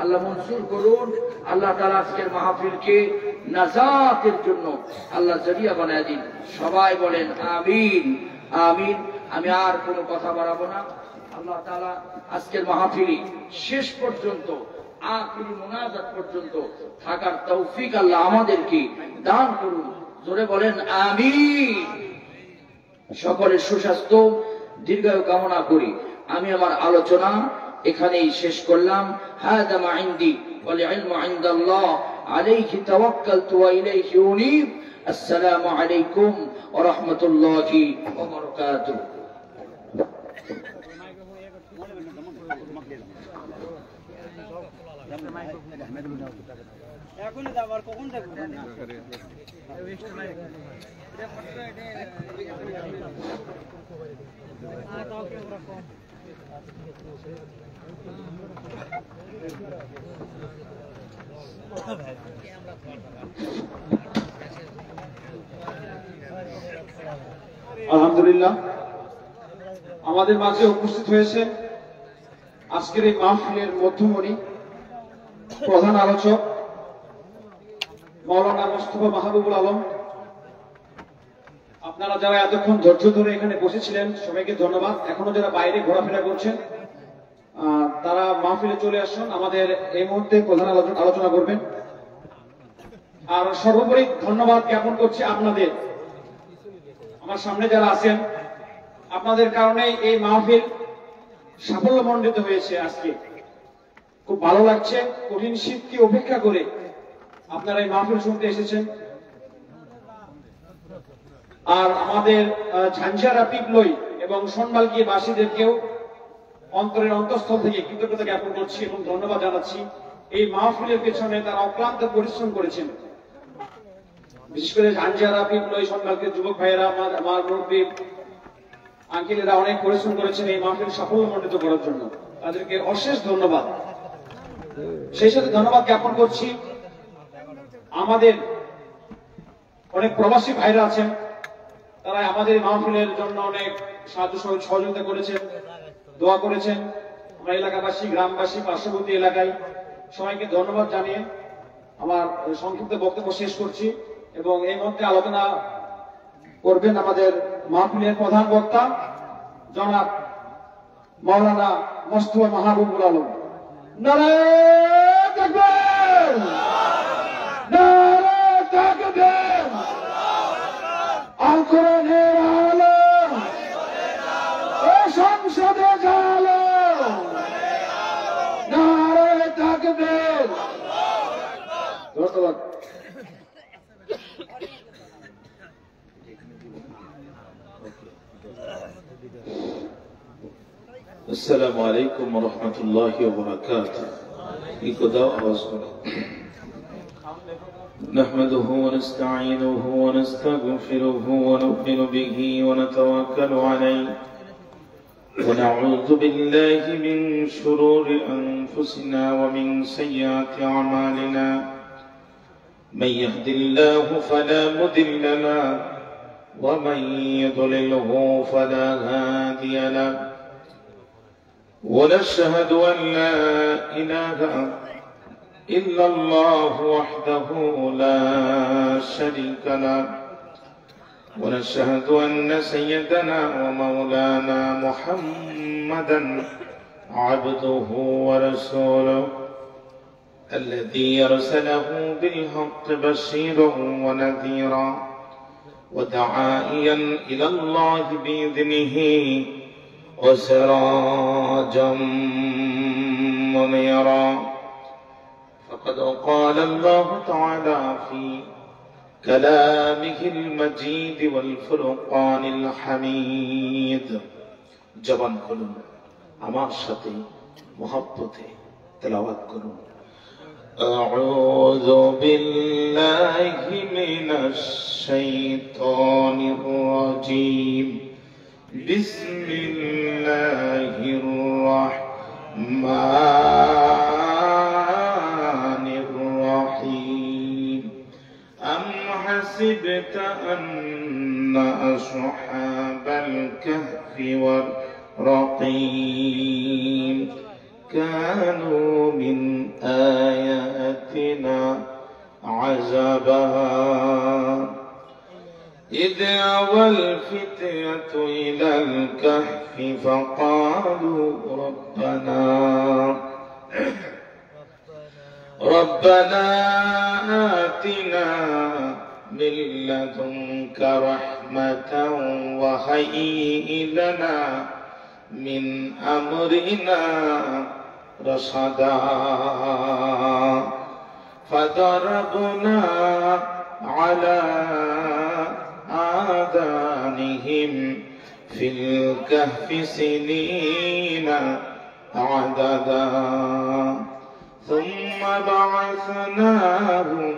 আল্লাহ মঞ্জুর করুন। আল্লাহ তাআলা আজকের মাহফিলকে নাজাতের জন্য আল্লাহ জরিয়া বানায় দিন। সবাই বলেন আমিন আমিন। আমি আর কোনো কথা বাড়াবো না। আল্লাহ তাআলা আজকের মাহফিল শেষ পর্যন্ত আখিরি মুনাজাত পর্যন্ত থাকার তৌফিক আল্লাহ আমাদেরকে দান করুন। জোরে বলেন আমিন। সকলের সুস্বাস্থ্য দীর্ঘায়ু কামনা করি। আমি আমার আলোচনা এখানেই শেষ করলাম। হাযা মা ইনদি ওয়াল ইলমু ইনদাল্লাহ আলাইহি তাওয়াক্কালতু ওয়া ইলাইহি উনীব। আসসালামু আলাইকুম ওয়া রাহমাতুল্লাহি ওয়া বারাকাতুহু। এখন যাবার কখন যাবো আলহামদুলিল্লাহ আমাদের মাঝে উপস্থিত হয়েছে আজকের এই মাহফিলের মধ্যমণি প্রধান আলোচক মাওলানা মোস্তফা মাহবুবুল আলম। আপনারা যারা এতক্ষণ ধৈর্য ধরে এখানে বসেছিলেন সবাইকে ধন্যবাদ। এখনো যারা বাইরে ঘোরাফেরা করছেন তারা মাহফিলে চলে আসুন। আমাদের এই মুহূর্তে প্রধান আলোচনা করবেন। আর সর্বোপরি ধন্যবাদ জ্ঞাপন করছি আপনাদের, আমার সামনে যারা আছেন, আপনাদের কারণে এই মাহফিল সাফল্যমণ্ডিত হয়েছে। আজকে খুব ভালো লাগছে। কঠিন শীতকে উপেক্ষা করে আপনারা এই মাহফিল শুনতে এসেছেন। আর আমাদের ঝাঞ্ঝারা পিপলই এবং সোনবালকি বাসীদেরকেও অন্তরের অন্তঃস্থল থেকে কৃতজ্ঞতা জ্ঞাপন করছি এবং ধন্যবাদ জানাচ্ছি। এই মাহফিলের পেছনে তারা অক্লান্ত পরিশ্রম করেছেন। বিশেষ করে ঝাঞ্ঝারা পিপলই সোনবালকির যুবক ভাইয়েরা, আমার মুরব্বী আঙ্কেলেরা অনেক পরিশ্রম করেছেন এই মাহফিল সাফল্যমণ্ডিত করার জন্য। তাদেরকে অশেষ ধন্যবাদ। সেই সাথে ধন্যবাদ জ্ঞাপন করছি আমাদের অনেক প্রবাসী ভাইরা আছেন, তারা আমাদের মাহফিলের জন্য অনেক সাহায্য সহযোগিতা করেছেন, দোয়া করেছেন। আমরা এলাকাবাসী, গ্রামবাসী, পার্শ্ববর্তী এলাকায় সবাইকে ধন্যবাদ জানিয়ে আমার সংক্ষিপ্ত বক্তব্য শেষ করছি। এবং এই মধ্যে আলোচনা করবেন আমাদের মাহফিলের প্রধান বক্তা জনাব মাওলানা মোস্তফা মাহবুবুল আলম। নারায়ে তাকবীর, নারায়ে তাকবীর। আল কোরআনের আলো, সংসদে জালো, নারায়ে তাকবীর। ধন্যবাদ। السلام عليكم ورحمة الله وبركاته. نحمده ونستعينه ونستغفره ونؤمن به ونتوكل عليه ونعوذ بالله من شرور أنفسنا ومن سيئات أعمالنا. من يهد الله فلا مضل له ومن يضلله فلا هادي له. ونشهد أن لا إله إلا الله وحده لا شريك له. ونشهد أن سيدنا ومولانا محمدا عبده ورسوله الذي أرسله بالحق بشيرا ونذيرا وداعيا إلى الله بإذنه وسراجا منيرا. فقد قال الله تعالى في كلامه المجيد والفرقان الحميد. জবান খুলুন, আমার সাথে মহব্বতে তেলাওয়াত করুন। أعوذ بالله من الشيطان الرجيم. بسم الله الرحمن الرحيم. أم حسبت أن أصحاب الكهف والرقيم كانوا من إذ أوى الفتية إلى الكهف فقالوا ربنا آتنا من لدنك رحمة وهيئ لنا من أمرنا رشدا فضربنا على آذانهم في الكهف سنين عددا ثم بعثناهم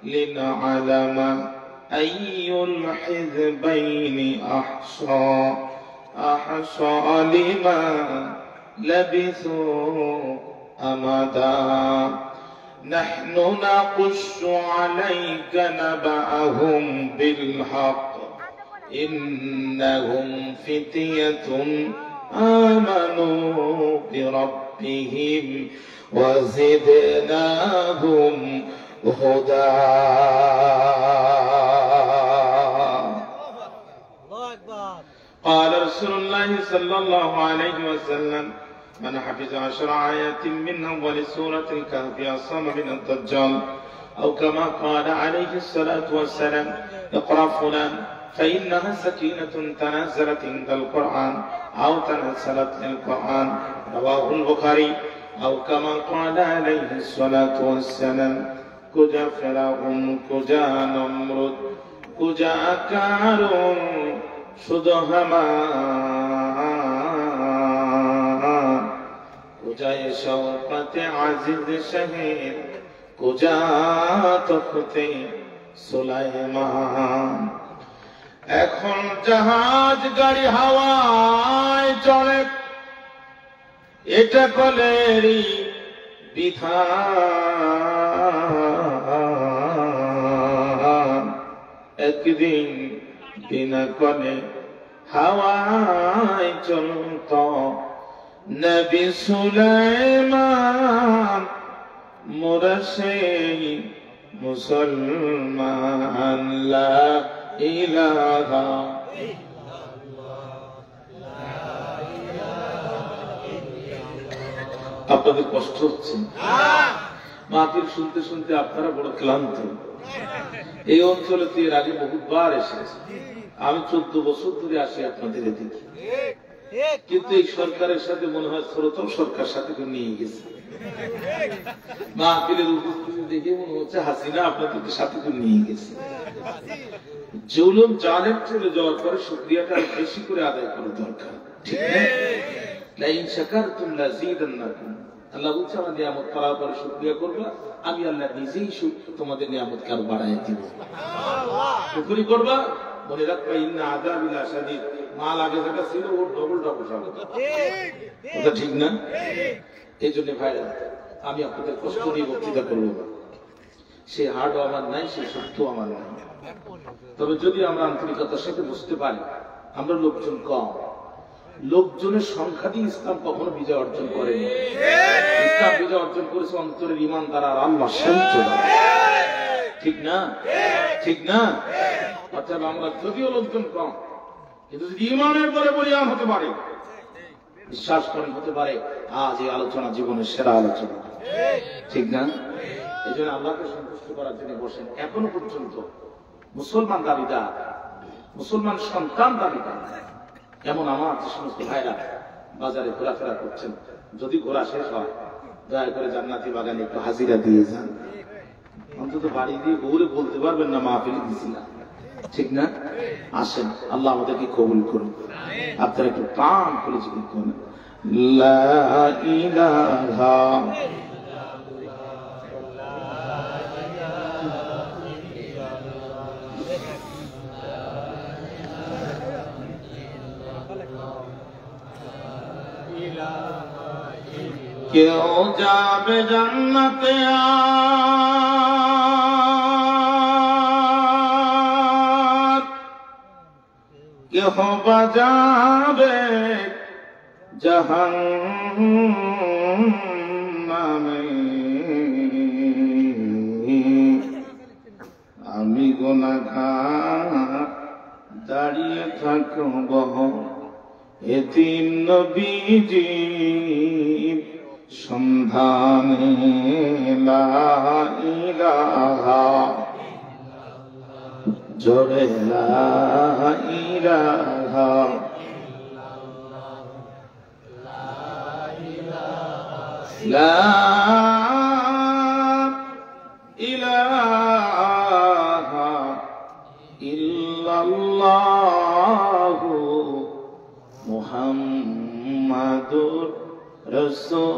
لنعلم أي الحزبين أحصى لما لبثوا أمدا نحن نقص عليك نبأهم بالحق إنهم فتية آمنوا بربهم وزدناهم هدى. قال رسول الله صلى الله عليه وسلم من حفظ 10 آيات من أول سورة الكهف عصم من الدجال أو كما قال عليه الصلاة والسلام اقرأ فلان فإنها سكينة تنزلت عند القرآن أو تنزلت للقرآن رواه البخاري أو كما قال عليه الصلاة والسلام কুজা ফেরাউন কুজা নমরুদ কুজা কারুন শুধু কুজায় শওকতে আজিজ শহীদ কুজা তখতে সুলাইমান। এখন জাহাজ গাড়ি হাওয়ায় চলে, এটা কলেরই বিধান। একদিন বিনা কলে হাওয়ায় চলত নবী সুলাইমান, মোরা সেই মুসলমান। লা ইলাহা আপনাদের কষ্ট হচ্ছে? মাহফিল শুনতে শুনতে আপনারা বড় ক্লান্ত। এই অঞ্চলে তো এর আগে বহুবার এসেছে, আমি 14 বছর ধরে আসি আপনাদের এদিকে, কিন্তু এই সরকারের সাথে মনে হয় শ্রোতম সরকার সাথে নিয়ে গেছে। মাহফিলের উপস্থিতি দেখে মনে হচ্ছে হাসিনা আপনাদের সাথে নিয়ে গেছে। জুলুম জালেম চলে যাওয়ার পরে শুকরিয়াটা বেশি করে আদায় করা দরকার, ঠিক না? লাইন শাকারতুম লাযীদান্নাকুম। আল্লাহ বলছে আমার নিয়ামত পাওয়ার পরে শুকরিয়া করবা, আমি আল্লাহ নিজেই তোমাদের নিয়ামতকে আরো বাড়ায় দিব। শুকরি করবা, মনে রাখবা ইন্না আযাবি লাশাদীদ। মাল আগে যেটা ছিল ওর ডবল ডবল হবে, এটা ঠিক না? এই জন্য ভাইরা আমি আপনাদের কষ্ট নিয়ে বক্তৃতা করবো না। সে হার্ডও আমার নাই, সে সত্য আমার নাই। তবে যদি আমরা আন্তরিকতার সাথে বুঝতে পারি আমরা লোকজন কম, লোকজনের সংখ্যা দিয়ে ইসলাম কখনো বিজয় অর্জন করেনি। ইসলাম বিজয় অর্জন করেছে অন্তরের ইমানদার আর আল্লাহ সহ্য, ঠিক না? ঠিক না? অর্থাৎ আমরা যদিও লোকজন কম, কিন্তু যদি ইমানের পরে বলিয়ান হতে পারে, বিশ্বাস করেন হতে পারে আজ এই আলোচনা জীবনের সেরা আলোচনা, ঠিক না? এই জন্য আল্লাহকে সন্তুষ্ট করার জন্য বসেন। এখনো পর্যন্ত মুসলমান দাবিদার, মুসলমান সন্তান দাবিদার এমন আমার যে সমস্ত ভাইরা বাজারে ঘোরাফেরা করছেন, যদি ঘোরা শেষ হয় দয়া করে জান্নাতি বাগানে একটু হাজিরা দিয়ে যান। অন্তত বাড়ি দিয়ে বউরে বলতে পারবেন না মাহফিলে দিছিলাম, ঠিক না? আসেন, আল্লাহ আমাদেরকে কবুল করুন। আপনারা একটু প্রাণ করে জিকির করেন লা ইলাহা কেউ যাবে জান্নাতে আর কেহ বা যাবে জাহান্নামে। আমি গুনাহগার রাখব এতিম নবীজি সন্ধানে লা ইলাহা জোরে লা ইলাহা লা ইলাহা ইল্লাল্লাহু মুহাম্মাদুর রাসূলুল্লাহ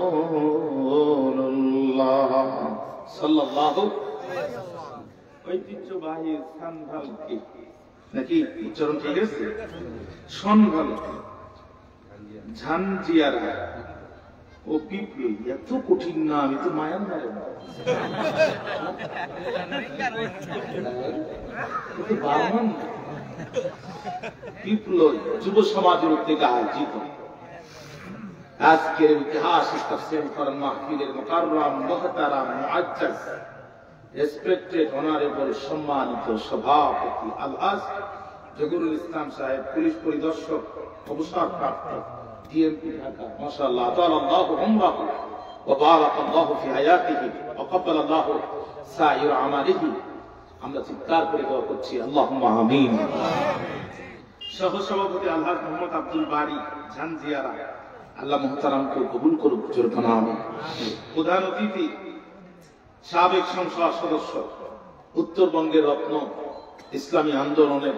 সাল্লাল্লাহু ঐতিহ্যবাহী সানভালকে নাকি উচ্চারণ ঠিক আছে সনভালকে ঝানজিয়ারা ও পিপলি এত কঠিন না আমি তো মায়ানমারে পিপলই যুব সমাজের উদ্যোগে আয়োজিত আজকের ইতিহাস তাফসীর করেন মাহফিলের মুকাররম মুহতারাম মুআজ্জাজ রেসপেক্টেড অনারেবল সম্মানিত সভাপতি আলহাজ জহুরুল ইসলাম সাহেব পুলিশ পরিদর্শক অবসরপ্রাপ্ত ডিএমপি ঢাকা মাশাআল্লাহ তাআলাহু উমরাহু ওয়া বারাকাল্লাহু ফি হায়াতিহি ওয়া ক্বাব্বালাল্লাহু সাইর আমালিহি আমরা চিৎকার করে দোয়া করছি আল্লাহুম্মা আমিন সহ সভাপতি আলহাজ মোহাম্মদ আব্দুল বারী ঝানজিয়ারা আল্লাহ মুহতারামকে কবুল করুক জোরখানা আমিন প্রধান অতিথি সাবেক সংসদ সদস্য উত্তরবঙ্গের রত্ন ইসলামী আন্দোলনের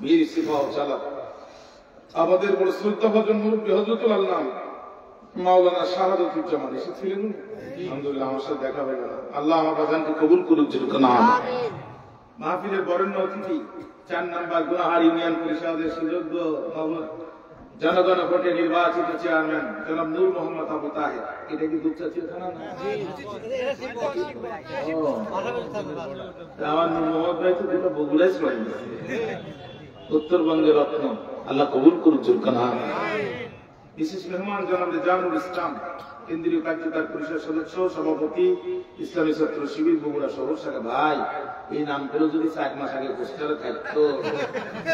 বীর সিপাহ চালক আমাদের বড় শ্রদ্ধাভাজন মুরব্বী হযরতুল আল্লাহ মাওলানা শাহাদাতুজ্জামান এসেছিলেন আলহামদুলিল্লাহ আমার সাথে দেখা হয়ে গেল আল্লাহ আমার বাজানকে কবুল করুক জোরখানা আমিন মাহফিলের বরেণ্য অতিথি 4 নম্বর গুনাহার ইউনিয়ন পরিষদের সুযোগ্য জনগণ ভোটে নির্বাচিত চেয়ারম্যান জনাব নূর মোহাম্মদ আবু তাহের এটা কি দুপচাচিয়া থানা না আমার নূর মোহাম্মদ ভাই তো দুটো বগুড়াই ছিলেন উত্তরবঙ্গের রত্ন আল্লাহ কবুল করুক জোরখানা বিশেষ মেহমান জনাব জামুল ইসলাম কেন্দ্রীয় কার্যকর পরিষদ সদস্য সভাপতি ইসলামী ছাত্র শিবির বগুড়া শহর শাখা ভাই এই নামগুলো যদি 4 মাস আগে পোস্টারে থাকতো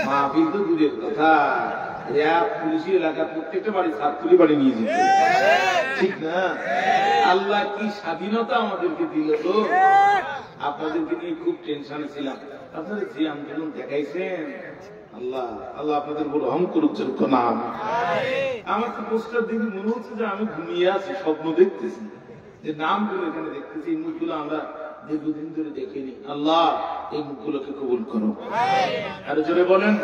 মাহফিল তো দূরের কথা র্যাব পুলিশি এলাকার প্রত্যেকটা বাড়ি ছাত্রী বাড়ি নিয়ে যেত ঠিক না আল্লাহ কি স্বাধীনতা আমাদেরকে দিল তো আপনাদেরকে নিয়ে খুব টেনশনে ছিলাম আপনারা যে আন্দোলন দেখাইছেন আল্লাহ আল্লাহ আপনাদের বড় রহম করুক জোরখানা আমিন আমার তো পোস্টার দেখে মনে হচ্ছে যে আমি ঘুমিয়ে আছি স্বপ্ন দেখতেছি যে নামগুলো এখানে দেখতেছি এই মুখগুলো আমরা দীর্ঘদিন ধরে দেখিনি আল্লাহ এই মুখগুলোকে কবুল করো আরো জোরে বলেন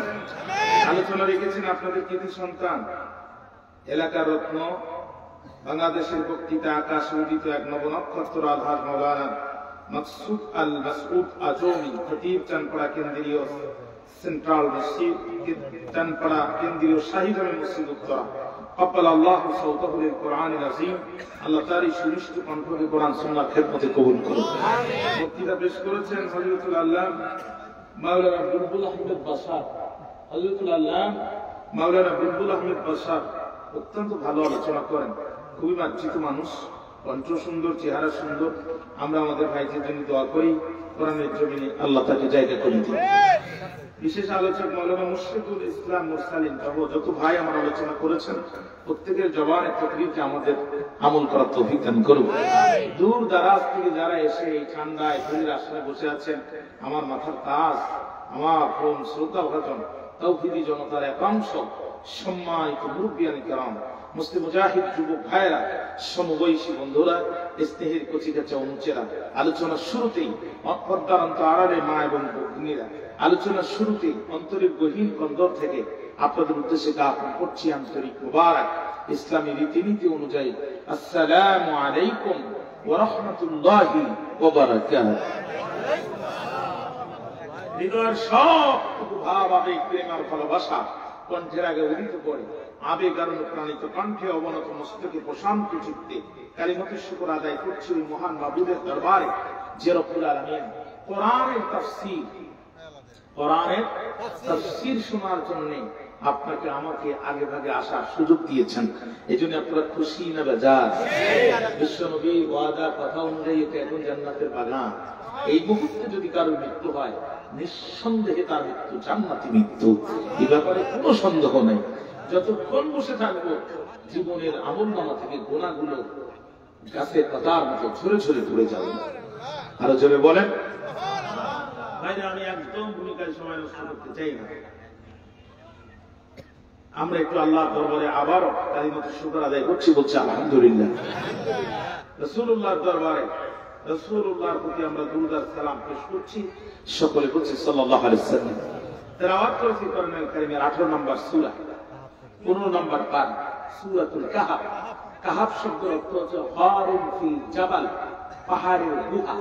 আলোচনা রেখেছেন আপনাদের কৃতি সন্তান এলাকার রত্ন বাংলাদেশের বক্তৃতা আকাশ উদিত এক নবনক্ষত্র আলহাজ মাওলানা মাকসুদ আল মাসউদ আজমি খতিব চানপাড়া কেন্দ্রীয় সেন্ট্রাল মসজিদ চানপাড়া কেন্দ্রীয় শাহী জামে মসজিদ উত্তরা قبل الله صوته للقرآن العظيم আল্লাহ তারই সুনিষ্ট কণ্ঠকে কোরআন সুন্নাহর খেদমতে কবুল করুন বক্তৃতা পেশ করেছেন হযরতুল আল্লাহ মাওলানা বুলবুল আহমেদ বাশার হযরতুল আল্লাহ মাওলানা বুলবুল আহমেদ বাশার অত্যন্ত ভালো আলোচনা করেন খুবই মার্জিত মানুষ কণ্ঠ সুন্দর চেহারা সুন্দর আমরা আমাদের ভাইদের জন্য দোয়া করি কোরআনের জমিনে আল্লাহ তাকে জায়গা করে দিন বিশেষ আলোচক মাওলানা মুশফিকুল ইসলাম মুরসালিন সহ যত ভাই আমার আলোচনা করেছেন প্রত্যেকের জবানে তাকরীরকে আমাদের আমল করার তৌফিক দান করুন দূর দারাজ থেকে যারা এসে এই ঠান্ডায় ধূলির আসনে বসে আছেন আমার মাথার তাজ আমার পরম শ্রদ্ধাভাজন তাওহীদি জনতার একাংশ সম্মানিত মুরব্বিয়ান কিরাম মুসলিম মুজাহিদ যুবক ভাইরা সমবয়সী বন্ধুরা স্নেহের কচিকাচা অনুচেরা আলোচনার শুরুতেই পর্দার আড়ালে মা এবং ভগ্নীরা আলোচনার শুরুতেই অন্তরের গহীন কন্দর থেকে আপনাদের উদ্দেশ্যে জ্ঞাপন করছি আন্তরিক মুবারক ইসলামী রীতিনীতি অনুযায়ী আসসালামু আলাইকুম ওয়া রাহমাতুল্লাহি ওয়া বারাকাতুহু হৃদয়ের সব ভাব আবেগ প্রেম আর ভালোবাসা কণ্ঠের আগে উদিত করে আবেগ আর অনুপ্রাণিত কণ্ঠে অবনত মস্তকে প্রশান্ত চিত্তে কালিমাতুর শুকর আদায় করছি ওই মহান মাবুদের দরবারে যে রব্বুল আলামিন কোরআনের তাফসীর শোনার জন্য আপনাকে আমাকে আগে ভাগে আসার সুযোগ দিয়েছেন। এই জন্য আপনারা খুশি না বেজার? বিশ্বনবীর ওয়াদা কথা অনুযায়ী এটা এখন জান্নাতের বাগান। এই মুহূর্তে যদি কারোর মৃত্যু হয়, নিঃসন্দেহে তার মৃত্যু জান্নাতি মৃত্যু, এই ব্যাপারে কোনো সন্দেহ নেই। যতক্ষণ বসে থাকবো জীবনের আমলনামা থেকে গোনাগুলো গাছের পাতার মতো ঝরে ঝরে পড়ে যাবে। আরো জোরে বলেন। ভাইরা, আমি একদম ভূমিকায় সময় নষ্ট করতে চাই না। আমরা একটু আল্লাহর দরবারে আবারও কালিমাতুশ শুকর আদায় করছি, বলছি আলহামদুলিল্লাহ। রাসূলুল্লাহর দরবারে রাসূলুল্লাহর প্রতি আমরা দুরূদ আর সালাম পেশ করছি। সকলে বলছি সাল্লাল্লাহু আলাইহি ওয়াসাল্লাম। তেলাওয়াত করেছি কোরআনুল কারীমের 18 নম্বর সূরা, 15 নম্বর পারা, সূরাতুল কাহাফ। কাহাফ শব্দের অর্থ হচ্ছে গারুন ফিল জাবাল, পাহাড়ের গুহা।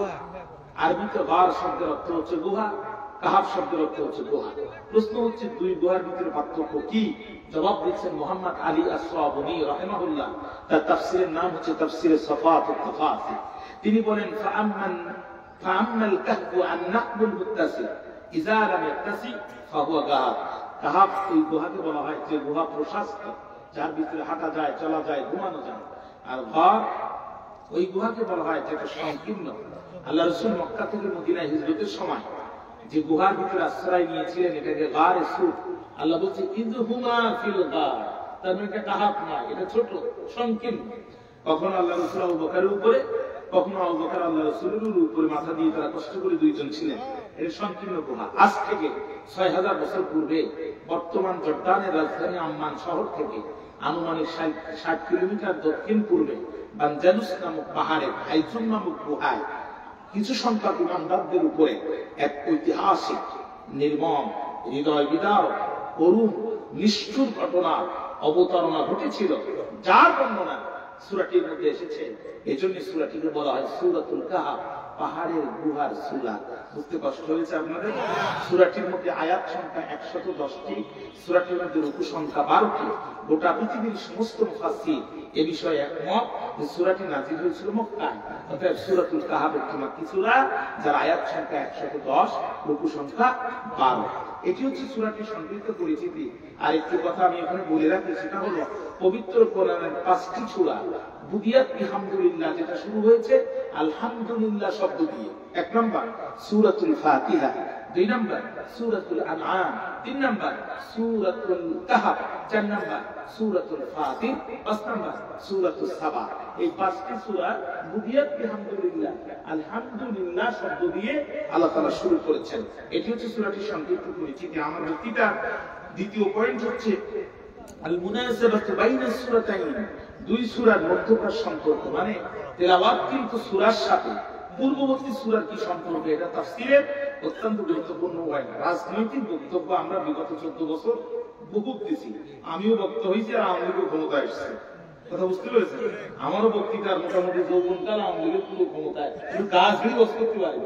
আরবিতে গার শব্দের অর্থ হচ্ছে গুহা, কাহাফ শব্দের অর্থ হচ্ছে গুহা। প্রশ্ন হচ্ছে দুই গুহার ভিতরে পার্থক্য কি? জবাব দিচ্ছেন মুহাম্মদ আলী আস-সাবুনী রাহিমাহুল্লাহ। তার তাফসীরের নাম হচ্ছে তাফসীরে সাফাতুত তাফাসির। তিনি বলেন ফাআম্মাল কাহফু আন নাহবুল মুত্তাসির ইযা লাম ইয়াত্তাসি ফাহুয়া গাহাব। কাহাফ ওই গুহাকে বলা হয় যে গুহা প্রশস্ত, যার ভিতরে হাঁটা যায়, চলা যায়, ঘুমানো যায়। আর গার ওই গুহাকে বলা হয় যেটা সংকীর্ণ। আল্লাহ রাসূল মক্কা থেকে মদিনায় হিজরতের সময় যে গুহার ভিতরে আশ্রয় নিয়েছিলেন এটাকে গারে সুর। আল্লাহ বলছে ইযহুমা ফিল গার, তার মানে এটা কাহাফ নয়, এটা ছোট সংকীর্ণ। কখনো আল্লাহ রাসূল আবু বকরের উপরে, কখনো আবু বকর আল্লাহ রাসূলের উপরে মাথা দিয়ে তারা কষ্ট করে দুইজন ছিলেন। এটা সংকীর্ণ গুহা। আজ থেকে ৬০০০ বছর পূর্বে বর্তমান জর্দানের রাজধানী আম্মান শহর থেকে আনুমানিক ৬০ কিলোমিটার দক্ষিণ পূর্বে বানজানুস নামক পাহাড়ে হাইজুম নামক গুহায় কিছু সংখ্যক ইমানদারদের উপরে এক ঐতিহাসিক, নির্মম, হৃদয় বিদারক, করুণ, নিষ্ঠুর ঘটনার অবতারণা ঘটেছিল, যার বর্ণনা সূরাটির মধ্যে এসেছে। এই জন্য সূরাটিকে বলা হয় সূরাতুল কাহাফ, পাহাড়ের গুহার সূরা। বুঝতে কষ্ট হয়েছে আপনাদের? সূরাটির মধ্যে আয়াত সংখ্যা ১১০টি, সূরাটির মধ্যে রুকু সংখ্যা ১২টি। গোটা পৃথিবীর সমস্ত মুফাসসির এ বিষয়ে একমত যে সূরাটি নাযিল হয়েছিল মক্কায়। অতএব সূরাতুল কাহাফ একটি মাক্কি সূরা, যার আয়াত সংখ্যা ১১০, রুকু সংখ্যা ১২। এটি হচ্ছে সূরাটির সংক্ষিপ্ত পরিচিতি। আর একটি কথা আমি এখানে বলে রাখি, সেটা হলো পবিত্র কোরআনের ৫টি সূরা বুদিয়াত বিহামদুলিল্লাহ, যেটা শুরু হয়েছে আলহামদুলিল্লাহ শব্দ দিয়ে। ১ নম্বর সূরাতুল ফাতিহা, ২ নম্বর সূরাতুল আনআম, ৩ নম্বর সূরাতুল কাহাফ, ৪ নম্বর সূরাতুল ফাতির, ৫ নম্বর সূরাতুস সাবা। এই ৫টি সূরা বুদিয়াত বিহামদুলিল্লাহ, আলহামদুলিল্লাহ শব্দ দিয়ে আল্লাহ তাআলা শুরু করেছেন। এটি হচ্ছে সূরাটির সংক্ষিপ্ত পরিচিতি। আমার বক্তৃতার দ্বিতীয় পয়েন্ট হচ্ছে আল মুনাসাবাতু বাইনাস সূরাতাইন, দুই সূরার মধ্যকার সম্পর্ক। মানে তেলাওয়াত কিন্তু সূরার সাথে পূর্ববর্তী সূরার কি সম্পর্ক, এটা তাফসীরের অত্যন্ত গুরুত্বপূর্ণ হয়। রাজনৈতিক বক্তব্য আমরা বিগত ১৪ বছর বহুত দিছি। আমিও বক্তা হয়েছি আর আওয়ামী লীগও ক্ষমতায় এসেছে। কথা বুঝতে পেরেছেন? আমারও বক্তৃতার মোটামুটি যৌবনকাল আওয়ামী লীগের পুরো ক্ষমতায়, কিন্তু কাজগুলি বস করতে পারি।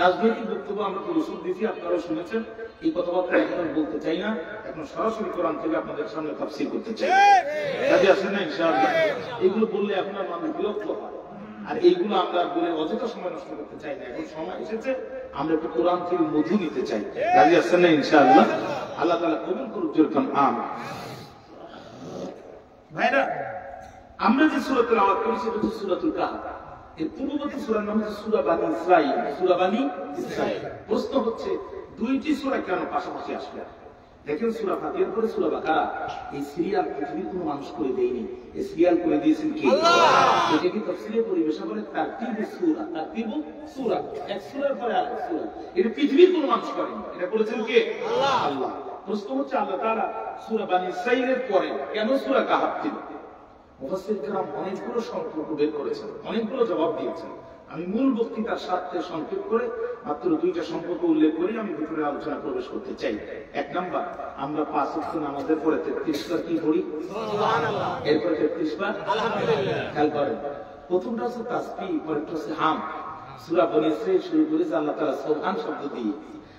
রাজনৈতিক বক্তব্য আমরা প্রদর্শন দিয়েছি, আপনারাও শুনেছেন। এই কথাবার্তা এখন বলতে চাই না, এখন সরাসরি কোরআন থেকে আপনাদের সামনে তাফসীর করতে চাই। কাজে আসেন না ইনশাআল্লাহ? এগুলো বললে আপনার মানুষ বিরক্ত হয়, আর এইগুলো আমরা বলে অযথা সময় নষ্ট করতে চাই না। এখন সময় এসেছে আমরা একটু কোরআন থেকে মধু নিতে চাই। কাজে আসেন না ইনশাআল্লাহ? আল্লাহ তাআলা কবুল করুক। যেরকম আমিন। ভাইরা, আমরা যে সূরা তেলাওয়াত করি সেটা হচ্ছে সূরাতুল কাহাফ। এর পূর্ববর্তী সূরার নাম হচ্ছে সূরা বানী ইসরাঈল। সূরা বানী ইসরাঈল। প্রশ্ন হচ্ছে দুইটি সূরা কেন পাশাপাশি আসলো? দেখেন, সূরা ফাতিহার পরে সূরা বাকারা, এই সিরিয়াল পৃথিবীর কোনো মানুষ করে দেয়নি। এই সিরিয়াল করে দিয়েছেন কে? এটা কি তাফসীরে পরিবেশনা করে তারতিবু সূরা, তারতিবু সূরা, এক সূরার পরে আরেক সূরা। এটা পৃথিবীর কোনো মানুষ করেনি। এটা করেছেন কে? আল্লাহ। প্রশ্ন হচ্ছে আল্লাহ তাআলা সূরা বানী ইসরাঈলের পরে কেন সূরা কাহাফ দিলেন? মুফাসসির কেরাম অনেকগুলো সম্পর্ক বের করেছেন, অনেকগুলো জবাব দিয়েছেন। আমি মূল বক্তৃতার স্বার্থে সংক্ষেপ করে মাত্র 2টা সম্পর্ক উল্লেখ করে আমি ভিতরে আলোচনা প্রবেশ করতে চাই। ১ নাম্বার, আমরা ৫ ওয়াক্ত নামাজের পরে ৩৩ বার কি পড়ি? সুবহানাল্লাহ। এরপরে ৩৩ বার আলহামদুলিল্লাহ। খেয়াল করেন, প্রথমটা হচ্ছে তাসবিহ, পরেরটা হচ্ছে হাম। সূরা বনী ইসরাঈল শুরু করেছে আল্লাহ তাআলা সুবহান শব্দ দিয়ে,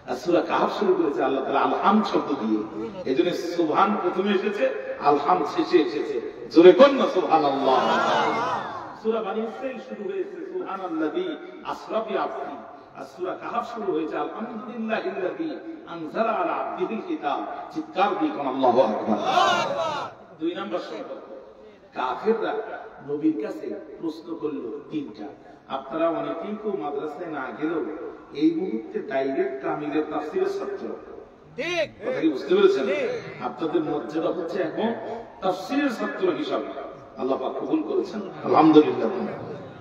আর সূরা কাহাফ শুরু করেছে আল্লাহ তাআলা আলহাম শব্দ দিয়ে। এজন্য সুবহান প্রথমে এসেছে, আলহাম শেষে এসেছে। জোরে কোন না সুবহানাল্লাহ। সূরা বানী ইসরাঈল শুরু হয়েছে সুবহানাল্লাযী আসরা বিআবদি, আর সূরা কাহাফ শুরু হয়েছে আলহামদুলিল্লাহিল্লাযী আনজালা আলা আবদিহিল কিতাব, চিৎকার দিয়ে কোন আল্লাহু আকবার। 2 নম্বর সম্পর্ক, কাফেররা নবীর কাছে প্রশ্ন করলো 3টা। আপনারা অনেকেই তো মাদ্রাসায় না গেলেও এই মুহূর্তে ডাইরেক্ট কামিলের তাফসীরের ছাত্র, ঠিক কথা কি বুঝতে পেরেছেন? আপনাদের মর্যাদা হচ্ছে এখন তাফসীরের ছাত্র হিসাবে, আল্লাহ পাক কবুল করেছেন আলহামদুলিল্লাহ।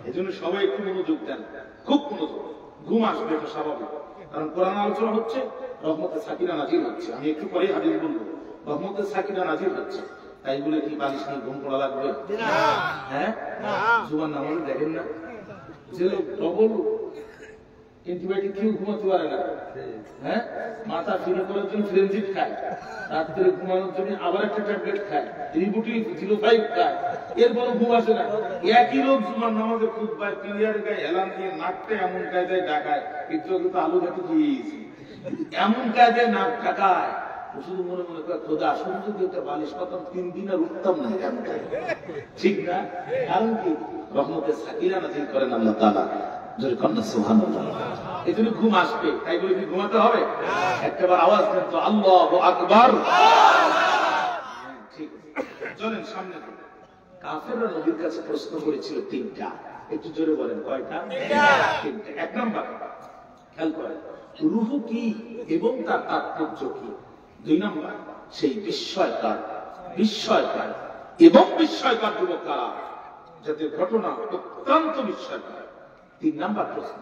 এজন্য সবাই একটু মনোযোগ দেন, খুব মনোযোগ। ঘুম আসবে এটা স্বাভাবিক, কারণ কোরআন আলোচনা হচ্ছে, রহমতের সাকিনা নাজিল হচ্ছে। আমি একটু পরে হাদিস বলবো, রহমতের সাকিনা নাজিল হচ্ছে। তাই বলে কি বালিশ নিয়ে ঘুম পড়া লাগবে? হ্যাঁ, জুমার নামাজ দেখেন না যে ডবল অ্যান্টিবায়োটিক কেউ ঘুমাতে পারে না। হ্যাঁ, মাথা ফিরে করার জন্য ফ্রেনজিট খায়, রাত্রে ঘুমানোর জন্য আবার একটা ট্যাবলেট খায়, রিবুটিন 05 খায়, এরপরও ঘুম আসে না। একই লোক জুমার নামাজে খুতবায় ক্লিয়ার গায়ে এলান দিয়ে নাকটা এমন কায়দায় ডাকায়, একটু আগে তো আলু ঘাটি দিয়েছি, এমন কায়দায় নাক ডাকায়, শুধু মনে মনে করে খোদা শুধু যদি একটা বালিশ পাতাম 3 দিন আর উঠতাম না, ঠিক না? কারণ কি? রহমতের সাকিনা নাজিল করেন আল্লাহ তাআলা, জোরে কন্যা সুবহানাল্লাহ। এই জন্য ঘুম আসবে, তাই বলে কি ঘুমাতে হবে? একবার আওয়াজ দেন তো আল্লাহু আকবার। ঠিক আছে, চলেন সামনে। কাফেররা নবীর কাছে প্রশ্ন করেছিল 3টা, একটু জোরে বলেন কয়টা? 3টা। 1 নাম্বার, খেয়াল করেন, রূহ কি এবং তার তাৎপর্য কি। 2 নাম্বার, সেই বিস্ময়কার এবং বিস্ময়কার যুবক কারা, যাদের ঘটনা অত্যন্ত বিস্ময়কার। 3 নাম্বার প্রশ্ন,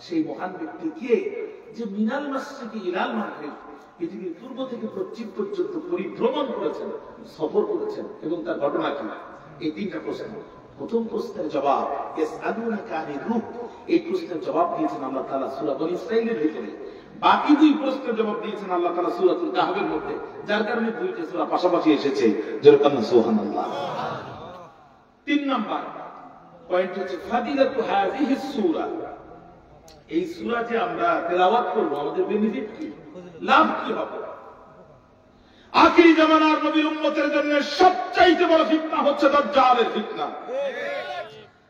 সেই মহান ব্যক্তি কে যে মিনাল মাশরিকি ইলাল মাগরিব, পৃথিবীর পূর্ব থেকে পশ্চিম পর্যন্ত পরিভ্রমণ করেছেন, সফর করেছেন, এবং তার ঘটনা কি। এই 3টা প্রশ্ন। প্রথম প্রশ্নের জবাব ইয়াসআলুনাকা আনির রূহ, এই প্রশ্নের জবাব দিয়েছেন আল্লাহ তাআলা সূরা বনী ইসরাঈলের ভিতরে। বাকি 2 প্রশ্নের জবাব দিয়েছেন আল্লাহ তাআলা সূরাতুল কাহফের মধ্যে, যার কারণে 2টা সূরা পাশাপাশি এসেছে, জোরে বলেন সুবহানাল্লাহ। 3 নাম্বার পয়েন্ট হচ্ছে ফাদিলাতু হাযিহিস সূরা, এই সূরা যে আমরা তেলাওয়াত করব আমাদের বেনিফিট কি, লাভ কি হবে। আখিরি জামানার নবীর উম্মতের জন্য সবচাইতে বড় ফিতনা হচ্ছে দাজ্জালের ফিতনা।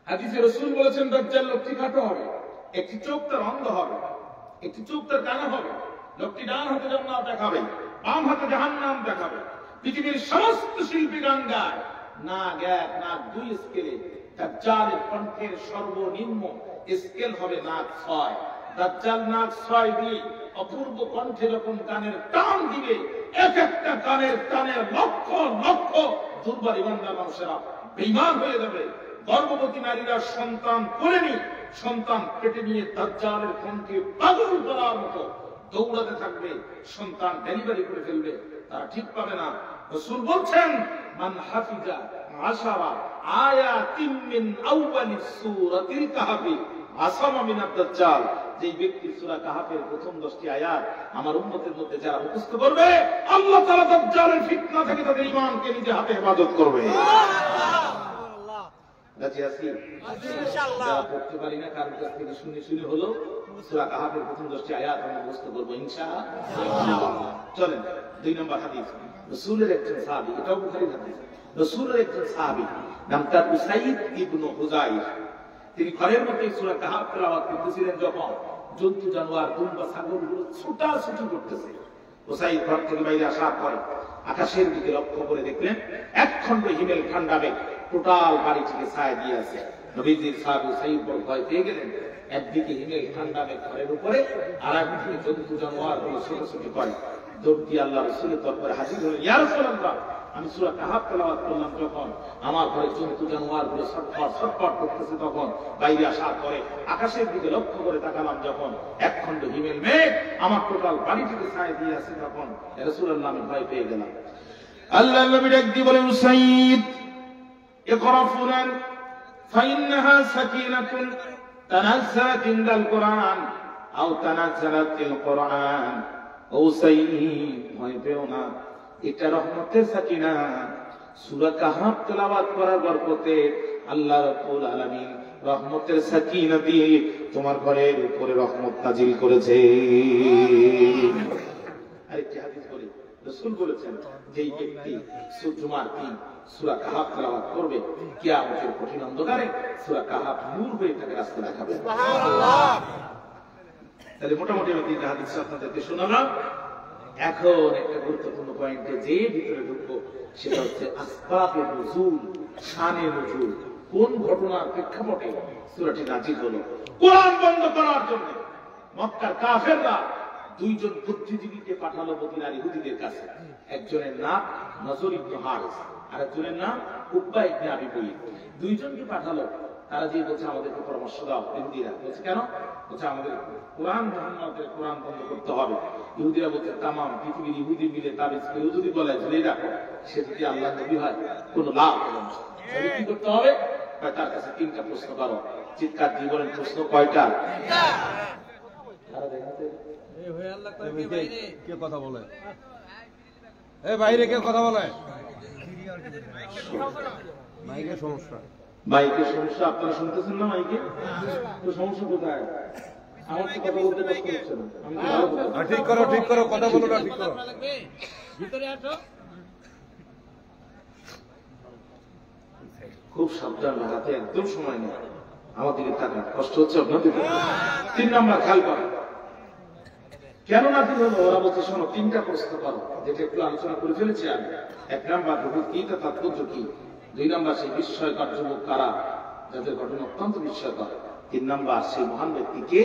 হাদিসে রাসূল বলেছেন দাজ্জাল লোকটি খাটো হবে, একটি চোখ তার অন্ধ হবে, একটি চোখ তার কানা হবে, লোকটি ডান হাতে জান্নাত দেখাবে, বাম হাতে জাহান্নাম দেখাবে। পৃথিবীর সমস্ত শিল্পী গান গায়, নাক 1 নাক 2 স্কেলে। দাজ্জালের কণ্ঠের সর্বনিম্ন স্কেল হবে নাক 6। দাজ্জাল নাক 6 দিয়ে অপূর্ব কণ্ঠে যখন গানের টান দিবে, এক একটা গানের টানে লক্ষ লক্ষ দুর্বল ইমানদার মানুষেরা বেঈমান হয়ে যাবে। গর্ভবতী নারীরা সন্তান করেনি, সন্তান পেটে নিয়ে দাজ্জালের কণ্ঠে পাগল করার মতো দৌড়াতে থাকবে, সন্তান ডেলিভারি করে ফেলবে, তারা ঠিক পাবে না। রাসূল বলছেন মান হাফিজা 10 আয়াতিন মিন আউয়ালিস সূরাতিল কাহফি আসামা মিনাদ দাজ্জাল, যে ব্যক্তি সূরা কাহফের প্রথম 10টি আয়াত আমার উম্মতের মধ্যে যারা মুখস্থ করবে, আল্লাহ তাআলা দাজ্জালের ফিতনা থেকে তাদের ঈমানকে নিজে হাতে হেফাজত করবে। রাজি আছি ইনশাআল্লাহ। যারা পড়তে পারি না কারোর কাছ থেকে শুনে শুনে হলো সূরা কাহফের প্রথম 10টি আয়াত আমরা মুখস্থ করব ইনশাআল্লাহ। চলেন 2 নম্বর হাদিস, রাসূলের একজন সাহাবী, এটাও বুখারীর হাদিস। রাসূলের একজন সাহাবী নাম তার উসাইদ ইবনে হুযাইর, তিনি ঘরের মধ্যে সূরা কাহফ তেলাওয়াত করতেছিলেন, যখন জন্তু জানোয়ার দুম্বা ছাগলগুলো ছুটাছুটি করতেছে। উসাইদ ঘর থেকে বাইরে আসার পরে আকাশের দিকে লক্ষ্য করে দেখলেন এক খণ্ড হিমেল ঠান্ডা মেঘ টোটাল বাড়িটিকে ছায়া দিয়ে আছে। নবীজির সাহাবী উসাইদ বড় ভয় পেয়ে গেলেন। একদিকে হিমেল ঠান্ডা মেঘ ঘরের উপরে, আর একদিকে জন্তু জানোয়ারগুলো ছোটাছুটি করে। দৌড় দিয়ে আল্লাহ রাসূলের দরবারে হাজির হলেন, ইয়া রাসূলুল্লাহ, আমি সূরা কাহফ তেলাওয়াত করলাম, যখন আমার ঘরে জন্তু জানোয়ারগুলো ছটফট করতেছে, তখন বাইরে আসার পরে আকাশের দিকে লক্ষ্য করে তাকালাম, যখন এক খণ্ড হিমেল মেঘ আমার টোটাল বাড়িটিকে ছায়া দিয়ে আছে, তখন ইয়া রাসূলুল্লাহ আমি ভয় পেয়ে গেলাম। আল্লাহর নবী ডাক দিয়ে বলেন, উসাইদ ইকরা ফুলান ফাইন্নাহা সাকিনাতুন তানাজ্জালাত ইনদাল কুরআন আও তানাজ্জালাতিল কুরআন। উসাইদ ভয় পেও না, এটা রহমতের সাকিনা। সূরা কাহফ তেলাওয়াত করার বরকতে আল্লাহ রাব্বুল আলামিন রহমতের সাকিনা দিয়ে তোমার ঘরের উপরে রহমত নাজিল করেছে। আরেকটি হাদিস বলি, রাসূল বলেছেন, যেই ব্যক্তি জুমার দিন সূরা কাহফ তেলাওয়াত করবে, কিয়ামতের কঠিন অন্ধকারে সূরা কাহফ নূর হয়ে তাকে রাস্তা দেখাবে। সুবহানাল্লাহ। তাহলে মোটামুটি আমি 3টা হাদিস আপনাদেরকে শোনালাম। এখন একটা গুরুত্বপূর্ণ পয়েন্টে যে ভিতরে ঢুকবো, সেটা হচ্ছে আসবাবে নুজুল, শানে নুজুল। কোন ঘটনার প্রেক্ষাপটে সূরাটি নাযিল হলো? কোরআন বন্ধ করার জন্য মক্কার কাফেররা 2 জন বুদ্ধিজীবীকে পাঠালো মদিনার ইহুদিদের কাছে। একজনের নাম নজর ইবনে হারিস, আর একজনের নাম উকবা ইবনে আবি মুঈত। 2 জনকে পাঠালো। তারা যে বলছে আমাদেরকে পরামর্শ দাও। ইহুদিরা বলছে কেন? বলছে আমাদের কোরআন বন্ধ করতে হবে। ইহুদিরা বলছে তামাম পৃথিবীর ইহুদি মিলে তাবিজ কেউ যদি বলে ঝুলে রাখো, সে যদি আল্লাহ নবী হয় কোনো লাভ হবে না। কি করতে হবে? তার কাছে 3টা প্রশ্ন করো। চিৎকার দিয়ে বলেন প্রশ্ন কয়টা? কে কথা বলে? বাইরে কে কথা বলে? মাইকের সমস্যা। মাইকের সমস্যা আপনারা শুনতেছেন না? মাইকে তো সমস্যা কোথায়? আমার তো কথা বলতে কষ্ট হচ্ছে না। ঠিক করো, ঠিক করো, কথা বলো না, ঠিক করো। খুব সাবধান, হাতে একদম সময় নেই। আমার দিকে তাকান, কষ্ট হচ্ছে আপনাদের। 3 নাম্বার খেয়াল করেন কেন নাযিল হলো। ওরা বলছে শোনো 3টা প্রশ্ন করো, যেটা একটু আলোচনা করে ফেলেছি আমি। 1 নাম্বার রূহ কি, তার তাৎপর্য কি? 2 নাম্বার সেই বিস্ময়কর যুবক কারা, যাদের ঘটনা অত্যন্ত বিস্ময়কর। 3 নাম্বার সেই মহান ব্যক্তিকে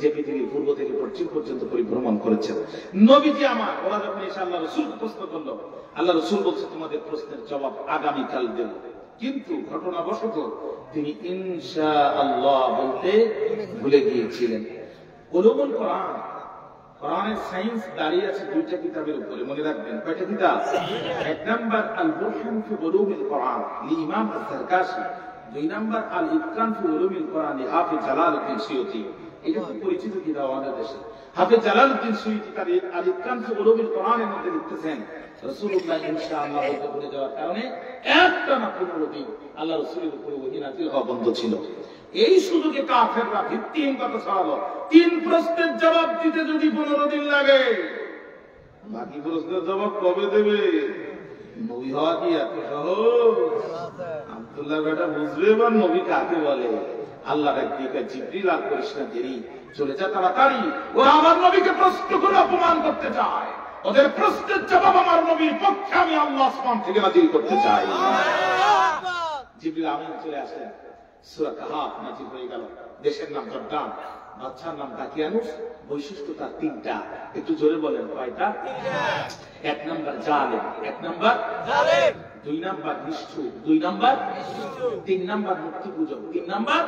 যে পৃথিবীর পূর্ব থেকে পশ্চিম পর্যন্ত পরিভ্রমণ করেছেন। নবীজি আমার। ওরা যখন এসে আল্লাহ রাসূল প্রশ্ন করলো, আল্লাহ রাসূল বলছে তোমাদের প্রশ্নের জবাব আগামীকাল দেব। কিন্তু ঘটনাবশত তিনি ইনশাআল্লাহ বলতে ভুলে গিয়েছিলেন। উলুমুল কোরআন, কোরআনের সায়েন্স দাঁড়িয়ে আছে 2টা কিতাবের উপরে, মনে রাখবেন। কয়টা কিতাব? 1 নাম্বার আল বুরহান ফি উলুমিল কোরআন লি ইমাম আস-সারকাশি, 2 নাম্বার আল ইতকান ফি উলুমিল কোরআন লি হাফিজ জালালউদ্দিন সুয়ুতি। এটা খুব পরিচিত কিতাব আমাদের দেশে। হাফিজ জালালউদ্দিন সুয়ুতি তার আল ইতকান ফি উলুমিল কোরআনের মধ্যে লিখতেছেন রাসূলুল্লাহ ইনশাআল্লাহ বলতে ভুলে যাওয়ার কারণে একটা না 15 দিন আল্লাহ রাসূলের উপরে ওহী নাযিল হওয়া বন্ধ ছিল। এই সুযোগে কাফেররা ভিত্তিহীন কথা ছড়ালো। 3 প্রশ্নের জবাব দিতে যদি 15 দিন লাগে, বাকি প্রশ্নের জবাব কবে দেবে? নবী হওয়া কি এত সহজ? আব্দুল্লাহ বেটা বুঝবে বা নবী কাকে বলে? আল্লাহর একদিকে জিবরিল আর করিস না দেরি, চলে যা তাড়াতাড়ি। ওরা আমার নবীকে প্রশ্ন করে অপমান করতে চায়। ওদের প্রশ্নের জবাব আমার নবীর পক্ষে আমি আল্লাহ আসমান থেকে নাযিল করতে চাই। জিবরিল আমিন চলে আসলেন। সূরা কাহাফ নাযিল হয়ে গেল। দেশের নাম জর্দান, বাদশার নাম দাকিয়ানুস। বৈশিষ্ট্য তার 3টা। একটু জোরে বলেন কয়টা? 1 নাম্বার জালেম, 1 নাম্বার জালেম, 2 নাম্বার নিষ্ঠুর, 2 নাম্বার নিষ্ঠুর, 3 নাম্বার মূর্তি পূজক, 3 নাম্বার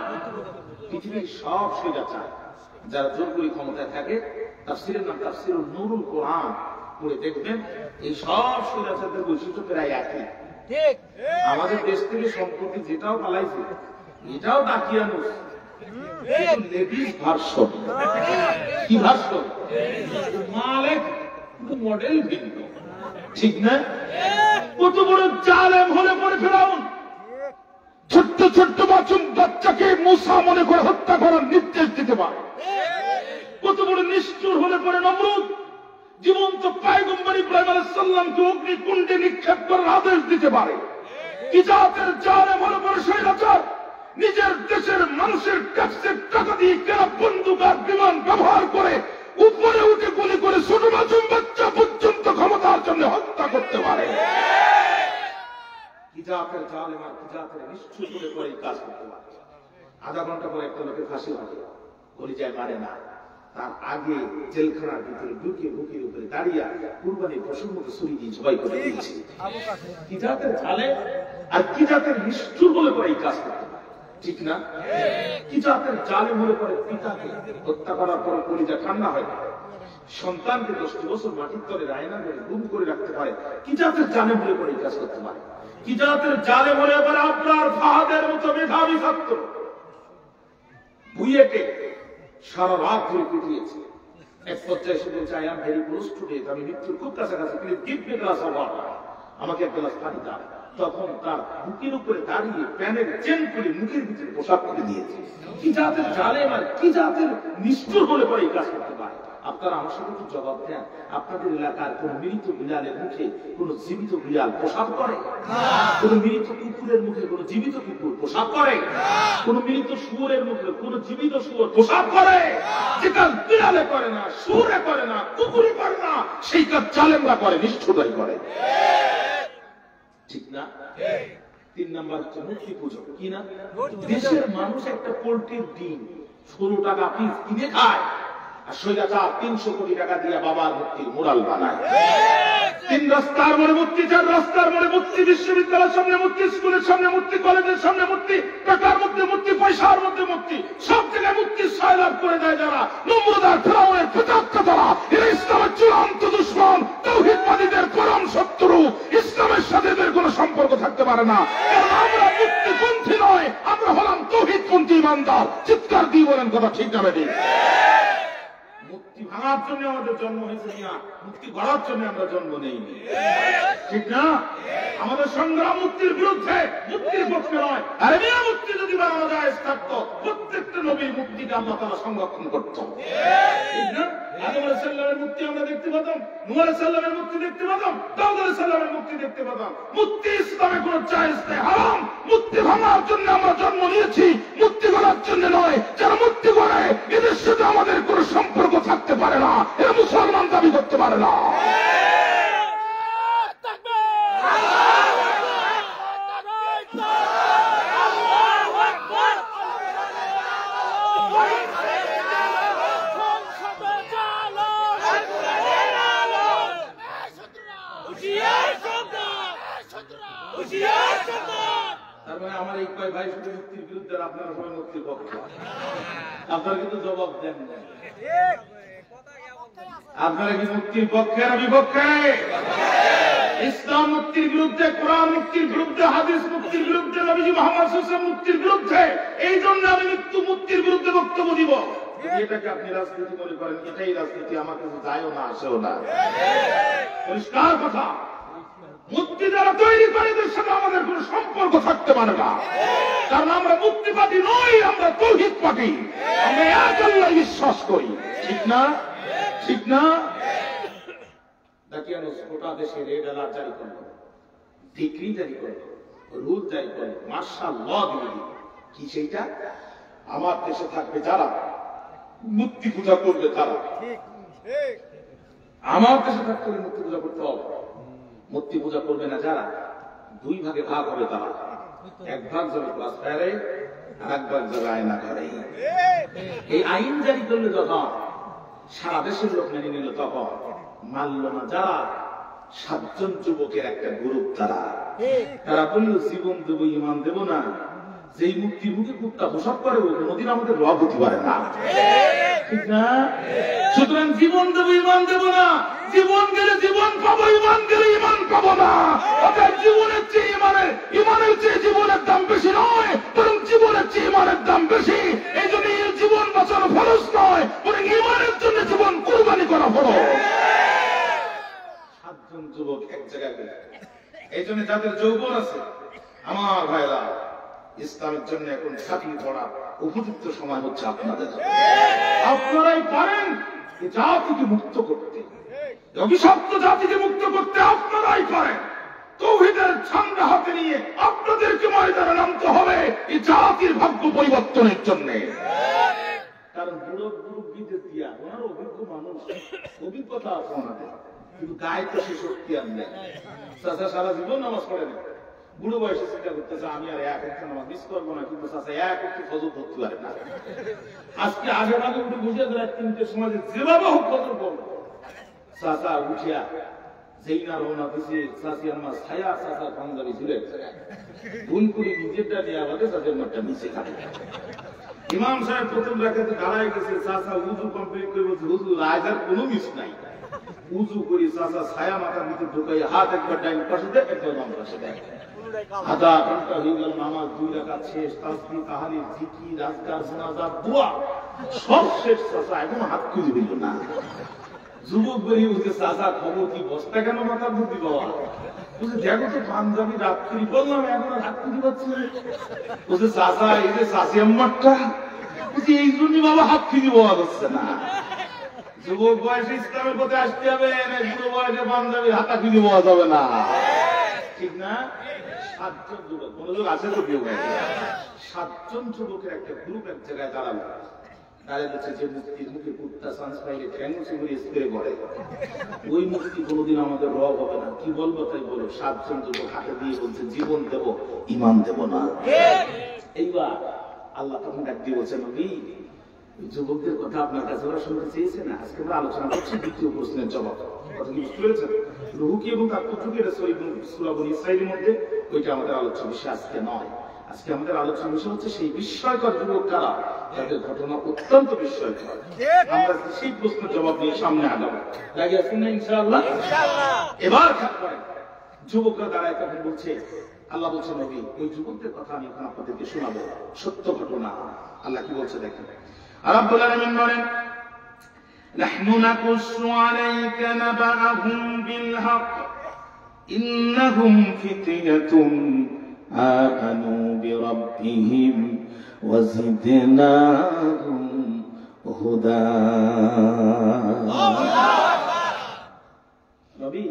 পৃথিবীর সব স্বৈরাচার যারা জোর করে ক্ষমতায় থাকে। তাফসীরের নাম তাফসীরুল নূরুল কোরআন, পড়ে দেখবেন এই সব স্বৈরাচারদের বৈশিষ্ট্য প্রায় একই। ঠিক আমাদের দেশ থেকে সম্পত্তি যেটাও পালাইছে এটাও দাকিয়ানুস, লেডিস ভার্সন। কি ভার্সন? মালিক মডেল ভিন্ন, ঠিক না? কত বড় জালেম হলে পরে ফেরাউন ছোট্ট ছোট্ট মাসুম বাচ্চাকে মুসা মনে করে হত্যা করার নির্দেশ দিতে পারে। কত বড় নিষ্ঠুর হলে পরে নমরুদ জীবন্ত পয়গম্বর ইব্রাহিম আলাইহিস সালামকে অগ্নিকুণ্ডে নিক্ষেপ করার আদেশ দিতে পারে। কি জাতের জালেম হলে পরে স্বৈরাচার নিজের দেশের মানুষের কাছে টাকা দিয়ে কেনা বন্দুক আর বিমান ব্যবহার করে উপরে উঠে গুলি করে ছোট মাসুম বাচ্চা পর্যন্ত ক্ষমতার জন্য হত্যা করতে পারে। কি জাতের জালেম আর কি জাতের নিষ্ঠুর হলে পরে এই কাজ করতে পারে। আধা ঘন্টা পরে একটা লোকের ফাঁসি হবে, গলি যায় মারে না, তার আগে জেলখানার ভিতরে ঢুকে বুকের উপরে দাঁড়িয়ে কুরবানির পশুর মতো ছুরি দিয়ে জবাই করে দিয়েছে। কি জাতের জালেম আর কি জাতের নিষ্ঠুর হলে পরে এই কাজ করতে পারে, ঠিক না? কি জাতের জালেম হলে পরে পিতাকে হত্যা করার পর কলিজা ঠান্ডা হয় না, সন্তানকে 10 বছর মাটির তলে রায়না করে গুম করে রাখতে পারে। কি জাতের জালেম হলে পরে এই কাজ করতে পারে? কি জাতের জালেম হলে পরে আপনার ফাহাদের মতো মেধাবী ছাত্র বুয়েটে সারা রাত ধরে পিটিয়েছে। এক পর্যায়ে সে বলছে, I am very close to death, আমি মৃত্যুর খুব কাছাকাছি, please give me glass of water, আমাকে এক গ্লাস পানি দাও। তখন তার বুকের উপরে দাঁড়িয়ে প্যানের চেন করে মুখের ভিতরে পোশাক করে দিয়েছে। কি জাতের জালেম আর কি জাতের নিষ্ঠুর হলে পরে এই কাজ করতে পারে? আপনারা আমার সাথে একটু জবাব দেন, আপনাদের এলাকার কোন মৃত বিড়ালের মুখে কোন জীবিত বিড়াল প্রসাব করে? কোন মৃত কুকুরের মুখে কোন জীবিত কুকুর প্রসাব করে? কোন মৃত শুয়োরের মুখে কোন জীবিত শুয়োর প্রসাব করে? যে কাজ বিড়ালে করে না, শুয়োরে করে না, কুকুরে করে না, সেই কাজ জালেমরা করে, নিষ্ঠুরাই করে। ঠিক না? 3 নাম্বার হচ্ছে মূর্তি পুজো। কি না? দেশের মানুষ একটা পোল্ট্রির ডিম 16 টাকা পিস কিনে খায়, আর স্বৈরাচার 300 কোটি টাকা দিয়ে বাবার মূর্তির মুরাল বানায়। 3 রাস্তার মোড়ে মূর্তি, 4 রাস্তার মোড়ে মূর্তি, বিশ্ববিদ্যালয়ের সামনে মূর্তি, স্কুলের সামনে মূর্তি, কলেজের সামনে মূর্তি, টাকার মধ্যে মূর্তি, পয়সার মধ্যে মূর্তি, সব জায়গায় মূর্তি সয়লাভ করে দেয় যারা। নমরুদার ফেরাউনের প্রতাপটা তারা, এরা ইসলামের চূড়ান্ত দুশমন, তাওহীদবাদীদের পরম শত্রু। ইসলামের সাথে এদের কোনো সম্পর্ক থাকতে পারে না, কারণ আমরা মুক্তিপন্থী নয়, আমরা হলাম তাওহীদপন্থী ইমানদার। চিৎকার দিয়ে বলেন কথা ঠিক না বেঠিক? মুক্তি ভাঙার জন্য আমাদের জন্ম হয়েছে না, মুক্তি গড়ার জন্য আমরা জন্ম নেইনি। ঠিক না? আমাদের সংগ্রাম মুক্তির বিরুদ্ধে, মুক্তির পক্ষে নয়। আরে মেয়ে মুক্তি যদি বানানো যায় থাকতো, প্রত্যেকটা নবীর মুক্তিকে আল্লাহ তাআলা সংরক্ষণ করত। ঠিক না? আদম আলাইহিস সালামের মুক্তি আমরা দেখতে পেতাম, নূহ আলাইহিস সালামের মুক্তি দেখতে পেতাম, দাউদ আলাইহিস সালামের মুক্তি দেখতে পেতাম। মুক্তি ইসলামে কোনো জায়েজ নেই, হারাম। মুক্তি ভাঙার জন্য আমরা জন্ম নিয়েছি, মুক্তি গড়ার জন্য নয়। যারা মুক্তি গড়ে এদের সাথে আমাদের কোনো সম্পর্ক থাকতে পারে না, এরা মুসলমান দাবি করতে পারে না। তার মানে আমার এই কয় ভাই শুধু মুক্তির বিরুদ্ধে, আপনারা সবাই মুক্তির পক্ষে। আপনারা কিন্তু জবাব দেন না। আপনারা কি মুক্তির পক্ষে না বিপক্ষে? ইসলাম মুক্তির বিরুদ্ধে, কোরআন মুক্তির বিরুদ্ধে, হাদিস মুক্তির বিরুদ্ধে, নবীজি মুহাম্মদ সাল্লাল্লাহু আলাইহি ওয়াসাল্লাম মুক্তির বিরুদ্ধে। এই জন্য আমি মুক্তির বিরুদ্ধে বক্তব্য দিব। এটাকে আপনি রাজনীতি মনে করেন, এটাই রাজনীতি, আমার কাছে যায়ও না, আসেও না। পরিষ্কার কথা, মুক্তি যারা তৈরি করে এদের সাথে আমাদের কোন সম্পর্ক থাকতে পারে না, কারণ আমরা মুক্তিবাদী নই, আমরা তাওহীদবাদী। আমরা এক আল্লাহ বিশ্বাস করি। ঠিক না? ঠিক না? দাকিয়ানুস গোটা দেশে রেড অ্যালার্ট জারি করলো, ডিক্রি জারি করলো, রুল জারি করলো, মার্শাল ল দিয়ে দিল। কি সেইটা? আমার দেশে থাকবে যারা মূর্তি পূজা করবে, তারা আমার দেশে থাকতে হলে মূর্তি পূজা করতে হবে। মূর্তি পূজা করবে না যারা, 2 ভাগে ভাগ হবে তারা। 1 ভাগ যাবে ক্লাস ফায়ারে, আর 1 ভাগ যাবে আয়না ঘরে। এই আইন জারি করলে যখন সারা দেশের লোক মেনে নিল, তখন মানল না যারা 7 জন যুবকের একটা গ্রুপ, তারা বলল জীবন দেবো, ইমান দেবো না। যেই মুক্তির মুখে কুত্তা প্রসাব করে, ও কোনদিন আমাদের রব হতে পারে না। ঠিক না? সুতরাং জীবন দেবো, ইমান দেবো না। জীবন গেলে জীবন পাবো, ইমান গেলে ইমান পাবো না। অর্থাৎ জীবনের চেয়ে ইমানের চেয়ে জীবনের দাম বেশি নয়, বরং জীবনের চেয়ে ইমানের দাম বেশি। এই জন্য জীবন বাঁচানো ফরজ নয়, বরং ইমানের জন্য জীবন কুরবানি করা ফরজ। 7 জন যুবক এক জায়গায় গেল। এই জন্য যাদের যৌবন আছে, আমার ভাইরা, ইসলামের জন্য এখন ঝাঁপিয়ে পড়ার উপযুক্ত সময় হচ্ছে আপনাদের। আপনারাই পারেন এই জাতিকে মুক্ত করতে, অভিশপ্ত জাতিকে মুক্ত করতে আপনারাই পারেন। তাওহীদের ঝান্ডা হাতে নিয়ে আপনাদেরকে ময়দানে নামতে হবে এই জাতির ভাগ্য পরিবর্তনের জন্য। কারণ বুড়ো বিদেশ দিয়া ওনার অভিজ্ঞ মানুষ, অভিজ্ঞতা আছে ওনাদের, কিন্তু গায়ে তো সে শক্তি আর নেই। চাচা সারা জীবন নামাজ পড়ে না, বুড়ো বয়সে চিন্তা করতেছে আমি আর 1 ওয়াক্ত নামাজ মিস করবো না, কিন্তু চাচা 1 ওয়াক্ত ফজর পড়তে পারে না। আজকে আগে উঠে বুঝে রাত 3টের সময় যেভাবে হোক ফজর পড়বো। চাচা উঠিয়া যেই না রওনা দিছে, চাচি আমার ছায়া চাচার পাঞ্জাবি ঝুলে ভুল করে নিজেরটা নিয়ে আমাদের চাচের মাঠটা নিচে খাবে। ইমাম সাহেব প্রথম রাকাতে দাঁড়ায় গেছে, চাচা উযু কমপ্লিট করে বলছে, হুজুর আজ আর কোনো মিস নাই। উযু করি চাচা ছায়া মাথার ভিতরে ঢুকাই হাত একবার ডাইন পাশে দেয়, একবার বাম পাশে দেয়। আধা ঘন্টা হয়ে গেল, নামাজ 2 রাকাত শেষ, তাসবিহ, তাহলিল, জিকির, আজকার, জানাজা, দোয়া সব শেষ। চাচা এখনো হাত খুঁজে দিল না। যুবক বেরিয়ে উঠে, চাচা খবর কি, বস্তা কেন মাথার বুদ্ধি বাবা? বুঝে দেখো তো পাঞ্জাবি রাত্রি বললাম, এখন হাত খুঁজে পাচ্ছি। বুঝে চাচা এই যে চাষি আম্মারটা, বুঝি এই জন্যই বাবা হাত খুঁজে পাওয়া যাচ্ছে না। যুবক বয়সে ইসলামের পথে আসতে হবে, বুড়ো বয়সে পাঞ্জাবি হাতা খুঁজে পাওয়া যাবে না, ঠিক না? 7 জন যুবক, মনোযোগ আছে তো কেউ? 7 জন যুবকের একটা গ্রুপ এক জায়গায় দাঁড়ালো, দাঁড়িয়ে বলছে যে মুক্তির মুখে কুত্তা চান্স পাইলে ঠ্যাঙ্গু করে স্প্রে করে, ওই মুক্তি কোনোদিন আমাদের রব হবে না। কি বলবো তাই বলো। 7 জন যুবক হাতে দিয়ে বলছে জীবন দেব, ইমান দেব না। এইবার আল্লাহ তখন ডাক দিয়ে বলছে, নবী যুবকদের কথা আপনার কাছে ওরা শুনতে চেয়েছে না, আজকে আমরা আলোচনা করছি দ্বিতীয় প্রশ্নের জবাব। কথা কি বুঝতে পেরেছেন? রুহুকি এবং তার পুত্রকে সূরা বনী ইসরাঈলের মধ্যে, ওইটা আমাদের আলোচ্য বিষয় আজকে নয়। আজকে আমাদের আলোচ্য বিষয় হচ্ছে সেই বিস্ময়কর যুবক কারা, তাদের ঘটনা অত্যন্ত বিস্ময়কর। আমরা সেই প্রশ্নের জবাব নিয়ে সামনে আগাবো, রাজি আছেন না ইনশাআল্লাহ? এবার যুবকরা দাঁড়ায় তখন বলছে, আল্লাহ বলছে নবী ওই যুবকদের কথা আমি এখন আপনাদেরকে শোনাবো, সত্য ঘটনা। আল্লাহ কি বলছে দেখেন, রাব্বুল আলামিন বলেন, নাহনু নাকুসু আলাইকা নাবাআহুম বিল হক ইন্নাহুম ফিতয়াতুন আমানু বিরাব্বিহিম ওয়া জিদনাহুম হুদা। নবী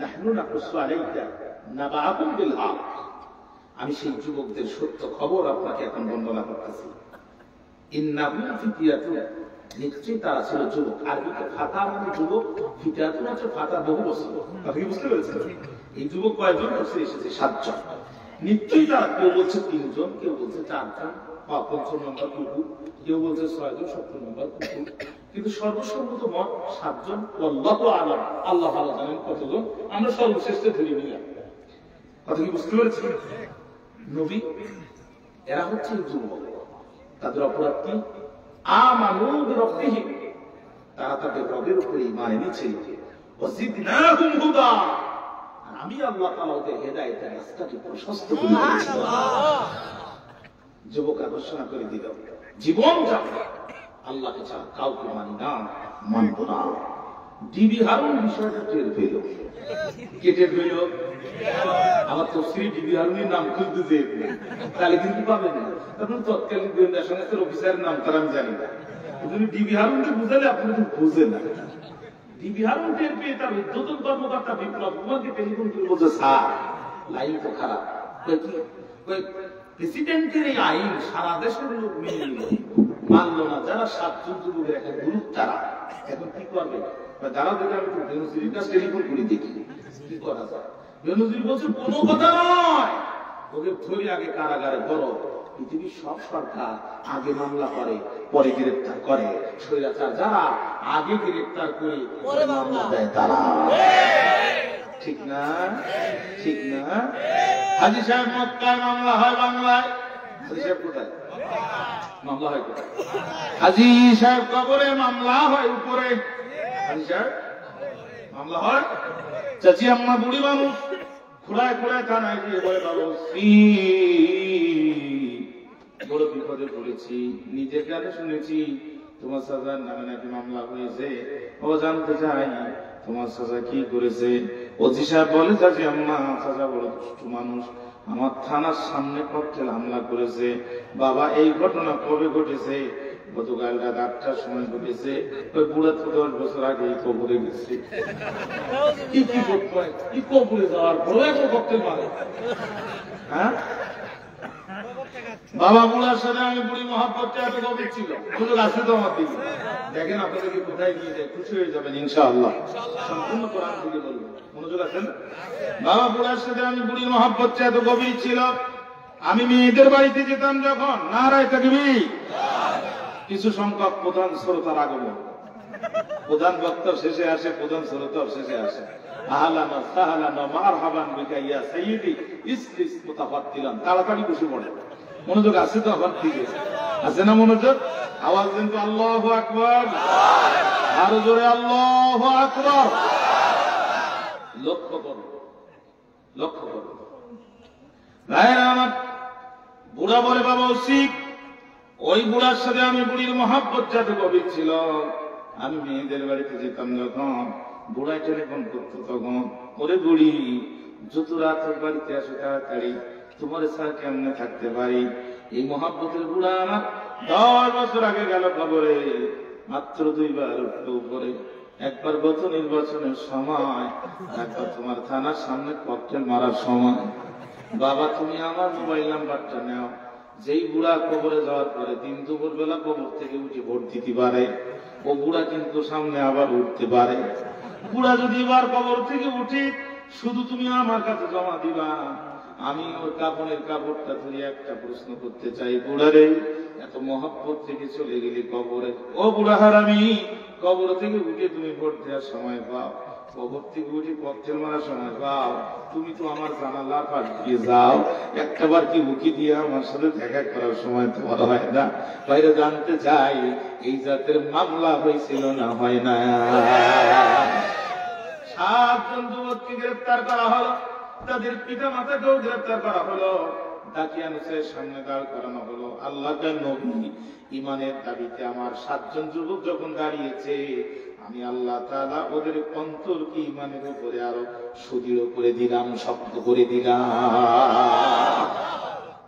নাহনু নাকুসু আলাইকা নাবাআহুম বিল হক, আমি সেই যুবকদের সত্য খবর আপনাকে এখন বর্ণনা করতেছি। ইন্নাহুম ফিতয়াতুন, নিশ্চয়ই তারা ছিল যুবক। আরবিতে ফাতা মানে যুবক, ফিতয়াতুন হচ্ছে ফাতা বহু বছর। আপনি কি বুঝতে পেরেছেন? এই যুবক কয়জন এসেছে? 7 জন। নিশ্চয়ই তারা, কেউ বলছে 3 জন, কেউ বলছে 4 জন, 55 নম্বর কুকুর, কেউ বলছে 6 জন, 70 নম্বর কুকুর, কিন্তু সর্বসম্মত মত 7 জন। আল্লাহু আ'লাম, আল্লাহ ভালো জানেন কতজন, আমরা সর্বশ্রেষ্ঠ ধরে নিলাম। কথা কি বুঝতে পেরেছেন? নবী এরা হচ্ছে যুবক, তাদের অপরাধ কি? আমানু বিরাব্বিহিম, তারা তাদের রবের উপরে ঈমান এনেছে, ওয়াজিদনাহুম হুদা, আর আমি আল্লাহ তাআলা ওদের হেদায়েতের রাস্তাকে প্রশস্ত করে দিয়েছি। যুবকরা ঘোষণা করে দিল, জীবন যাবে আল্লাহকে ছাড়া কাউকে মানি না, মানব না। ডিবি হারুন বিষয়টা টের পেল। কে টের পেল? আমার তফসিরে ডিবি হারুনের নাম খুঁজতে চেয়ে, তাহলে কিন্তু পাবেন না। তখন তৎকালীন গোয়েন্দা সংস্থার অফিসারের নাম তারা আমি জানি না, কিন্তু ডিবি হারুনকে বুঝালে আপনারা তো বোঝেন না। ডিবি হারুন টের পেয়ে তার উদ্বোধন কর্মকর্তা বিপ্লব কুমারকে টেলিফোন করে বলছে, স্যার লাইন তো খারাপ, প্রেসিডেন্টের এই আইন সারা দেশের লোক মেনে নিল, মানলো না। যারা 7 জন যুবকের একটা গ্রুপ, তারা এখন কি করবে? যারা দেখে আমি বেনজিরের কাছে টেলিফোন করে দেখি কি করা যায়। বেনজির বলছে কোনো কথা নয়, ওকে ধরে আগে কারাগারে বড়। পৃথিবীর সব সরকার আগে মামলা করে পরে গ্রেফতার করে, স্বৈরাচার যারা আগে গ্রেফতার করে পরে মামলা দেয় তারা, ঠিক না? ঠিক না? হাজী সাহেব মক্কায় মামলা হয় বাংলায়, হাজী সাহেব কোথায় মামলা হয়? কোথায়? হাজী সাহেব কবরে মামলা হয় উপরে, হাজী সাহেব মামলা হয়। চাচি আম্মা বুড়ি মানুষ খোড়ায় খোড়ায় কানায় দিয়ে বলে, বাবু বড় বিপদে পড়েছি, নিজের কানে শুনেছি তোমার সাজার নামে নাকি মামলা হয়েছে, ও জানতে চাই তোমার সাজা কি করেছে। ওজি সাহেব বলে, চাচি আম্মা সাজা বড় দুষ্ট মানুষ, আমার থানার সামনে ককটেল হামলা করেছে। বাবা এই ঘটনা কবে ঘটেছে? গতকাল রাত 8টার সময় ঘটেছে। ওই বুড়া তো 10 বছর আগে কবরে গেছে। কি কবরে যাওয়ার পরে ককটেল মারে? হ্যাঁ, বাবা বুড়ার সাথে আমি বুড়ি মহাব্বতটা এত গভীর ছিল। সুযোগ আছে তো আমার দিকে, দেখেন আপনাদেরকে কোথায় নিয়ে যায়, খুশি হয়ে যাবেন ইনশাআল্লাহ। সম্পূর্ণ কোরআন থেকে বলবো, মনোযোগ আছেন? বাবা বুড়ার সাথে আমি বুড়ির মহাব্বতটা এত গভীর ছিল, আমি মেয়েদের বাড়িতে যেতাম যখন, নারায়ে তাকবীর, কিছু সংখ্যক প্রধান শ্রোতার আগমন, প্রধান বক্তা শেষে আসে, প্রধান শ্রোতা শেষে আসে। আহলান ওয়া সাহলান ওয়া মারহাবান বিকা ইয়া সাইয়্যিদি ইসলিস মুতাফাদ্দিলান, তাড়াতাড়ি বসে পড়ে। মনোযোগ আছে তো? আবার ঠিক আছে না মনোযোগ? আওয়াজ দেন তো আল্লাহু আকবার, আরো জোরে আল্লাহু আকবার। লক্ষ্য করো, লক্ষ্য করো ভাইরা আমার। বুড়া বলে, বাবা ওসিক, ওই বুড়ার সাথে আমি বুড়ির মহাব্বত যাতে গভীর ছিল, আমি মেয়েদের বাড়িতে যেতাম যখন, বুড়াই টেলিফোন করতো তখন, ওরে বুড়ি যত রাত হোক বাড়িতে আসো তাড়াতাড়ি, তোমার ছাড়া কেমনে থাকতে পারি। এই মহাব্বতের বুড়া আমার 10 বছর আগে গেল কবরে, মাত্র 2 বার উঠলো উপরে। একবার গত নির্বাচনের সময়, একবার তোমার থানার সামনে ককটেল মারার সময়। বাবা তুমি আমার মোবাইল নাম্বারটা নাও, যেই বুড়া কবরে যাওয়ার পরে 3 দুপুর বেলা কবর থেকে উঠে ভোট দিতে পারে, ও বুড়া কিন্তু সামনে আবার উঠতে পারে। বুড়া যদি এবার কবর থেকে উঠে, শুধু তুমি আমার কাছে জমা দিবা। আমি ওর কাপড়ের কাপড়টা ধরে একটা প্রশ্ন করতে চাই, বুড়ারে এত মহব্বত থেকে চলে গেলি কবরে, ও বুড়া হারামি, কবর থেকে উঠে তুমি ভোট দেওয়ার সময় পাও, কবর থেকে উঠে ককটেল মারার সময় পাও, তুমি তো আমার জানালা পাশ দিয়ে যাও, একটাবার কি উকি দিয়ে আমার সাথে দেখা করার সময় তোমার হয় না? বাইরে জানতে চাই এই জাতের মামলা হয়েছিল না হয় না? 7 জন যুবককে গ্রেফতার করা হলো, তাদের পিতা মাতাকেও গ্রেফতার করা হলো, দাকিয়ানুসের সামনে দাঁড় করানো হলো। আল্লাহর নবী ইমানের দাবিতে আমার 7 জন যুবক যখন দাঁড়িয়েছে, আমি আল্লাহ তাআলা ওদের অন্তরকে ইমানের উপরে আরো সুদৃঢ় করে দিলাম, শক্ত করে দিলাম।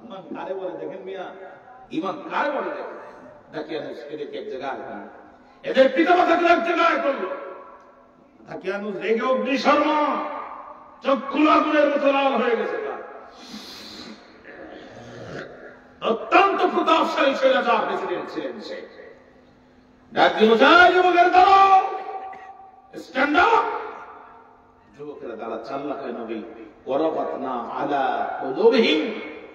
ইমান কারে বলে দেখেন মিয়া, ইমান কারে বলে দেখেন। দাকিয়ানুস এদেরকে এক জায়গায় আনলো, এদের পিতা মাতাকে এক জায়গায় করলো। দাকিয়ানুস রেগে অগ্নিশর্মা, চক্ষু আগুনের মতো লাল হয়ে গেছে। অত্যন্ত প্রতাপশালী স্বৈরাচার প্রেসিডেন্ট ছিলেন সে। যুবকের দ্বারা স্ট্যান্ড আপ, যুবকেরা দ্বারা চাল্লাকায় নবী ওয়ারাবাতনা আলা কুলুবিহিম,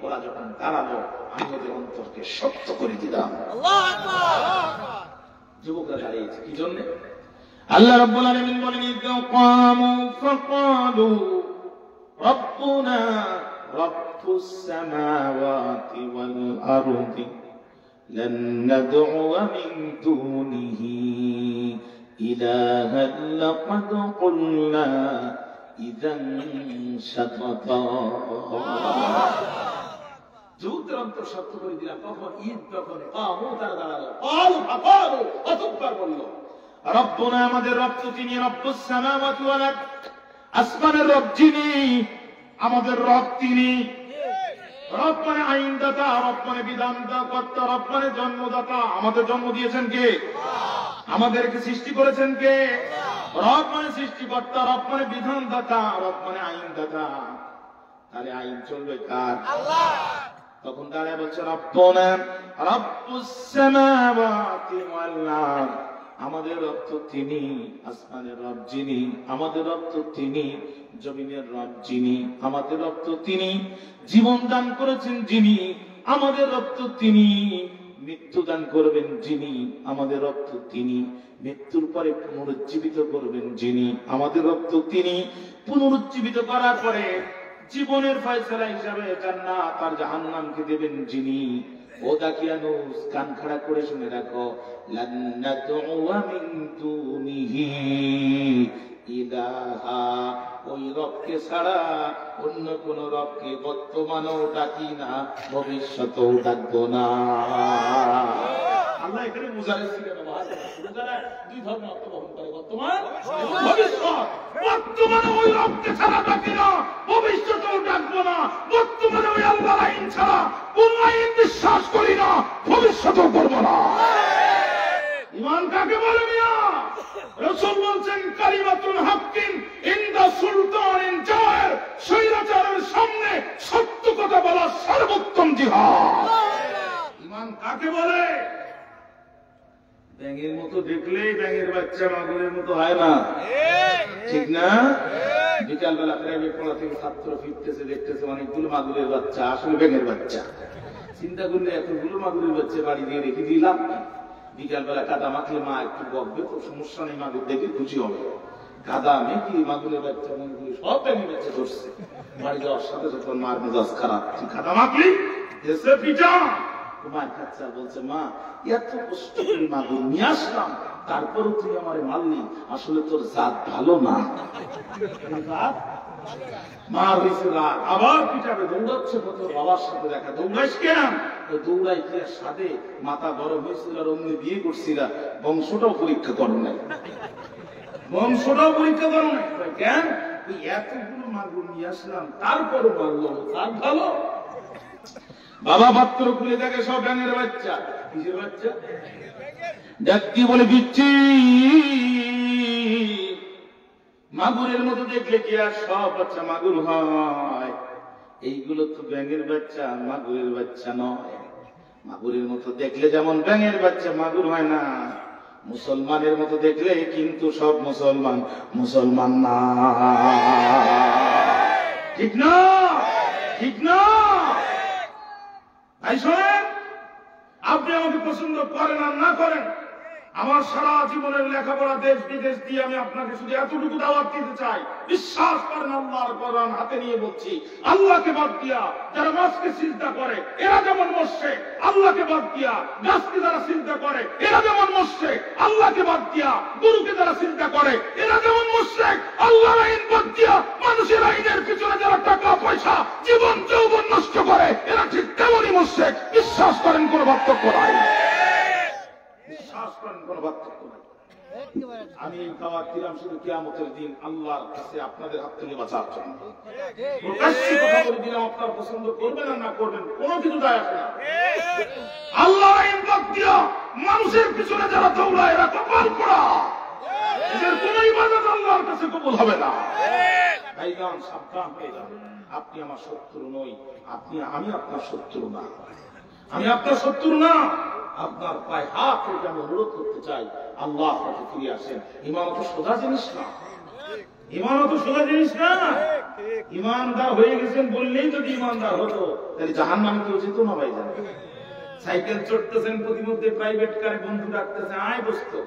ওরা যখন দাঁড়ালো আমি ওদের অন্তরকে শক্ত করে দিলাম। আল্লাহু আকবার। যুবকরা দাঁড়িয়েছে কি জন্য? আল্লাহ রাব্বুল আলামিন বলেন, ইযকামু ফাকালু রাব্বুনা রাব্বুস সামাওয়াতি ওয়াল আরদি লান নাদ'ু মিন দুনিহি ইলাহান লাকাদ কুলনা ইযান শাতাতা। যুবকদের অন্তর শক্ত করে দিলাম। তখন ঈদ, তখন কামু, তারা দাঁড়ালো, কাল ফাকালু, অতঃপর বলল, রব্বুনা, আমাদের রব তো তিনি, রব্বুস সামাওয়াতি ওয়াল আরদ, আসমানের রব যিনি, আমাদের রব তিনি। রব মানে আইনদাতা, রব মানে বিধানদাতা, রব মানে জন্মদাতা। আমাদের জন্ম দিয়েছেন কে? আমাদেরকে সৃষ্টি করেছেন কে? রব মানে সৃষ্টিকর্তা, রব মানে বিধানদাতা, রব মানে আইনদাতা। তাহলে আইন চলবে কার? আল্লাহ। তখন দাঁড়ায় বলছে, রব্বুনা রব্বুস সামাওয়াতি ওয়াল আরদ, আমাদের রব তো তিনি, আসমানের রব যিনি, আমাদের রব তো তিনি, জমিনের রব যিনি, আমাদের রব তো তিনি, জীবন দান করেছেন যিনি, আমাদের রব তো তিনি, মৃত্যু দান করবেন যিনি, আমাদের রব তো তিনি, মৃত্যুর পরে পুনরুজ্জীবিত করবেন যিনি, আমাদের রব তো তিনি, পুনরুজ্জীবিত করার পরে জীবনের ফয়সালা হিসাবে জান্নাত আর জাহান্নামকে দেবেন যিনি। ও দাকিয়ানুস, কান খাড়া করে শুনে রাখো, লান নাদ'ু মিন দুনিহি ইলাহা, ওই রবকে ছাড়া অন্য কোন রবকে বর্তমানেও ডাকি না, ভবিষ্যতেও ডাকবো না। আল্লাহ এখানে মুজাহিদ ছিলেন, যারা 2 ধর্ম অর্থবহন করে, বর্তমান এবং ভবিষ্যৎ। বর্তমানে ওই রবকে ছাড়া ডাকি না, ভবিষ্যতেও ডাকবো না। বর্তমানে ওই আল্লাহর আইন ছাড়া কোন আইন বিশ্বাস করি না, ভবিষ্যতেও করবো না। ঈমান কাকে বলে মিয়া? রাসূল বলছেন, কালিমাতুল হাক্কিন ইনদা সুলতানিন জায়ের, স্বৈরাচারের সামনে সত্য কথা বলা সর্বোত্তম জিহাদ। ঈমান কাকে বলে? ব্যাঙের মতো দেখলেই ব্যাঙের বাচ্চা মাগুরের মতো হয় না, ঠিক না? বিকালবেলা প্রাইভেট পড়া থেকে ছাত্র ফিরতেছে, দেখতেছে অনেকগুলো মাগুরের বাচ্চা, আসলে ব্যাঙের বাচ্চা। চিন্তা করলে এতগুলো মাগুরের বাচ্চা বাড়ি দিয়ে রেখে দিলাম, বিকালবেলা কাদা মাখলে মা একটু বকবে, তো সমস্যা নেই, মাগুর দেখে খুশি হবে। কাদা মেখি মাগুরের বাচ্চা মনগুলি সব ব্যাঙের বাচ্চা ধরছে, বাড়ি যাওয়ার সাথে সাথে মার মেজাজ খারাপ, তুই কাদা মাখলি এসে পিটা। মায়ের কাছে বলছে, মা এত কষ্ট করে মাগুর নিয়ে আসলাম, তারপরও তুই আমারে মারলি, আসলে তোর জাত ভালো না। মার হয়েছে রাগ, আবার পিটাবে, দৌড়াচ্ছে, তোর বাবার সাথে দেখা। দৌড়াইস কেন? দৌড়াই কি সাথে মাথা গরম হয়েছিল, আর অমনি বিয়ে করছিলা, বংশটাও পরীক্ষা করো নাই, বংশটাও পরীক্ষা করো নাই। কেন? তুই এতগুলো মাগুর নিয়ে আসলাম, তারপরও মারলো, জাত ভালো। বাবা পাত্র খুলে দেখে সব ব্যাঙের বাচ্চা। কিসের বাচ্চা? দেখতে বলে বিচ্ছি মাগুরের মতো দেখলে কি আর সব বাচ্চা মাগুর হয়? এইগুলো তো ব্যাঙের বাচ্চা, মাগুরের বাচ্চা নয়। মাগুরের মতো দেখলে যেমন ব্যাঙের বাচ্চা মাগুর হয় না, মুসলমানের মতো দেখলে কিন্তু সব মুসলমান মুসলমান না। ঠিক না? ঠিক না? ভাই শোনেন, আপনি আমাকে পছন্দ করেন আর না করেন, আমার সারা জীবনের লেখাপড়া দেশ বিদেশ দিয়ে আমি আপনাকে শুধু এতটুকু দাওয়াত দিতে চাই, বিশ্বাস করেন আল্লাহর কোরআন হাতে নিয়ে বলছি, আল্লাহকে বাদ দিয়া যারা মাছকে সিজদা করে এরা যেমন মুশরিক, আল্লাহকে বাদ দিয়া গাছকে যারা সিজদা করে এরা যেমন মুশরিক, আল্লাহকে বাদ দিয়া গরুকে যারা সিজদা করে এরা যেমন মুশরিক, আল্লাহর আইন বাদ দিয়া মানুষের আইনের পিছনে যারা টাকা পয়সা জীবন যৌবন নষ্ট করে এরা ঠিক তেমনই মুশরিক। বিশ্বাস করেন কোন পার্থক্য নাই, বিশ্বাস করেন কোন পার্থক্য নাই। আমি এই দাওয়াত দিলাম শুধু কিয়ামতের দিন আল্লাহর কাছে আপনাদের হাত থেকে বাঁচার জন্য। প্রকাশ্যে কথা বলে দিলাম, আপনারা পছন্দ করবেন আর না করবেন কোনো কিছু যায় আসে না। আল্লাহর আইন বাদ দিয়া মানুষের পিছনে যারা দৌড়ায় এরা কপাল পোড়া, এদের কোন ইবাদত আল্লাহর কাছে কবুল হবে না। ভাইজান সাবধান হয়ে যান, আপনি আমার শত্রু নই, আমি আপনার শত্রু না, আমি আপনার শত্রু না। আপনার পায়ে হাত রেখে আমি অনুরোধ করতে চাই, আল্লাহ আপনাকে ফিরে আসেন। ইমান তো সোজা জিনিস না, ইমান তো সোজা জিনিস না। ইমানদার হয়ে গেছেন বললেই যদি ইমানদার হতো তাহলে জাহান্নামে কেউ যেত না। ভাই জানেন, সাইকেল চড়তেছেন প্রতিমধ্যে প্রাইভেট কারে বন্ধু ডাকতেছে, আয় বসতো,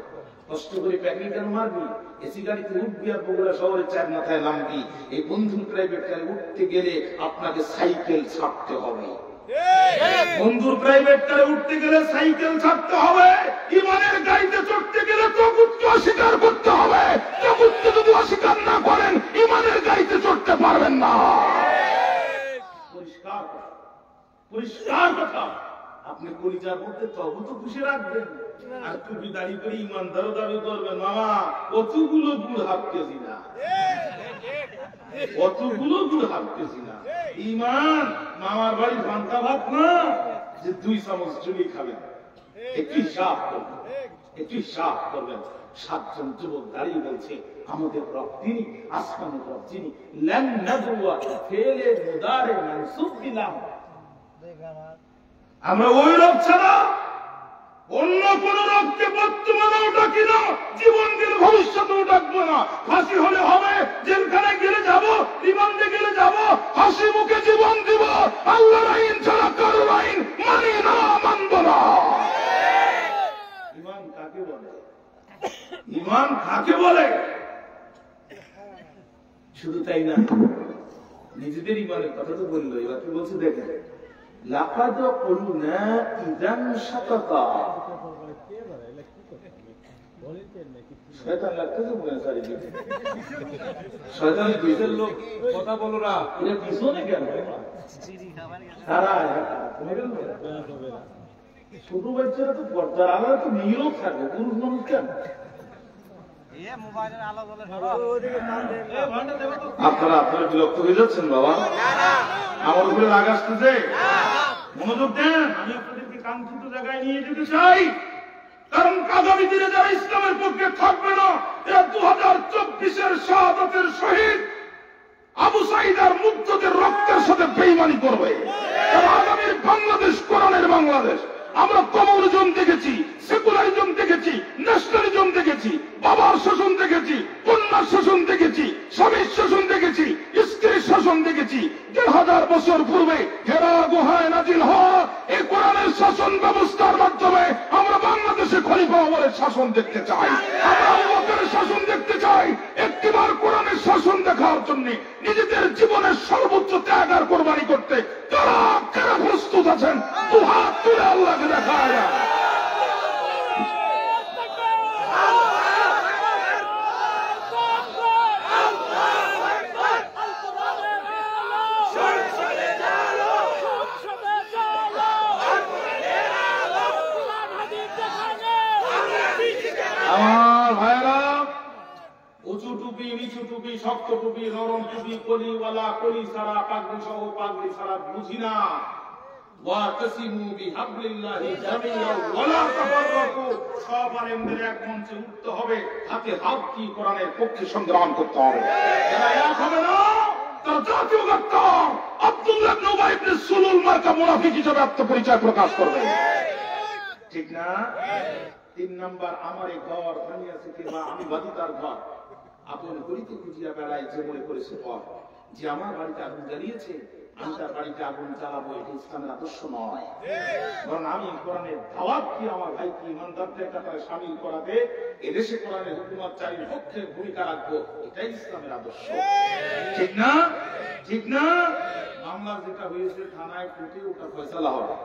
কষ্ট করে প্যাকেট কেন মারবি, এসি গাড়িতে উঠবি আর বগুড়া শহরে চার মাথায় নামবি। এই বন্ধু প্রাইভেট কারে উঠতে গেলে আপনাকে সাইকেল ছাড়তে হবে, বন্ধুর প্রাইভেট কারে উঠতে গেলে সাইকেল ছাড়তে হবে। ইমানের গাড়িতে চড়তে গেলে তগুতকে অস্বীকার করতে হবে, তগুতকে যদি অস্বীকার না করেন ইমানের গাড়িতে চড়তে পারবেন না। পরিষ্কার কথা, পরিষ্কার কথা। আপনি কলিজার মধ্যে তগুত খুশি রাখবেন আর টুপি দাড়ি করে ইমানদারও দাবি করবেন। মামা কতগুলো গুড় হাঁটতেছি না, কতগুলো গুড় হাঁটতেছি না। ইমান মামার বাড়ির ভান্তা ভাত না যে 2 চামচ চুলি খাবেন। একটু হিসাব করবেন, একটু হিসাব করবেন। 7 জন যুবক দাঁড়িয়ে বলছে আমাদের রব তিনি, আসমানের রব যিনি, লান নাদুয়া ফেলে মুদারে মানসুব দিলাম। আমরা ওই রব ছাড়া অন্য কোন রবকে বর্তমানেও ডাকি না, জীবন গেলে ভবিষ্যতেও ডাকবো না। ফাঁসি হলে হবে, জেলখানে গেলে যাব, রিমান্ডে গেলে যাব, হাসি মুখে জীবন দিব। আল্লাহর আইন ছাড়া কারোর আইন মানি না, মানব না। ইমান কাকে বলে? ইমান কাকে বলে? শুধু তাই না, নিজেদের ইমানের কথা তো বললো, এবার কি বলছে দেখেন, লাকাদ কুলনা ইযান শাতাতা। শয়তান লাগতেছে মনে সারি দিতে, শয়তান দুইজন লোক কথা বলো না, এটা পিছনে কেন তারা ছোট বাচ্চারা তো পর্দার আলাদা তো মেয়েরও থাকে, পুরুষ মানুষ কেন? আপনারা বিরক্ত হয়ে যাচ্ছেন বাবা? আমার উপরে রাগ আসতেছে? মনোযোগ দেন, আমি আপনাদেরকে কাঙ্ক্ষিত জায়গায় নিয়ে যেতে চাই। কারণ আগামী দিনে যারা ইসলামের পক্ষে থাকবে না এরা 2024-এর শাহাদাতের শহীদ আবু সাঈদ আর মুগ্ধদের রক্তের সাথে বেঈমানি করবে। তারা আগামীর বাংলাদেশ কোরআনের বাংলাদেশ। আমরা কমিউনিজম দেখেছি, সেকুলারিজম দেখেছি, ন্যাশনালিজম দেখেছি, বাবার শাসন দেখেছি, কন্যার শাসন দেখেছি, স্বামীর শাসন দেখেছি, স্ত্রীর শাসন দেখেছি। 1000 বছর পূর্বে হেরা গুহায় নাজিল হওয়া এই কোরআনের শাসন ব্যবস্থার মাধ্যমে আমরা বাংলাদেশে খলিফা ওমরের শাসন দেখতে চাই, আমরা আবু বকরের শাসন দেখতে চাই। একটিবার কোরআনের শাসন দেখার জন্য নিজেদের জীবনের সর্বোচ্চ ত্যাগ আর কোরবানি করতে কারা কারা প্রস্তুত আছেন? 2 হাত তুলে আল্লাহকে দেখায় না। আমার ভাইরা, উঁচু টুপি, নিচু টুপি, শক্ত টুপি, নরম টুপি, কলিওয়ালা, কলি ছাড়া, পাগড়ি সহ পাগড়ি ছাড়া বুঝি না। ওয়াতাসিমু বিহাবলিল্লাহি জামিআন ওয়ালা তাফাররাকু, সব সব আলেমদের এক মঞ্চে উঠতে হবে, হাতে হাত দিয়ে কোরআনের পক্ষে সংগ্রাম করতে হবে। যারা এক হবে না তার জাতীয় গাদ্দার আব্দুল্লাহ ইবনে উবাই ইবনে সুলুল মার্কা মুনাফিক হিসেবে আত্মপরিচয় প্রকাশ করবে, ঠিক না? 3 নাম্বার, আমার এই ঘর ভাঙিয়া থেকে বা আমি বাদী তার ঘর, আপন করিতে খুঁজিয়া বেড়ায় যে মনে করেছে পর, যে আমার বাড়িতে আগুন জ্বালিয়েছে আমি তার বাড়িতে আগুন জ্বালাবো, এটা ইসলামের আদর্শ নয়। কারণ আমি কোরআনের দাওয়াত দিয়ে আমার ভাইকে ইমানদারদের কাতারে শামিল করাতে এদেশে কোরআনের হুকুমত জারির পক্ষে ভূমিকা রাখবো, এটাই ইসলামের আদর্শ, ঠিক না? ঠিক না? মামলা যেটা হয়েছে থানায় কোর্টে ওটা ফয়সালা হবে,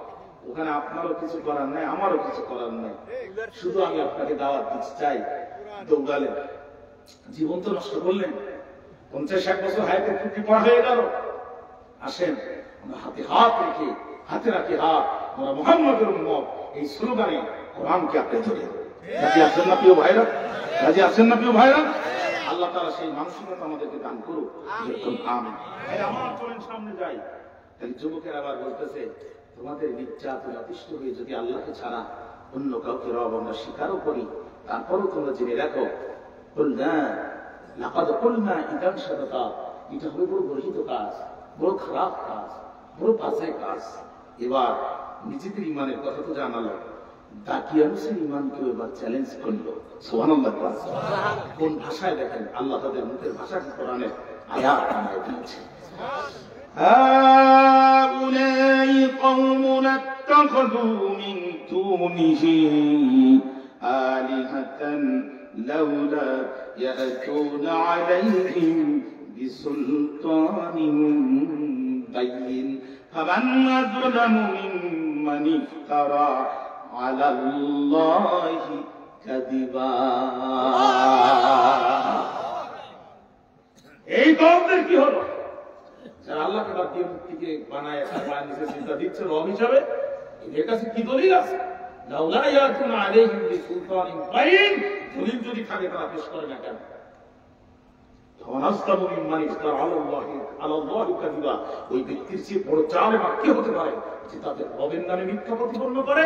ওখানে আপনারও কিছু করার নাই, আমারও কিছু করার নাই। শুধু আমি আপনাকে দাওয়াত দিতে চাই, দৌড়ালেন, জীবন তো নষ্ট করলেন, 50-60 বছর হায়াতের টুপি পড়া হয়ে গেল। আসেন আমরা হাতে হাত রেখে, হাতে রাখি হাত, আমরা মুহাম্মদের উম্মত এই স্লোগানে কোরআনকে আঁকড়ে ধরে। রাজি আছেন না প্রিয় ভাইরা? রাজি আছেন না প্রিয় ভাইরা? আল্লাহ তাআলা সেই মানসিকতা আমাদেরকে দান করুক। যেরকম আমিন। আমার চলেন সামনে যাই। তাহলে যুবকের আবার বলতেছে, তোমাদের নির্যাতন অতিষ্ঠ হয়ে যদি আল্লাহকে ছাড়া অন্য কাউকে রব আমরা স্বীকারও করি, তারপরও তোমরা জেনে রাখো, এটা হবে বড় গর্হিত কাজ, বড় খারাপ কাজ, বড় বাজে কাজ। এবার নিজেদের ইমানের কথা তো জানালো, দাকিয়ানুসের ইমানকেও এবার চ্যালেঞ্জ করলো। সুবহানাল্লাহ। কোন ভাষায় দেখেন, আল্লাহ তাদের মুখের ভাষাকে কোরআনের আয়াত বানায় দিয়েছে। هؤلاء قوم اتخذوا من دونه آلهة لولا يأتون عليهم بسلطان بين فمن أظلم ممن افترى على الله كذبا। এই কওমদের কি হলো? যারা আল্লাহকে বাদ দিয়ে মূর্তিকে বানায় পায়ের নিচে সিজদা দিচ্ছে রব হিসাবে, এদের কাছে কি দলিল আছে? লাউলা ইয়াতুনা আলাইহিম বিসুলতানিন বাইয়িন, দলিল যদি থাকে তারা পেশ করে না কেন? ফামানাসতামু মিম্মান ইফতারা আলাল্লাহি কাযিবা, ওই ব্যক্তির চেয়ে বড় জালেম আর কি হতে পারে যে তাদের রবের নামে মিথ্যা প্রতিপন্ন করে?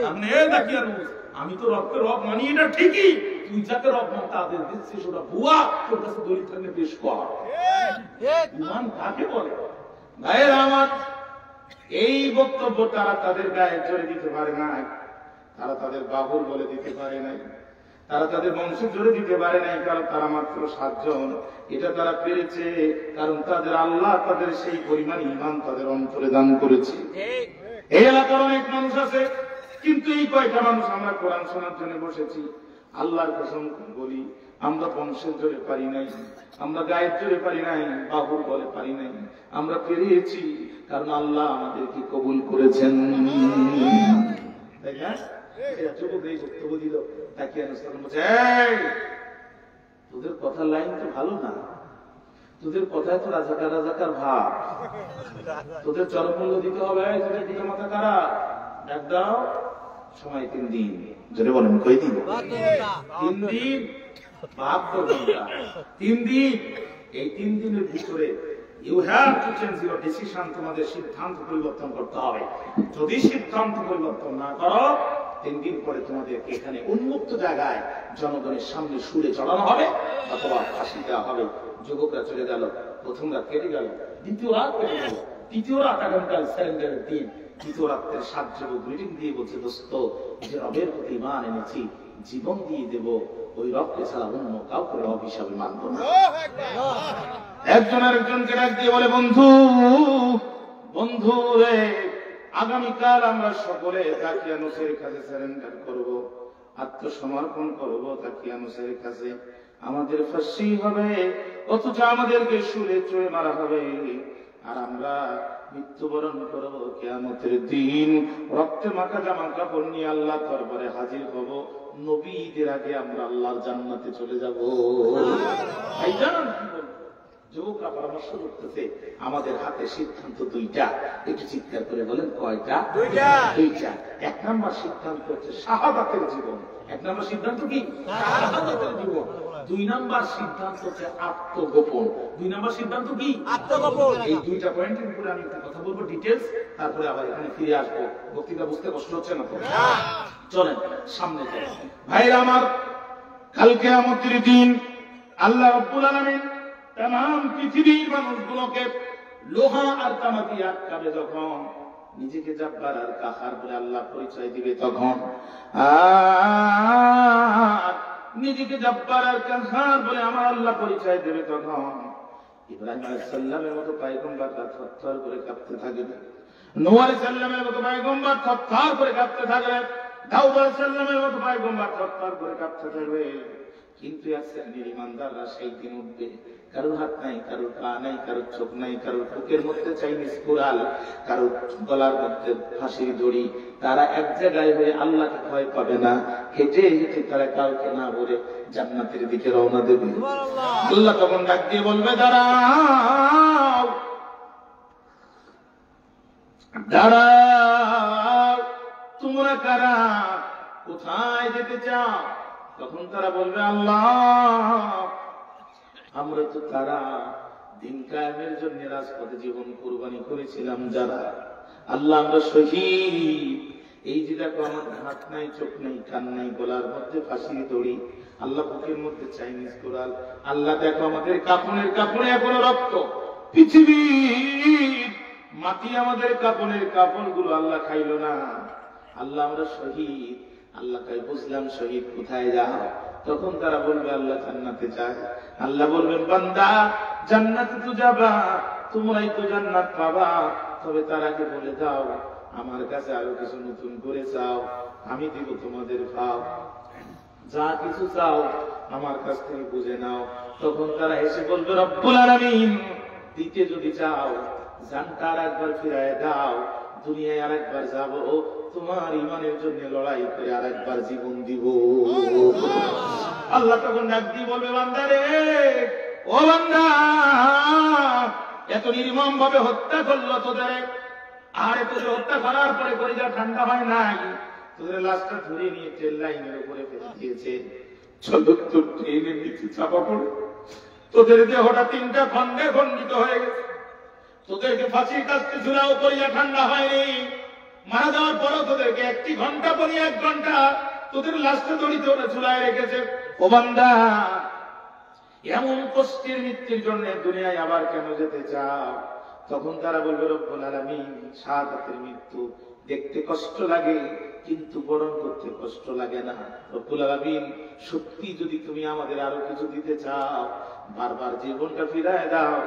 আপনি দেখিয়ানুস, আমি তো রবকে রব মানি, এটা ঠিকই, তুই যাকে রব মান তাদের দিচ্ছিস ওটা ভুয়া, তোর কাছে দলিল থাকলে পেশ কর। ইমান কাকে বলে? ভাইয়ের আমার, এই বক্তব্য তারা তাদের গায়ে জোরে দিতে পারে না, তারা তাদের বাহুর বলে দিতে পারে নাই, তারা তাদের বংশ জোরে দিতে পারে নাই, কারণ তারা মাত্র 7 জন। এটা তারা পেরেছে কারণ তাদের আল্লাহ তাদের সেই পরিমাণ ইমান তাদের অন্তরে দান করেছে। এই এলাকার অনেক মানুষ আছে, কিন্তু এই কয়টা মানুষ আমরা কোরআন শোনার জন্য বসেছি। আল্লাহর কসম বলি, আমরা বংশের জোরে পারি নাই, আমরা গায়ের জোরে পারি নাই, বাহুর বলে পারি নাই, আমরা পেরেছি কারণ আল্লাহ আমাদেরকে কবুল করেছেন। তাই না? যুবক এই বক্তব্য দিল, তাকে তোদের কথার লাইন তো ভালো না, তোদের কথায় তো রাজাকার রাজাকার ভাব, তোদের চরমূল্য দিতে হবে, তোদের দিকে মাথা কারা ডাক দাও, সময় 3 দিন। যদি বলেন কই দিন? 3 দিন, 72 ঘন্টা, 3 দিন। এই 3 দিনের ভিতরে you have to change your decision, তোমাদের সিদ্ধান্ত পরিবর্তন করতে হবে। যদি সিদ্ধান্ত পরিবর্তন না করো, 3 দিন পরে তোমাদেরকে এখানে উন্মুক্ত জায়গায় জনগণের সামনে সুরে চড়ানো হবে অথবা ফাঁসি দেওয়া হবে। যুবকরা চলে গেল, প্রথম রাত কেটে গেল, দ্বিতীয় রাত কেটে গেল, তৃতীয় রাত আগামীকাল স্যারেন্ডারের দিন। তৃতীয় রাত্রের 7 যুবক গ্রিটিং দিয়ে বলছে, দোস্ত, যে রবের প্রতি ঈমান এনেছি, জীবন দিয়ে দেব, ওই রবকে ছাড়া অন্য কাউকে রব হিসাবে মানব না। একজন আরেকজনকে ডাক দিয়ে বলে, বন্ধু, বন্ধু রে, আগামীকাল আমরা সকলে দাকিয়ানুসের কাছে সারেন্ডার করব, আত্মসমর্পণ করব দাকিয়ানুসের কাছে। আমাদের ফাঁসি হবে, অথচ আমাদেরকে শুলে চড়ে মারা হবে, আর আমরা মৃত্যুবরণ করব কিয়ামতের দিন। রক্তে মাখা জামা কাপড় নিয়ে আল্লাহ দরবারে হাজির হব, নবীদের আগে আমরা আল্লাহর জান্নাতে চলে যাব। ভাইজান, যুবকরা পরামর্শ করতেছে, আমাদের হাতে সিদ্ধান্ত 2টা। একটু চিৎকার করে বলেন, কয়টা? 2টা। 1 নম্বর সিদ্ধান্ত হচ্ছে শাহাদাতের জীবন। 1 নম্বর সিদ্ধান্ত কি? শাহাদাতের জীবন। 2 নম্বর সিদ্ধান্ত হচ্ছে আত্মগোপন। 2 নম্বর সিদ্ধান্ত কি? আত্মগোপন। এই 2টা পয়েন্টের উপরে আমি একটু কথা বলবো ডিটেইলস, তারপরে আবার এখানে ফিরে আসবো। বক্তৃতা বুঝতে কষ্ট হচ্ছে না তো? চলেন সামনে যাই। ভাইরা আমার, কাল কিয়ামতের দিন আল্লাহ রাব্বুল আলামিন तमाम পৃথিবীর মানুষগুলোকে লোহা আর তামা দিয়ে আটকাবে যখন, নিজেকে জব্বার আর কাহার বলে আল্লাহ পরিচয় দিবে তখন, আর নিজেকে জব্বার আর কাহার বলে আমার আল্লাহ পরিচয় দেবে তখন, ইব্রাহিম আলাইহিস সালামের মতো পয়গম্বররা থরথর করে কাঁপতে থাকবে, নূহ আলাইহিস সালামের মতো পয়গম্বর থরথর করে কাঁপতে থাকবে, দাউদ আলাইহিস সালামের মতো পয়গম্বর থরথর করে কাঁপতে থাকবে। কিন্তু এক শ্রেণীর ইমানদাররা সেই দিন উঠবে, কারোর হাত নাই, কারোর পা নাই, কারোর চোখ নাই, কারোর বুকের মধ্যে চাইনিজ কুড়াল, কারোর গলার মধ্যে ফাঁসির দড়ি। তারা এক জায়গায় হয়ে আল্লাহকে ভয় পাবে না, হেঁটে হেঁটে তারা কাউকে না বলে জান্নাতের দিকে রওনা দেবে। আল্লাহ তখন ডাক দিয়ে বলবে, দাঁড়াও দাঁড়াও, তোমরা কারা, কোথায় যেতে চাও? তখন তারা বলবে, আল্লাহ আমরা তো তারা দিন কায়েমের জন্য রাজপথে জীবন কুরবানি করেছিলাম যারা, আল্লাহ আমরা শহীদ। এই যে দেখো আমাদের হাত নাই, চোখ নাই, কান নাই, গলার মধ্যে ফাঁসির দড়ি, আল্লাহ বুকের মধ্যে চাইনিজ কোরাল, আল্লাহ দেখো আমাদের কাপড়ের কাপড়ে এখনো রক্ত, পৃথিবীর মাটি আমাদের কাপড়ের কাপড়গুলো আল্লাহ খাইল না, আল্লাহ আমরা শহীদ। আল্লাহ তাই বুঝলাম শহীদ, কোথায় যাও? তখন তারা বলবে আল্লাহ জান্নাতে যায়। আল্লাহ বলবেন, বান্দা জান্নাতে তো যাবা, তোমরাই তো জান্নাত পাবা, তবে তার আগে বলে দাও আমার কাছে আরো কিছু নতুন করে চাও, আমি দিব তোমাদের পাও, যা কিছু চাও আমার কাছ থেকে বুঝে নাও। তখন তারা এসে বলবে, রব্বুল আলামিন দিতে যদি চাও জানটা আর একবার ফিরায় দাও, দুনিয়ায় আর একবার যাবো, তোমার ইমানের জন্য লড়াই করে আর একবার জীবন দিব। আল্লাহ তখন ডাক দিয়ে বলবে, বান্দা রে, ও বান্দা, এত নির্মম ভাবে হত্যা করলো তোদের, আর তোদের হত্যা করার পরে কলিজা ঠান্ডা হয় নাই, তোদের লাশটা ধরে নিয়ে ট্রেন লাইনের উপরে ফেলে দিয়েছে, চতুর্থ ট্রেনের নিচে চাপা পড়ে তোদের দেহটা 3টা খণ্ডে খণ্ডিত হয়ে গেছে, তোদেরকে ফাঁসির কাছে ঝুলাও, কলিজা ঠান্ডা হয়নি, মারা যাওয়ার পরও তোদেরকে 1 ঘন্টা পরে 1 ঘন্টা তোদের লাশটা দড়িতে ওরা ঝুলায় রেখেছে। ও বান্দা, এমন কষ্টের মৃত্যুর জন্য দুনিয়ায় আবার কেন যেতে চাও? তখন তারা বলবে, রব্বুল আলামিন শাহাদাতের মৃত্যু দেখতে কষ্ট লাগে কিন্তু বরণ করতে কষ্ট লাগে না। রব্বুল আলামিন সত্যি যদি তুমি আমাদের আরো কিছু দিতে চাও, বারবার জীবনটা ফিরায় দাও,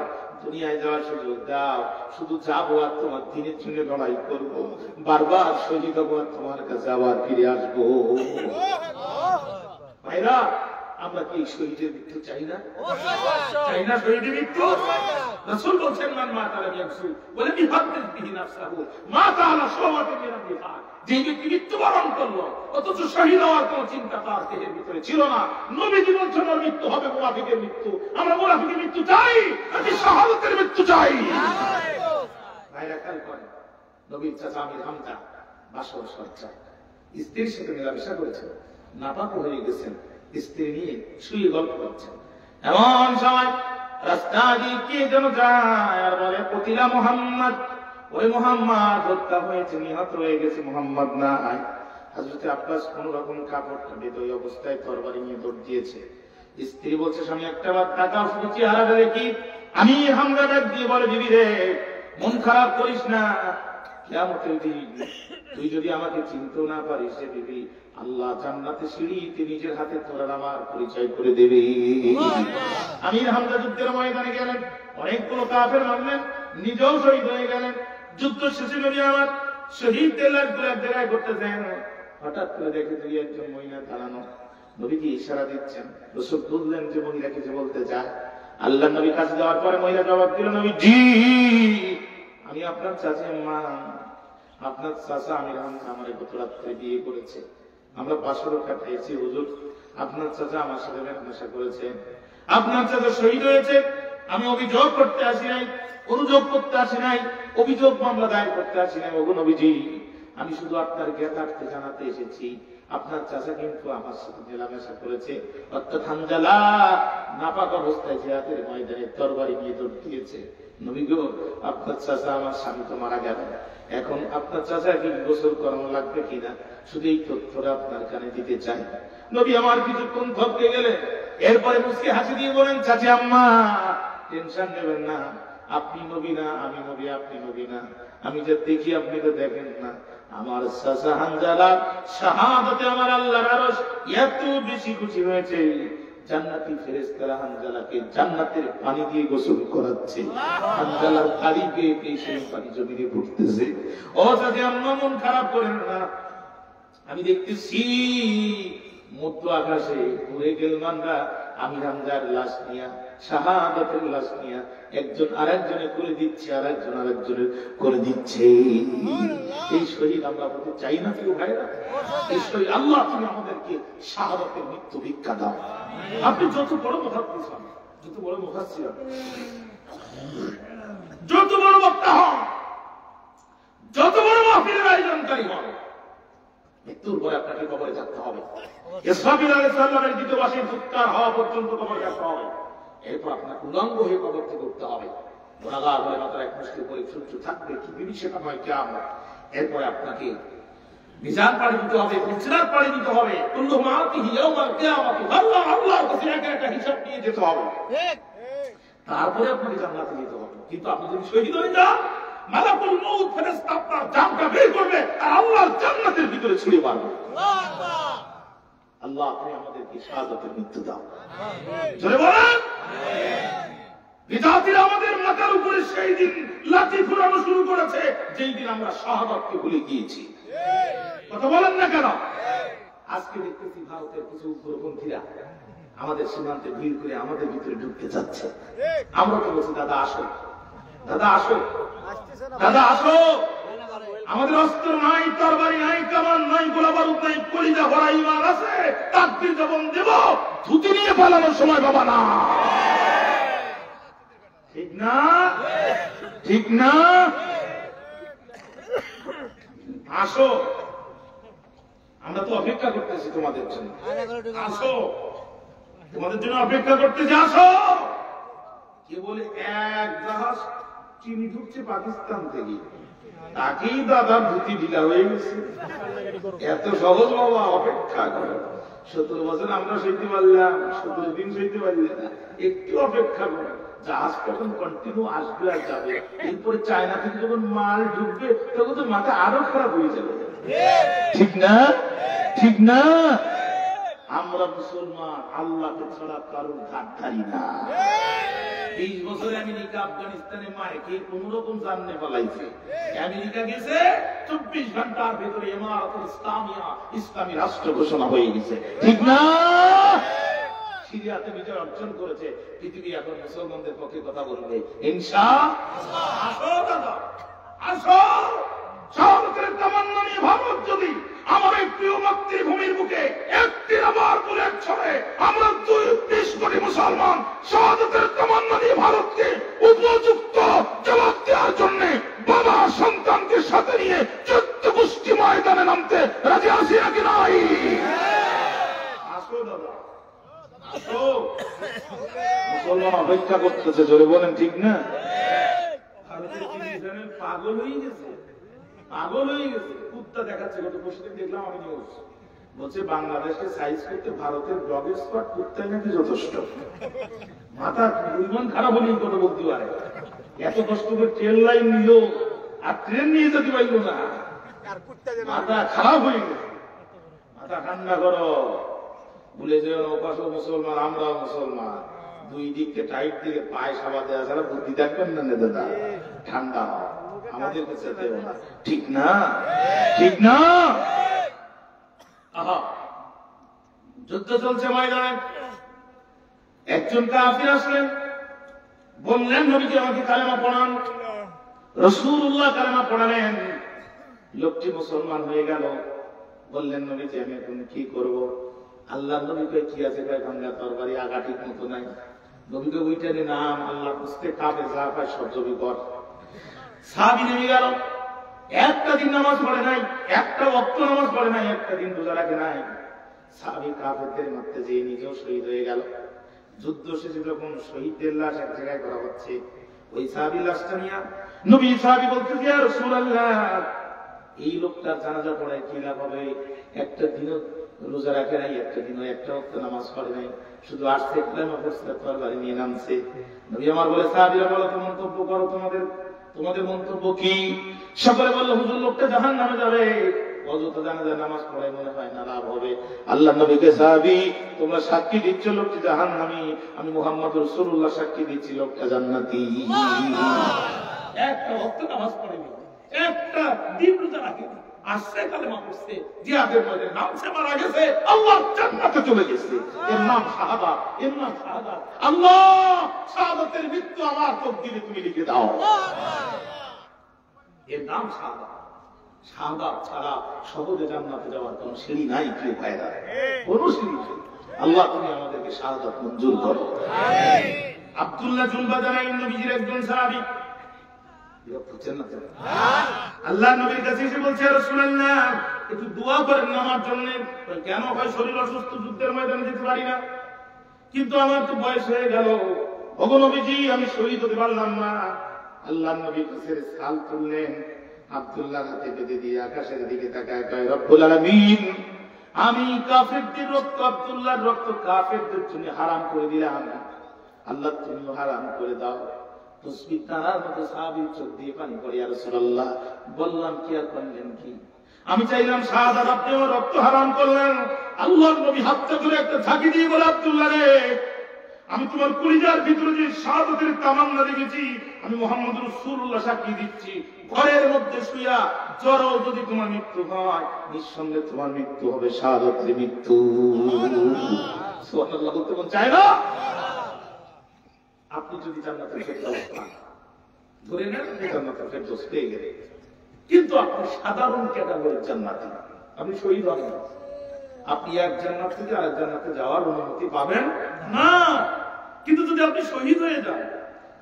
দুনিয়ায় যাওয়ার সুযোগ দাও, শুধু যাবো আর তোমার দিনের জন্য লড়াই করবো, বারবার শহীদ হবো আর তোমার কাছে আবার ফিরে আসবো। ভাইরা, আমরা কি শহীদের মৃত্যু চাই না? চাই না শহীদের মৃত্যু? রাসূল বলেন, মান মাতা লাম ইয়াকসু ওয়া লাম ইহাদ্দিস বিহি নাফসাহু মাতা আলা শাওয়াতিন মিনাল নিফাক। যে ব্যক্তি মৃত্যুবরণ করলো অথচ শহীদ হওয়ার কোন চিন্তা তার দেহের ভিতরে ছিল না, নবীজি বলছেন ওর মৃত্যু হবে মুনাফিকের মৃত্যু। আমরা মুনাফিকের মৃত্যু চাই নাকি শাহাদাতের মৃত্যু চাই? ভাইরা খেয়াল করেন, নবীর চাচা আমির হামজা বাসর সজ্জা স্ত্রীর সাথে মেলামেশা করেছেন, নাপাক হয়ে গেছেন, স্ত্রী নিয়ে শুয়ে গল্প করছেন। এমন সময় রাস্তা দিয়ে কে যেন যায় আর বলে, কতিলা মুহাম্মদ, ওই মুহাম্মদ হত্যা হয়েছে, নিহত হয়ে গেছে, মুহাম্মদ নাই। হযরত আব্বাস কোন রকম কাপড়টা বেঁধে ওই অবস্থায় তরবারি নিয়ে দৌড় দিয়েছে। স্ত্রী বলছে, স্বামী একটা বার তাকাও, শুধু চেহারাটা দেখি। আমি হামজা ডাক দিয়ে বলে, বিবি রে, মন খারাপ করিস না, কিয়ামতের দিন তুই যদি আমাকে চিনতে না পারিস রে বিবি, আল্লাহ জান্নাতে সিঁড়িতে নিজের হাতে তোর আমার পরিচয় করে দেবে। আমির হামজা যুদ্ধের ময়দানে গেলেন, অনেকগুলো কাফের মারলেন, নিজেও শহীদ হয়ে গেলেন। যুদ্ধ শেষে নবী আমার শহীদদের লাশগুলো এক জায়গায় করতেছেন, হঠাৎ করে দেখে 2-1 মহিলা দাঁড়ানো, নবীকে ইশারা দিচ্ছেন। রাসূল বুঝলেন যে মহিলা কিছু বলতে চায়। আল্লাহ নবীর কাছে যাওয়ার পরে মহিলা জবাব দিল, নবী জি, আমি আপনার চাচা মা, আপনার চাচা আমির হামজা আমার গত রাত্রে বিয়ে করেছে, আমরা 500 কাটাইছি হুজুর, আপনার চাচা আমার সাথে মেলামেশা করেছে, আপনার চাচা শহীদ হয়েছে। আমি অভিযোগ করতে আসি নাই, অনুযোগ করতে আসি নাই, অভিযোগ মামলা দায়ের করতে আসি নাই। ওগো নবীজি, আমি শুধু আপনার জ্ঞাতার্থে জানাতে এসেছি, আপনার চাচা কিন্তু আমার সাথে মেলামেশা করেছে, অর্থাৎ হানজালা নাপাক অবস্থায় জিহাদের ময়দানে তরবারি নিয়ে দৌড় দিয়েছে। নবী গো, আপনার চাচা আমার স্বামী তো মারা গেল, এখন আপনার চাচাকে গোসল করানো লাগবে কিনা শুধু এই তথ্যটা আপনার কানে দিতে চাই। নবী আমার কিছুক্ষণ থমকে গেলেন, এরপরে মুসকে হাসি দিয়ে বলেন, চাচি আম্মা টেনশন নেবেন না, আপনি নবী না, আমি নবী, আপনি নবী না, আমি যে দেখি আপনি তো দেখেন না। আমার চাচা হানজালা শাহাদাতে আমার আল্লাহর আরশ এত বেশি খুশি হয়েছে, জান্নাতি ফেরেশতারা হানজালাকে জান্নাতের পানি দিয়ে গোসল করাচ্ছে। হানজালার দাড়ি পেয়ে পেয়ে সেই পানি জমিনে পড়তেছে। ও চাচি আম্মা মন খারাপ করেন না, আমি দেখতেছি মধ্য আকাশে ঘুরে গেলমানরা আমি হামজার লাশ নিয়া, শাহাদাতের লাশ নিয়া একজন আরেকজনে করে দিচ্ছে, আরেকজন আরেকজনের করে দিচ্ছে। এই শহীদ আমরা হতে চাই না প্রিয় ভাইরা? এই শহীদ আল্লাহ তুমি আমাদেরকে শাহাদাতের মৃত্যু ভিক্ষা দাও। আপনি যত বড় মুহাদ্দিস হন, যত বড় মুফাসসির হন, যত বড় বক্তা হন, যত বড় মাহফিলের আয়োজনকারী হন, মৃত্যুর পরে আপনাকে কবরে থাকতে হবে। ইসরাফিল আলাইহিস সালামের দ্বিতীয়বাসীর ফুৎকার হওয়া পর্যন্ত কবরে থাকতে হবে। এরপর আপনাকে উলঙ্গ হয়ে কবর থেকে উঠতে হবে। গুনাহগার হয়ে মাথার এক মুষ্টি করে সূর্য থাকবে, কি বিভীষিকাময় কিয়ামত। এরপরে আপনাকে মিজান পাড়ি দিতে হবে, ফুলসিরাত পাড়ি দিতে হবে। কুল্লু মাআতিহি ইয়াউমাল কিয়ামাতি, আল্লাহ আল্লাহর কাছে একটা হিসাব নিয়ে যেতে হবে। তারপরে আপনাকে জান্নাতে যেতে হবে। কিন্তু আপনি যদি শহীদ হয়ে যান, মালাকুল মউত ফেরেশতা আপনার জানটা বের করবে আর আল্লাহর জান্নাতের ভিতরে ছুঁড়ে মারবে। আল্লাহ তুমি আমাদেরকে শাহাদাতের মৃত্যু দাও। জোরে বলেন বিদাতিরা আমাদের মাথার উপরে সেই দিন লাঠি ফুরানো শুরু করেছে যেই দিন আমরা শাহাদাতকে ভুলে গিয়েছি। কথা বলেন না কেন? আজকে দেখতেছি ভারতের কিছু উগ্রপন্থীরা আমাদের সীমান্তে ভিড় করে আমাদের ভিতরে ঢুকতে যাচ্ছে। আমরা তো বলছি দাদা আসো, দাদা আসো, দাদা আসো। আমাদের অস্ত্র নাই, তরবারি নাই, কামান নাই, গোলা বারুদ নাই, কলিজা ভরা ঈমান আছে। তাকবীর যখন দেব, ধুতি নিয়ে পালানোর সময় বাবা না। ঠিক না? ঠিক না? আসো, আমরা তো অপেক্ষা করতেছি তোমাদের জন্য। আসো, তোমাদের জন্য অপেক্ষা করতেছি। আসো। কে বলে এক জাহাজ চিনি ঢুকছে পাকিস্তান থেকে, তাকেই দাদা ধুতি ঢিলা হয়ে গেছে। এত সহজ বাবা, অপেক্ষা করো। 17 বছর আমরা সইতে পারলাম, 17 দিন সইতে পারলাম না। একটু অপেক্ষা করো, জাহাজ কখন কন্টিনিউ আসবে আর যাবে। এরপরে চায়না থেকে যখন মাল ঢুকবে তখন তো মাথা আরো খারাপ হয়ে যাবে। ঠিক না? ঠিক না? আমরা মুসলমান, আল্লাহকে ছাড়া কারোর ধার ধারি না। 20 বছরে আমেরিকা আফগানিস্তানে মাইকে কোন রকম জাননে পালাইছে। আমেরিকা গেছে 24 ঘন্টার ভেতরে ইমারাতুল ইসলামিয়া, ইসলামী রাষ্ট্র ঘোষণা হয়ে গেছে। ঠিক না? সিরিয়াতে বিজয় অর্জন করেছে। পৃথিবী এখন মুসলমানদের পক্ষে কথা বলবে ইনশাআল্লাহ। আসো দাদা, আসো। শাহাদাতের তামান্না নিয়ে ভারত যদি আমার এই প্রিয় মাতৃভূমির বুকে একটি আবার বুলেট ছড়ে, আমরা 20 কোটি মুসলমান শাহাদাতের তামান্না নিয়ে ভারতকে উপযুক্ত জবাব দেওয়ার জন্য বাবা সন্তানকে সাথে নিয়ে 14 গোষ্ঠী ময়দানে নামতে রাজি আছি নাকি নাই? আসো দাদা, আসো। মুসলমান অপেক্ষা করতেছে, জোরে বলেন ঠিক না? ভারতের টেলিভিশনে পাগল হয়ে গেছে, পাগল হয়ে গেছে। কুত্তা দেখাচ্ছে, গত পরশুদিন দেখলাম আমি নিউজ, বলছে বাংলাদেশকে সাইজ করতে ভারতের ব্লগ এক্সপার্ট কুত্তাই নাকি যথেষ্ট। মাথা পরিমাণ খারাপ হলেই কথা বলতে পারে। এত কষ্ট করে ট্রেন লাইন নিল আর ট্রেন নিয়ে যেতে পারল না, মাথা খারাপ হয়ে গেছে। মাথা ঠান্ডা করো, ভুলে যেও ওপাশও মুসলমান, আমরাও মুসলমান। দুই দিককে টাইট দিকে পায়ে সাবা দেওয়া ছাড়া বুদ্ধি দেখবেন না দাদা। ঠান্ডা হও, আমাদের কাছে দেও না। ঠিক না? ঠিক না? আহা, যুদ্ধ চলছে ময়দানে। একজন কাফির আসলেন, বললেন নবীজি আমাকে কালেমা পড়ান। রাসূলুল্লাহ কালেমা পড়ালেন। লোকটি মুসলমান হয়ে গেল। বললেন নবীজি আমি এখন কি করব? আল্লাহর নবী কই কি আছে? কয় ভাঙ্গা তরবারি, আগা ঠিক মতো নাই। নবীকে ওইটারে নাম আল্লাহ বুঝতে কাবে যা পায় সব জমি কর। সাহাবী নেমে গেল। একটা দিন নামাজ পড়ে নাই, একটা ওয়াক্ত নামাজ পড়ে নাই, একটা দিন রোজা রাখে নাই। সাহাবী কাফেরদের মারতে যেয়ে নিজেও শহীদ হয়ে গেল। যুদ্ধ শেষে যখন শহীদদের লাশ এক জায়গায় করা হচ্ছে, ওই সাহাবী লাশটা নিয়ে নবী সাহাবী বলতে ইয়া রাসূলুল্লাহ, এই লোকটার জানাজা পড়ায় কি লাভ হবে? একটা দিনও রোজা রাখে নাই, একটা দিনও একটা ওয়াক্ত নামাজ পড়ে নাই, শুধু আসছে কালেমা পড়ছে, তরবারি নিয়ে নামছে। নবী আমার বলে, সাহাবীরা বলো তো মন্তব্য করো, তোমাদের মন্তব্য কি? সকলে বলল, হুজুর লোকটা জাহান্নামে যাবে, অযথা জানাজা নামাজ পড়ায় মনে হয় না লাভ হবে। আল্লাহ নবীকে, সাহাবী তোমরা সাক্ষী দিচ্ছ লোকটি জাহান্নামী, আমি মুহাম্মদ রাসূলুল্লাহ সাক্ষী দিচ্ছি লোকটা জান্নাতি। একটা ওয়াক্ত নামাজ পড়েনি, একটা দিন রোজা রাখেনি, আসছে কালেমা পড়ছে, জিহাদের ময়দানে নামছে, মারা গেছে, আল্লাহ জান্নাতে চলে গেছে। এর নাম শাহাদাত, এর নাম শাহাদাত। আল্লাহ শাহাদাতের মৃত্যু আমার তকদিরে তুমি লিখে দাও। এর নাম শাহাদাত। শাহাদাত ছাড়া সহজে জান্নাতে যাওয়ার কোনো সিঁড়ি নাই প্রিয় ভাইরা, কোনো সিঁড়ি নেই। আল্লাহ তুমি আমাদেরকে শাহাদাত মঞ্জুর করো। আব্দুল্লাহ জুলবাদানি নবীজির একজন সাহাবী, আল্লাহ নবীর কাছে এসে বলছে, ইয়া রাসূলুল্লাহ একটু দোয়া করেন না আমার জন্য। কেন? ভাই শরীর অসুস্থ, যুদ্ধের ময়দানে যেতে পারি না, কিন্তু আমার তো বয়স হয়ে গেল, ওগো নবীজি আমি শহীদ হতে পারলাম না। আল্লাহ নবী কাছে সাল তুললেন, আব্দুল্লাহর হাতে বেঁধে দিয়ে আকাশের দিকে তাকায় কয়, রব্বুল আলামিন আমি কাফেরদের রক্ত, আব্দুল্লাহর রক্ত কাফেরদের জন্য হারাম করে দিলাম, আল্লাহ তুমিও হারাম করে দাও। তসবিহ তারার মতো সাহাবীর চোখ দিয়ে পানি পড়ে, ইয়া রাসূলুল্লাহ বললাম কি আর করলেন কি? আমি চাইলাম শাহাদাত, আপনি আমার রক্ত হারাম করলেন। আল্লাহর নবী হাতটা ধরে একটা ঝাঁকি দিয়ে বলে, আব্দুল্লাহ রে, আমি তোমার কলিজার ভিতরে যে শাহাদাতের তামান্না দেখেছি, আমি মুহাম্মদ রাসূলুল্লাহ সাক্ষী দিচ্ছি, ঘরের মধ্যে শুইয়া জ্বরও যদি তোমার মৃত্যু হয়, নিঃসন্দেহে তোমার মৃত্যু হবে শাহাদাতের মৃত্যু। সুবহানাল্লাহ বলতে মন চায় না? আপনি যদি জান্নাতের ফেরদৌস পান, ধরে নেন আপনি জান্নাতের ফেরদৌস পেয়ে গেলেন, কিন্তু আপনি সাধারণ ক্যাটাগরির জান্নাতি, আপনি শহীদ হন না, আপনি এক জান্নাত থেকে আরেক জান্নাতে যাওয়ার অনুমতি পাবেন না। কিন্তু যদি আপনি শহীদ হয়ে যান,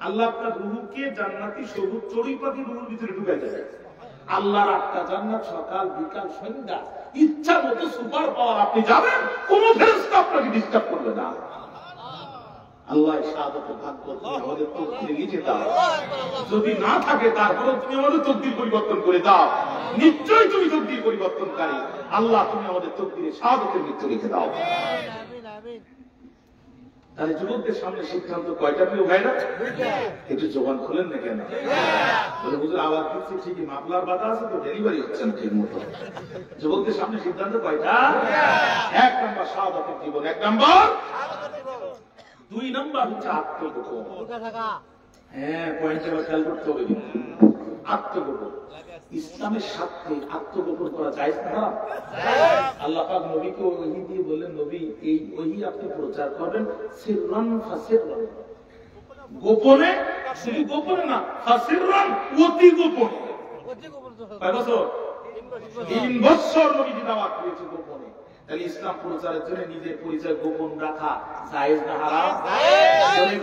আল্লাহ আপনার রূহকে জান্নাতি সবুজ চড়ুই পাখি রূহের ভিতরে ঢুকাই দেবে। আল্লাহর 8টা জান্নাত, সকাল বিকাল সন্ধ্যা, ইচ্ছা মতো সুপার পাওয়ার, আপনি যাবেন, কোন ফেরেশতা আপনাকে ডিস্টার্ব করবে না। আল্লাহ শাহাদাতের ভাগ্য তুমি আমাদের তকদিরে লিখে দাও, যদি না থাকে তারপরে তুমি আমাদের তকদির পরিবর্তন করে দাও, নিশ্চয়ই তুমি তকদির পরিবর্তনকারী। আল্লাহ তুমি আমাদের তকদিরে শাহাদাতের মৃত্যু লিখে দাও। তাহলে যুবকদের সামনে সিদ্ধান্ত কয়টা প্রিয় ভাইরা? একটু জবান খুলেন না কেন? বলে হুজুর আওয়াজ দিচ্ছি ঠিকই, মাফলার বাধা আছে তো ডেলিভারি হচ্ছে না ঠিক মতো। যুবকদের সামনে সিদ্ধান্ত কয়টা? 1 নম্বর শাহাদাতের জীবন, 1 নম্বর। 2 নম্বর হচ্ছে আত্মগোপন। হ্যাঁ, পয়েন্টটা খেয়াল করতে হবে। আত্মগোপন ইসলামের সাথে আত্মগোপন করা জায়েজ না? আল্লাহ পাক নবীকে ওহী দিয়ে বললেন, নবী এই ওহী আপনি প্রচার করবেন সিররান ফাসিররান, গোপনে, শুধু গোপনে না, ফাসিররান অতি গোপনে। কয় বছর? 3 বছর নবীজি দাওয়াত দিয়েছে গোপনে। তাহলে ইসলাম প্রচারের জন্য নিজের পরিচয় গোপন রাখা জায়েজ না হারাম? জায়েজ।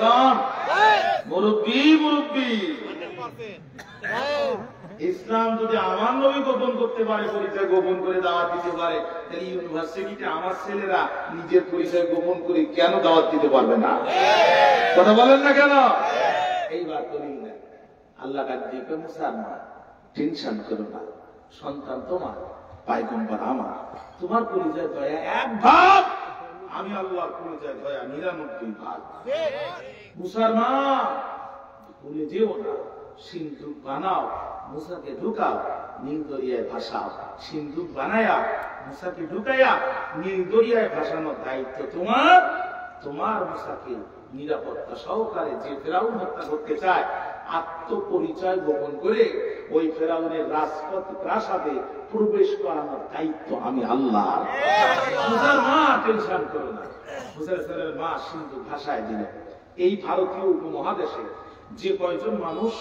মুরব্বি ইসলাম যদি আমার নবী গোপন করতে পারে, পরিচয় গোপন করে দাওয়াত দিতে পারে, তাহলে ইউনিভার্সিটিতে আমার ছেলেরা নিজের পরিচয় গোপন করে কেন দাওয়াত দিতে পারবে না? কথা বলেন না কেন? এইবার করি না, আল্লাহ দিকে মুসলমান, টেনশন করো না, সন্তান তোমার, পায়গম্বর আমার, তোমার পরিচয় দয়া 1 ভাগ, আমি আল্লাহর পরিচয় দয়া 99 ভাগ। মুসলমান ভুলে যেও না, সিন্ধুক বানাও, মুসাকে ঢুকাও, নীল দরিয়ায় ভাসাও। সিন্ধুক বানায়া মুসাকে ঢুকাইয়া নীল দরিয়ায় ভাসানোর দায়িত্ব তোমার। তোমার মুসাকে নিরাপত্তা সহকারে যে ফেরাউন হত্যা করতে চায়, আত্মপরিচয় গোপন করে ওই ফেরাউনের রাজপথ প্রাসাদে প্রবেশ করানোর দায়িত্ব আমি আল্লাহ। মুসার মা টেনশন করো না, মুসার ছেলের মা সিন্ধুক ভাসায় দিল। এই ভারতীয় উপমহাদেশে যে কয়জন মানুষ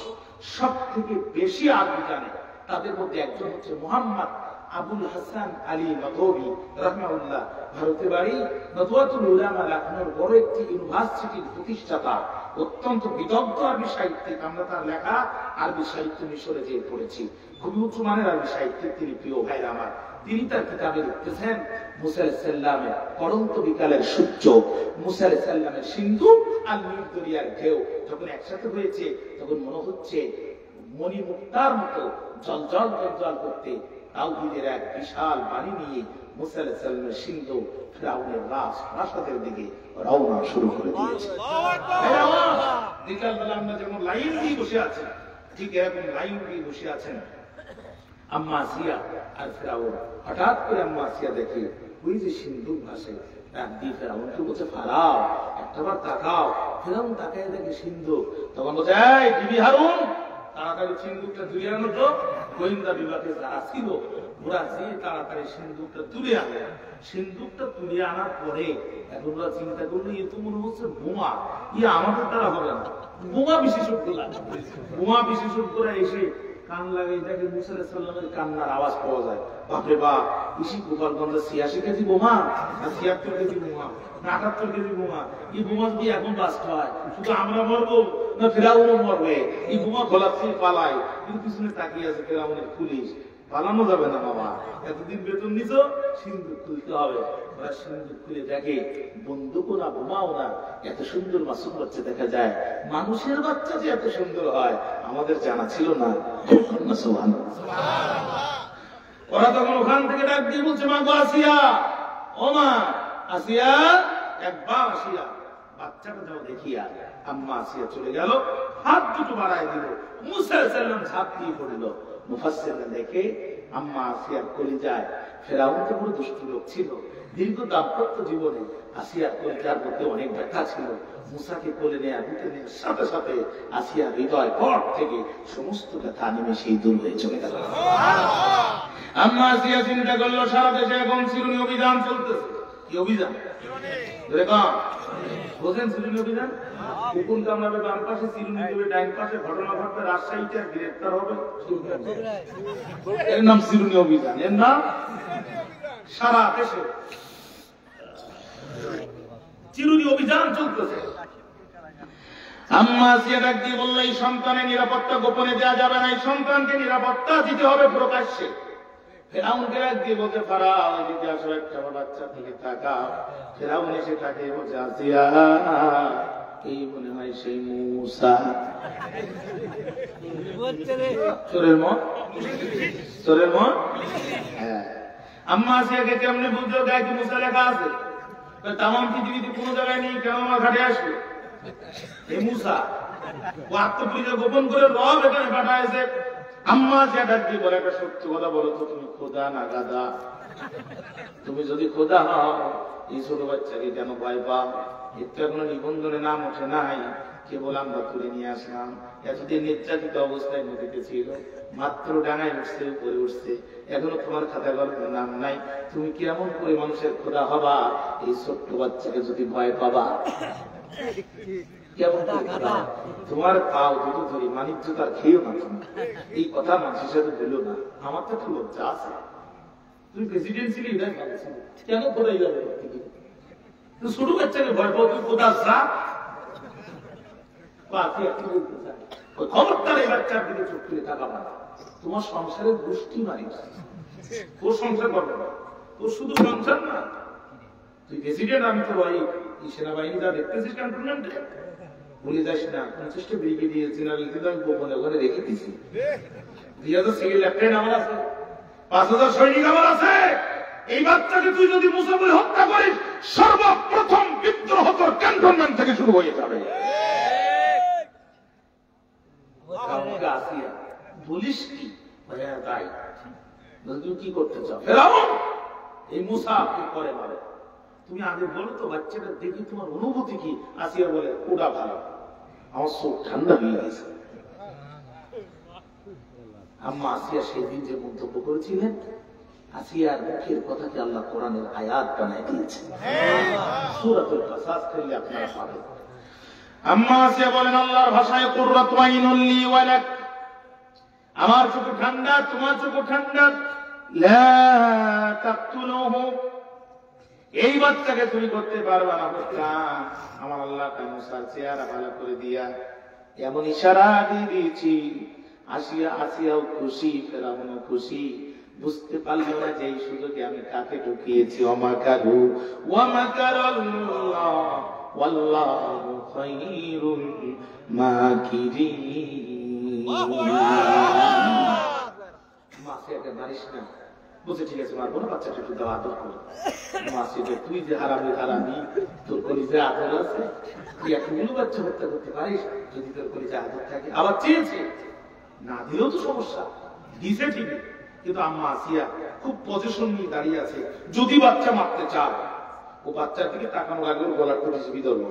সব থেকে বেশি আরবি জানে, তাদের মধ্যে একজন হচ্ছে মোহাম্মদ আবুল হাসান আলী নদভী রাহমাহুল্লাহ। ভারতে বাড়ি, নদওয়াতুল উলামা লখনৌর বড় একটি ইউনিভার্সিটির প্রতিষ্ঠাতা, অত্যন্ত বিদগ্ধ আরবি সাহিত্যিক। আমরা তার লেখা আরবি সাহিত্য মিশরে যে পড়েছি, খুবই উঁচু মানের আরবি সাহিত্যিক তিনি, প্রিয় ভাইরা আমার। তিনি তার কিতাবে লিখতেছেন মুসা আলাইহিস সালামের পড়ন্ত বিকালের সূর্য, মুসা আলাইহিস সালামের সিন্ধু আর নীল দরিয়ার ঢেউ যখন একসাথে হয়েছে, তখন মনে হচ্ছে মণিমুক্তার মতো জলজল জলজল করতে তাওহীদের এক বিশাল বাণী নিয়ে মুসা আলাইহিস সালামের সিন্ধু ফিরআউনের রাজপ্রাসাদের দিকে রওনা শুরু করে দিয়েছে। বিকালবেলা আমরা যেমন লাইন দিয়ে বসে আছি, ঠিক এরকম লাইন দিয়ে বসে আছেন আম্মা আসিয়া আর ফিরআউন। হঠাৎ করে আম্মা আসিয়া দেখে ওই যে সিন্ধু ভাসে, ডাক দিয়ে ফিরআউনকে বলছে ফারাও, একটাবার তাকাও। ফিরআউন তাকায় দেখে সিন্ধু, তখন বলছে এই বিবি হারুন, তাড়াতাড়ি সিন্ধুকটা তুলে আনো তো। গোয়েন্দা বিভাগে যারা ছিল ওরা যে তাড়াতাড়ি সিন্ধুকটা তুলে আনে। সিন্ধুকটা তুলে আনার পরে এখন ওরা চিন্তা করলো এ তো মনে হচ্ছে বোমা, আমাদের দ্বারা হবে না। বোমা বিশেষজ্ঞরা এসে কান লাগাই দেখে মুসা আলাইহিস সালামের কান্নার আওয়াজ পাওয়া যায়। বাপরে বাপ, ইসি গোপালগঞ্জে 86 কেজি বোমা না 76 কেজি বোমা না 78 কেজি বোমা। এই বোমা যদি এখন বাস্ট হয় শুধু আমরা মরবো না ফিরআউনও মরবে। এই বোমা খোলাচ্ছি পালাই, কিন্তু পিছনে তাকিয়ে আছে ফিরআউনের পুলিশ। পালানো যাবে না বাবা, এতদিন বেতন নিছ, সিন্ধুক খুলতে হবে। ওরা সিন্ধুক খুলে দেখে বন্দুকও না বোমাও না, এত সুন্দর মাসুম বাচ্চা দেখা যায়। মানুষের বাচ্চা যে এত সুন্দর হয় আমাদের জানা ছিল না। ওরা তখন ওখান থেকে ডাক দিয়ে বলছে মা গো আসিয়া, ও মা আসিয়া, একবার আসিয়া বাচ্চাটা যাও দেখিয়া। আম্মা আসিয়া চলে গেল, হাত দুটো বাড়ায় দিল, মুসা আলাইহিস সালাম ঝাঁপ দিয়ে পড়ল। মুফাসসিররা দেখে আম্মা আসিয়ার কলিজায়, ফিরআউন তো বড় দুষ্ট লোক ছিল, দীর্ঘ দাম্পত্য জীবনে আসিয়ার কলিজার মধ্যে অনেক ব্যথা ছিল। মুসাকে কোলে নেয়া বুকে নেওয়ার সাথে সাথে আসিয়ার হৃদয় পট থেকে সমস্ত ব্যথা নিমেষেই দূর হয়ে চলে গেল। আম্মা আসিয়া চিন্তা করলো সারা দেশে এখন চিরুনি অভিযান চলতেছে। কি অভিযান? বোঝেন চিরুনি অভিযান? কুকুর কামড়াবে বাম পাশে, চিরুনি দেবে ডাইন পাশে, ঘটনা ঘটবে রাজশাহীতে, গ্রেফতার হবে। এর নাম চিরুনি অভিযান। এর নাম সারা দেশে চিরুনি অভিযান চলতেছে। আম্মা আসিয়া ডাক দিয়ে বলল এই সন্তানের নিরাপত্তা গোপনে দেওয়া যাবে না, এই সন্তানকে নিরাপত্তা দিতে হবে প্রকাশ্যে। ফিরআউনকে ডাক দিয়ে বলতে ফারাও, এদিকে আসো, একটা বাচ্চার দিকে তাকাও। ফিরআউন এসে তাকে বলছে আসিয়া, এই মনে হয় সেই মূসা। চোরের মন, চোরের মন। হ্যাঁ, আম্মা আসিয়াকে কেমনে বুঝলো গায়ে কি মূসা লেখা আছে? তামাম পৃথিবীতে কোনো জায়গায় নেই, কেন আমার ঘাটে আসবে এই মূসা? ও আত্মপরিচয় গোপন করে রব এখানে পাঠাইছে। আম্মা আসিয়া ডাক দিয়ে বলে একটা সত্য কথা বলো তো, তুমি খোদা না গাদা? তুমি যদি খোদা হও এই ছোট বাচ্চাকে কেন ভয় পাও? এর তো এখনো নিবন্ধনে নাম ওঠে নাই, কেবল আমরা তুলে নিয়ে আসলাম। এতদিন নির্যাতিত অবস্থায় নদীতে ছিল, মাত্র ডাঙায় উঠছে, উপরে উঠছে, এখনো তোমার খাতা গল্পের নাম নাই। তুমি কেমন করে মানুষের খোদা হবা এই ছোট্ট বাচ্চাকে যদি ভয় পাবা? কেমন তোমার পাও দুটো ধরি, মানিক জুতার খেয়েও না তুমি। এই কথা মানুষের সাথে বললো না, আমার তো একটু লজ্জা আছে। তুমি প্রেসিডেন্ট ছিলি, কেন খোদাই যাবে? ছোট বাচ্চাকে ভয় পাও, তুই খোদা যা। খবরদার এই বাচ্চার দিকে চোখ তুলে তাকাবা না, তোমার সংসারের গোষ্ঠী মারি। তোর সংসার করবে না, তোর শুধু সংসার না, তুই প্রেসিডেন্ট, আমি তো ভাই সেনাবাহিনী যা দেখতেছিস ক্যান্টনমেন্টে, ভুলে যাস না 50টা ব্রিগেডিয়ার জেনারেল কিন্তু আমি গোপনে ওখানে রেখে দিয়েছি। 2000 সিভিল লেফটেন্যান্ট আমার আছে, 5000 সৈনিক আমার আছে। এই বাচ্চাকে তুই যদি মুসাফির হত্যা করিস, সর্বপ্রথম বিদ্রোহ তোর ক্যান্টনমেন্ট থেকে শুরু হয়ে যাবে। বলিস কি তাই? তুমি কি করতে চাও? ফেরাউন এই মুসা কি করে মারে? তুমি আগে বলো তো, বাচ্চাটা দেখি তোমার অনুভূতি কি? আসিয়া বলে ওটা ভালো, আমার চোখ ঠান্ডা হয়ে গেছে। আম্মা আসিয়া সেদিন যে মন্তব্য করেছিলেন, আসিয়ার মুখের কথাকে আল্লাহ কোরআনের আয়াত বানায় দিয়েছে। সূরাতুল কাসাস করলে আপনারা পাবেন। আম্মা আসিয়া বলেন আল্লাহর ভাষায় কুররাতু আইনুল লি ওয়া লাক, আমার চোখ ঠান্ডা, তোমার চোখ ঠান্ডা। লা তাকতুলুহু, এই বাচ্চাকে তুমি করতে পারবা না। আমার আল্লাহ মুসার চেহারা ভালো করে দিয়া এমন ইশারা দিয়ে দিয়েছি, আসিয়াও খুশি, ফেরাউনও খুশি। বুঝতে পারল না যে এই সুযোগে আমি কাকে ঢুকিয়েছি। ওয়ামাকারু ওয়ামাকারাল্লাহ ওয়াল্লাহু খায়রুল মাকিরিন। মাসিয়াকে মারিস না। বলছে ঠিক আছে মারবো না, বাচ্চাটা একটু দাও, আদর করো। মাসিকে তুই যে হারামি হারামি, তোর কলিজা আদর আছে, তুই এতগুলো বাচ্চা হত্যা করতে পারিস যদি তোর কলিজা আদর থাকে। আবার চেয়েছে, না দিলেও তো সমস্যা, দিছে ঠিকই, কিন্তু আম্মা আসিয়া খুব পজিশন নিয়ে দাঁড়িয়ে আছে, যদি বাচ্চা মারতে চায় ও বাচ্চার দিকে তাকানোর আগে ওর গলার কোটি হিসেবে ধরবো।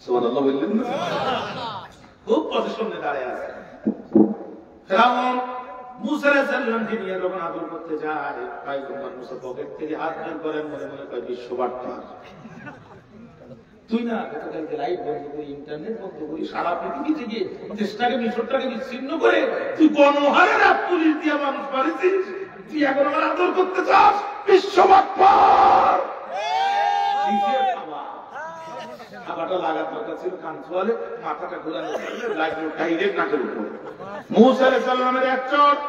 সুবহানাল্লাহ বললেন না? খুব পজিশন নিয়ে দাঁড়িয়ে আছে। ফেরাউন মুসা আলাইহিস সালামকে নিয়ে যখন আদর করতে যায়, পয়গম্বর মুসা পকেট থেকে হাত বের করেন, মনে মনে কয় বিশ্ববার্তা। তুই না গতকালকে লাইট বন্ধ করি, ইন্টারনেট বন্ধ করি, সারা পৃথিবী থেকে দেশটাকে মিশরটাকে বিচ্ছিন্ন করে তুই গণহারে রাত পুলিশ দিয়ে মানুষ মারিছিস, তুই এখন আমার আদর করতে চাস? বিশ্ববার্তার খাবারটা লাগার দরকার ছিল কান চোয়ালে, মাথাটা ঘুরানো লাগলো ডাইরেক্ট নাকের উপর। মুসা আলাইহিস সালামের এক চট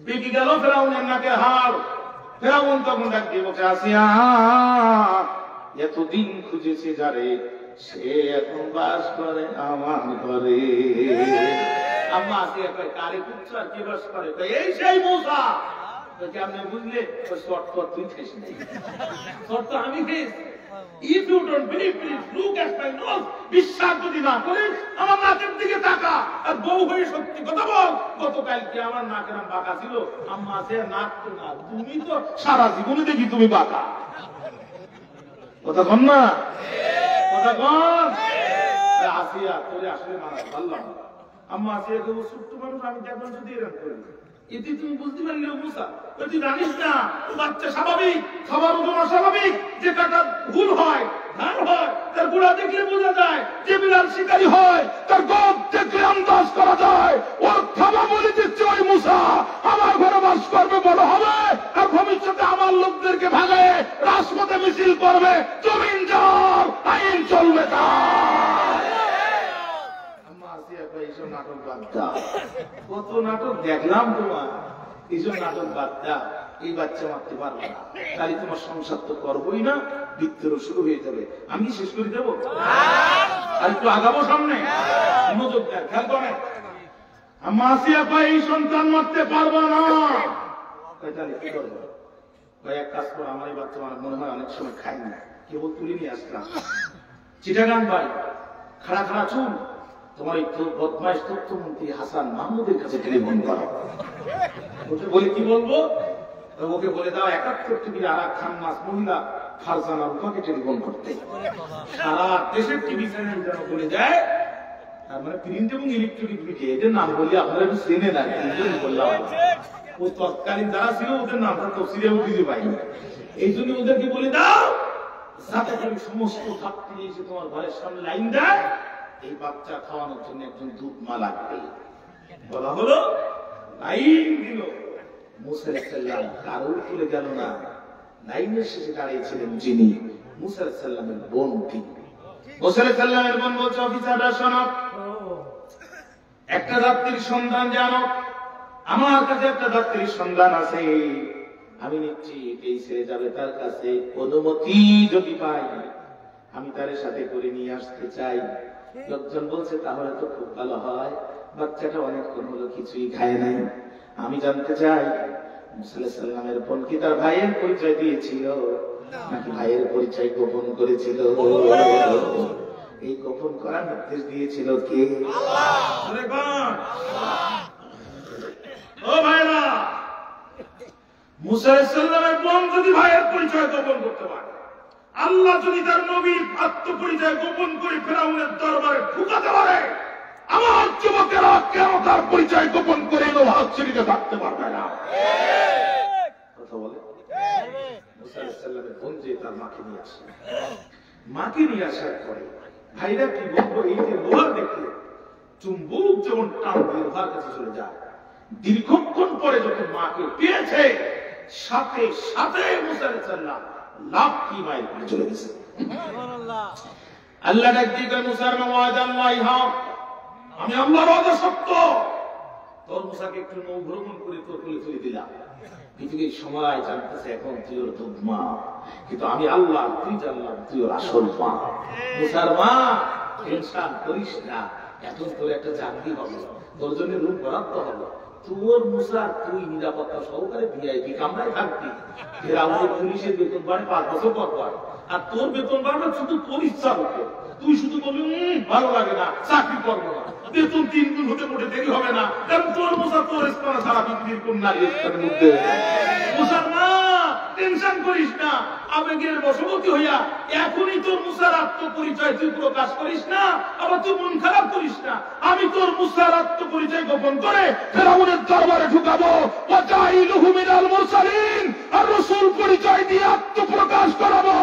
বেগে গেল ফেরাউনের নাকের হাড়। ফেরাউন তখন ডাক দিয়ে বলছে, আসিয়া এতদিন খুঁজেছে যারে, সে এখন বাস করে আমার ঘরে। আম্মা আসিয়া কয়, কারে খুঁজছো আর কে বাস করে? এই সেই মুসা। আপনি বুঝলে শর্ট কর, তুই খাইস নাই, শর্ট তো আমি খেয়েছি। If you don't believe, please look at my nose. বিশ্বাস যদি না করিস আমার নাকের দিকে তাকা, আর বউ হয়ে সত্যি কথা বল, গতকালকে আমার নাকের বাঁকা ছিল। আম্মা আছে নাক তো না, তুমি তো সারা জীবনে দেখি তুমি বাঁকা। কথা কন না, কথা কন। আসিয়া তোরে আসলে মানা পারলাম। আম্মা আসিয়া কেবল ছোট্ট মানুষ, আমি দেখলাম যদি এরকম করি, এতে তুমি বুঝতে পারলে মুসা তুই জানিস না বাচ্চা স্বাভাবিক, খাবার ওজন অস্বাভাবিক, যে কাটা ভুল হয়, ধান হয়, তার গোড়া দেখলে বোঝা যায়, যে বিড়াল শিকারী হয় তার গোপ দেখলে আন্দাজ করা যায়। ওর খাবার বলে দিচ্ছে ওই মুসা আমার ঘরে বাস করবে, বড় হবে, আর ভবিষ্যতে আমার লোকদেরকে ভাগে রাজপথে মিছিল করবে, জমিন যার আইন চলবে তার। এইসব নাটক বাদ দাও, কত নাটক দেখলাম তোমার, এইসব নাটক বাদ দাও। এই বাচ্চা মারতে পারবে না, তাহলে তোমার সংসার তো করবোই না, বিদ্রোহ শুরু হয়ে যাবে। আমি শেষ করে দেবো আর একটু আগাবো সামনে, মনোযোগ দেয়, খেয়াল করেন। আম্মা আসিয়া কয়, এই সন্তান মারতে পারবো না। তাহলে কি করবো? এক কাজ করো, আমার এই বাচ্চা মনে হয় অনেক সময় খাই না, কেবল তুলে নিয়ে আসলাম চিটাগাং বাড়ি, খাড়া খাড়া চুল, তোমার এই বদমাইশ তথ্যমন্ত্রী হাসান মাহমুদের কাছে টেলিফোন করো। ওকে বলে কি বলবো? ওকে বলে দাও ৭১ টিভির আর এক খান্নাস মহিলা ফারজানা রূপাকে টেলিফোন করতে। সারা দেশের টিভি চ্যানেল যেন বলে দেয়, তার মানে প্রিন্ট এবং ইলেকট্রনিক মিডিয়া, এদের নাম বলি আপনারা একটু চেনে না, বললাম ও তৎকালীন যারা ছিল ওদের নামটা তফসিলে আমি খুঁজে পাইনি। এই জন্য ওদেরকে বলে দাও যাতে করে সমস্ত ছাত্রী এসে তোমার ঘরের সামনে লাইন দেয়, এই বাচ্চা খাওয়ানোর জন্য একজন দুধ মা লাগবে। বলা হলো, লাইন দিল। মুসা আলাইহিস সালাম কারোর তুলে গেল না, লাইনের শেষে দাঁড়িয়েছিলেন যিনি, মুসা আলাইহিস সালামের বোন। তিনি মুসা আলাইহিস সালামের বোন বলছে, অফিসাররা শোনো, একটা যাত্রীর সন্ধান জানো, আমার কাছে একটা যাত্রীর সন্ধান আছে, আমি নিচ্ছি এই ছেড়ে যাবে তার কাছে, অনুমতি যদি পাই আমি তার সাথে করে নিয়ে আসতে চাই। লোকজন বলছে, তাহলে তো খুব ভালো হয়, বাচ্চাটা অনেকক্ষণ হলো কিছুই খায় নাই, আমি জানতে চাই মুসা আলাইহিস সালামের বোন কি তার ভাইয়ের পরিচয় দিয়েছিল নাকি ভাইয়ের পরিচয় গোপন করেছিল? এই গোপন করার নির্দেশ দিয়েছিল কে? ও ভাইরা, মুসা আলাইহিস সালামের বোন যদি ভাইয়ের পরিচয় গোপন করতে পারে, আল্লাহ যদি তার নবীর আত্মপরিচয় গোপন করে ফেরাউনের দরবারে ঢুকাতে পারে, আমার যুবকেরা কেন তার পরিচয় গোপন করে ইউনিভার্সিটিতে থাকতে পারবে না? কথা বলে। মুসা আলাইহিস সালামের বোন যে তার মাকে নিয়ে আসে, মাকে নিয়ে আসার পরে ভাইরা কি বলবো, এই যে লোহা দেখে চুম্বক যেমন টান দিয়ে লোহার কাছে চলে যায়, দীর্ঘক্ষণ পরে যখন মাকে পেয়েছে, সাথে সাথে মুসা আলাইহিস সালাম লাভ কি মাইল করে চলে গেছে। আল্লাহ ডাক দিয়ে মুসার ওয়াদাল্লাহি হক, আমি আল্লাহর ওয়াদা সত্য, তোর মুসাকে একটু নৌ ভ্রমণ করে তোর কোলে তুলে দিলাম। পৃথিবীর সময় জানতেছে এখন তুই ওর দুধ মা, কিন্তু আমি আল্লাহ, তুই জানলাম তুই ওর আসল মা। মুসার মা, টেনশন করিস না, এখন তোর একটা চাকরি হবে, তোর জন্য রূপ বরাদ্দ হবে, তোর মুসা তুই নিরাপত্তা সহকারে ভিআইপি কামরায় থাকবি, ফেরাউনের পুলিশের বেতন বাড়ে 5 বছর পর পর, আর তোর বেতন বাড়বে শুধু তোর ইচ্ছা হতো। তুই শুধু বলবি ভালো লাগে না, চাকরি করবো না, বেতন 3 গুণ হতে মোটে দেরি হবে না, কারণ তোর মুসা তোর স্থানে সারা পৃথিবীর কোন নারী স্থানের মধ্যে। মুসলমান টেনশন করিস না, আবেগের বশবর্তী হইয়া এখনই তোর মুসার আত্মপরিচয় তুই প্রকাশ করিস না, আবার তুই মন খারাপ করিস না। আমি তোর মুসার আত্মপরিচয় গোপন করে ফেরাউনের দরবারে ঢুকাবো, ওয়াজাইলুহু মিনাল মুরসালিন, আর রাসূল পরিচয় দিয়ে আত্মপ্রকাশ করাবো।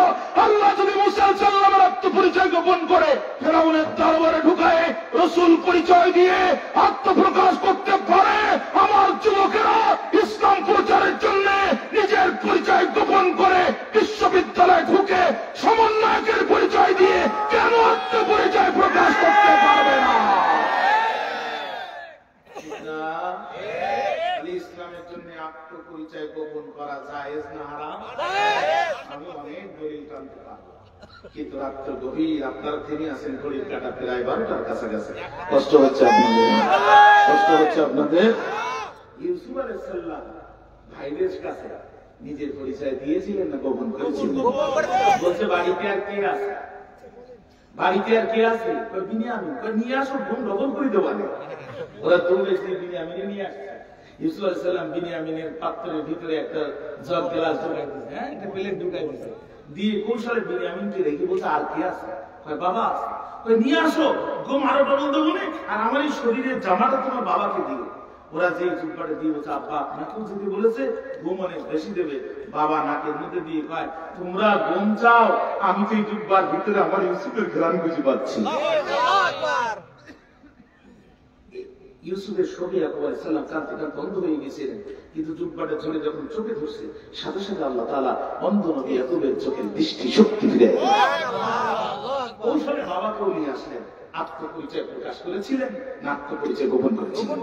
আল্লাহ যদি মুসা সাল্লামের আত্মপরিচয় গোপন করে ফেরাউনের দরবারে ঢুকায় রাসূল পরিচয় দিয়ে আত্মপ্রকাশ করতে পারে, আমার যুবকেরা ইসলাম প্রচারের জন্য নিজের পরিচয় গোপন করে বিশ্ববিদ্যালয়ে ঢুকে সমন্বয়কের পরিচয় দিয়ে কেন আত্মপরিচয় প্রকাশ করতে পারবে না? ইসলামের জন্য আত্মপরিচয় গোপন করা জায়েজ না হারাম? আমি অনেক দলিল টানতে পারবো, কিন্তু রাত্র গভীর, আপনারা তিনি আছেন ঘড়ির কাটা প্রায় 12টার কাছাকাছি। কষ্ট হচ্ছে আপনাদের, কষ্ট হচ্ছে আপনাদের। ইউসুফ আলাইহিস সালাম ভাইদের কাছে নিজের পরিচয় দিয়েছিলেন না গোপন করেছিলেন? বলছে বাড়িতে আর কে আছে, বাড়িতে আর কে আছে? বিনিয়ামিন। নিয়ে আসো, ঘুম ডবল করে দেবো। ওরা দৌড়ে বিনিয়ামিনে নিয়ে আসছে। ইউসুফ আলাইহিস সালাম বিনিয়ামিনের পাত্রের ভিতরে একটা জগ গ্লাস ঢুকাই দিয়েছে, হ্যাঁ একটা প্লেট ঢুকাই দিয়েছে, দিয়ে কৌশলে বিনিয়ামিনকে রেখে বলছে আর কে আছে? বাবা আছে। নিয়ে আসো, ঘুম আরো ডবল দেবো না, আর আমার এই শরীরের জামাটা তোমার বাবাকে দিও। ওরা যে জুব্বাটা দিয়ে বলছে আব্বা আপনাকেও যদি বলেছে ঘুম অনেক বেশি দেবে, বাবা নাকের মধ্যে দিয়ে কয় তোমরা ঘুম চাও, আমি তো এই জুব্বার ভিতরে আমার ইউসুফের ঘ্রাণ খুঁজে পাচ্ছি। ইউসুফের শরীর আলাইহিস সালাম কাঁদতে কাঁদতে অন্ধ হয়ে গেছিলেন, কিন্তু জুব্বাটা ঝরে যখন চোখে ধরছে সাথে সাথে আল্লাহ তাআলা অন্ধ নবী ইয়াকুবের চোখের দৃষ্টি শক্তি ফিরে কৌশলে বাবাকেও নিয়ে আসলেন। আত্মপরিচয় প্রকাশ করেছিলেন না আত্মপরিচয় গোপন করেছিলেন?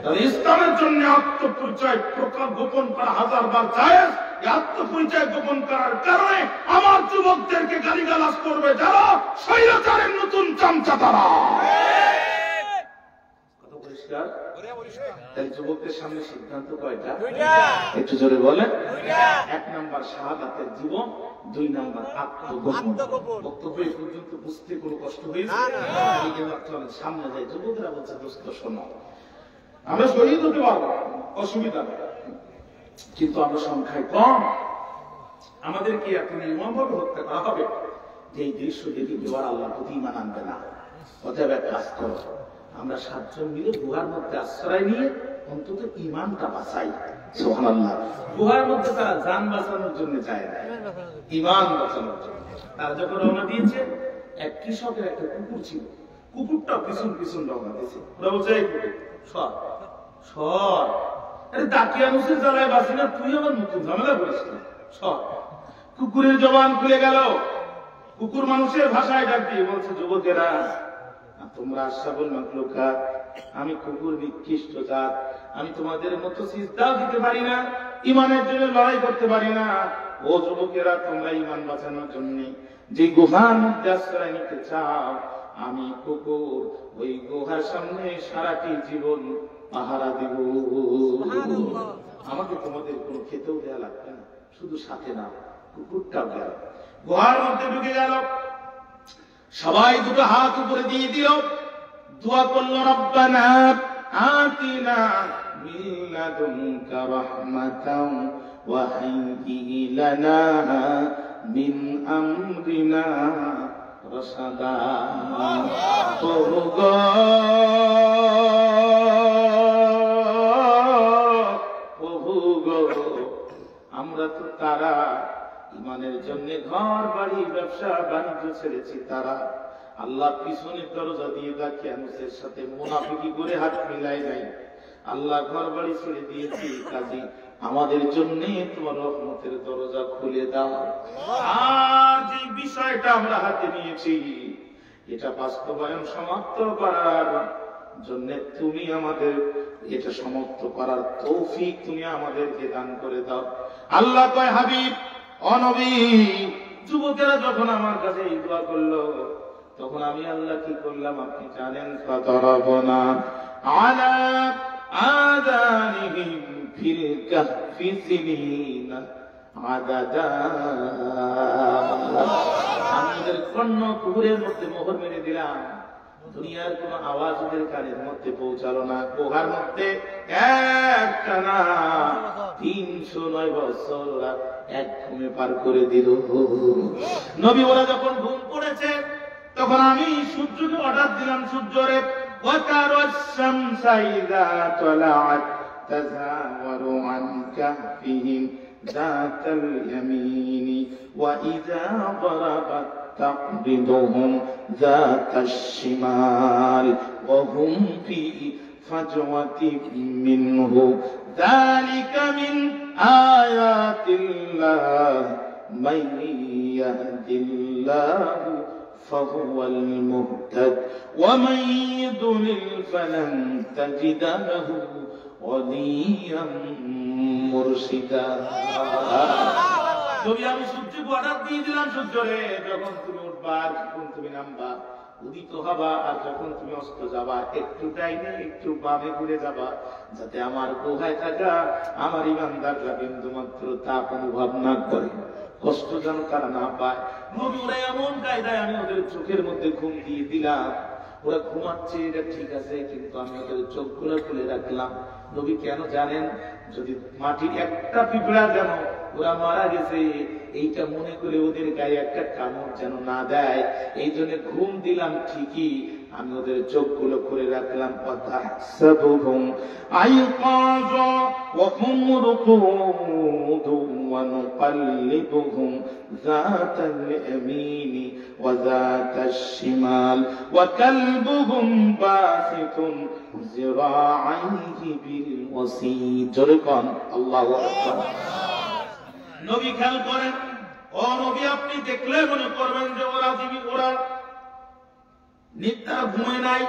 তাহলে ইসলামের জন্য আত্মপরিচয় প্রকাশ গোপন করা 1000বার জায়েজ। আত্মপরিচয় গোপন করার কারণে আমার যুবকদেরকে গালিগালাজ করবে যারা স্বৈরাচারের নতুন চামচা তারা। কত পরিষ্কার? তাহলে যুবকদের সামনে সিদ্ধান্ত কয়টা? একটু জোরে বলেন। 1 নাম্বার শাহাদাতের জীবন, 2 নাম্বার আত্মগোপন। বক্তব্য এই পর্যন্ত বুঝতে কোনো কষ্ট হয়েছে? সামনে যায় যুবকরা বলছে দোস্ত শোনো, আমরা শহীদ হতে পারবো, অসুবিধা নেই, কিন্তু আমরা সংখ্যায় কম, আমাদেরকে এখন এমনভাবে হত্যা করা হবে যে এই দৃশ্য দেখে কেউ আর আল্লাহর প্রতি ঈমান আনবে না। অতএব এক কাজ করো, আমরা 7 জন মিলে গুহার মধ্যে আশ্রয় নিয়ে অন্তত ঈমানটা বাঁচাই। সুবহানাল্লাহ। গুহার মধ্যে তারা জান বাঁচানোর জন্য যায় না, ঈমান বাঁচানোর জন্য। তারা যখন রওনা দিয়েছে, এক কৃষকের একটা কুকুর ছিল, কুকুরটা পিছন পিছন রওনা দিয়েছে। ওরা বলছে এই কুকুর সর সর, আরে দাকিয়ানুসের জ্বালায় বাঁচি না, তুই আমার নতুন ঝামেলা করিস না, সর। কুকুরের জবান খুলে গেল, কুকুর মানুষের ভাষায় ডাক দিয়ে বলছে যুবকেরা তোমরা আশরাফুল মাখলুকাত, আমি কুকুর নিকৃষ্ট জাত, আমি তোমাদের মতো সিজদাও দিতে পারি না, ঈমানের জন্য লড়াই করতে পারি না। ও যুবকেরা, তোমরা ঈমান বাঁচানোর জন্য যে গুহার মধ্যে আশ্রয় নিতে চাও, আমি কুকুর ওই গুহার সামনে সারাটি জীবন পাহারা দিব। আমাকে তোমাদের কোনো খেতেও দেয়া লাগবে না, শুধু সাথে না কুকুরটাও গেল, গুহার মধ্যে ঢুকে গেল। সবাই দুটো হাত উপরে দিয়ে দিল, দোয়া করলো রব্বানা আতিনা মিন লাদুনকা রাহমাতাও ওয়া হাইয়্যি লানা মিন আমরিনা রাশাদা। প্রভু গো, আমরা তো তারা ঈমানের জন্য ঘর বাড়ি ব্যবসা বাণিজ্য ছেড়েছি, তারা আল্লাহ পিছনের দরজা দিয়ে দাকিয়ানুসের সাথে মুনাফিকি করে হাত মিলাই নাই, আল্লাহ ঘর বাড়ি ছেড়ে দিয়েছি, কাজী আমাদের জন্য তোমার রহমতের দরজা খুলে দাও। আর যে বিষয়টা আমরা হাতে নিয়েছি এটা বাস্তবায়ন সমাপ্ত করার জন্য তুমি আমাদের এটা সমাপ্ত করার তৌফিক তুমি আমাদেরকে দান করে দাও। আল্লাহ কয় হাবিব অনবী, যুবকেরা যখন আমার কাছে এই দোয়া করলো, তখন আমি আল্লাহ কি করলাম আপনি জানেন, ফাতারাবনা আলা আযানিহিম ফিল কাহফি সিনিনা আদাদা। আমাদের কর্ণ কুকুরের মধ্যে মোহর মেরে দিলাম, দুনিয়ার কোন আওয়াজ ওদের কানের মধ্যে পৌঁছালো না। গুহার মধ্যে একটানা 309 বছর ওরা এক ঘুমে পার করে দিল। নবী ওরা যখন ঘুম পড়েছে তখন আমি সূর্যকে অর্ডার দিলাম, সূর্যরে ওয়াতারাস শামসা ইযা তালাআত তাযাওয়ারু আন কাহফিহিম যাতাল ইয়ামিনি ওয়া ইযা গরাবাত تقبضهم ذات الشمال وهم في فجوة منه ذلك من آيات الله من يهد الله فهو المهتد ومن يضلل فلن تجد له وليا مرشدا। যদি আমি সূর্যকে অর্ডার দিয়ে দিলাম, সূর্যরে যখন তুমি উঠবা যখন তুমি নামবা উদিত হবা আর যখন তুমি অস্ত যাবা একটু ডাইনে একটু বামে ঘুরে যাবা, যাতে আমার গুহায় থাকা আমার ইমানদাররা বিন্দু মাত্র তাপ অনুভব না করে, কষ্ট যেন তারা না পায়। নবী ওরা এমন কায়দায় আমি ওদের চোখের মধ্যে ঘুম দিয়ে দিলাম, ওরা ঘুমাচ্ছে এটা ঠিক আছে, কিন্তু আমি ওদের চোখগুলো খুলে রাখলাম। নবী কেন জানেন? যদি মাটির একটা পিঁপড়া যেন ওরা মারা গেছে এইটা মনে করে ওদের গায়ে একটা কামড় যেন না দেয়, এই জন্য ঘুম দিলাম ঠিকই, আমি ওদের চোখগুলো খুলে রাখলাম। وتحسبهم أيقاظا وهم رقود ونقلبهم ذات اليمين وذات الشمال وكلبهم باسط ذراعيه بالوسيد। جرقان الله أكبر। নবী খেয়াল করেন, ও নবী আপনি দেখলে মনে করবেন যে ওরা নিদ্রা ঘুমে নাই,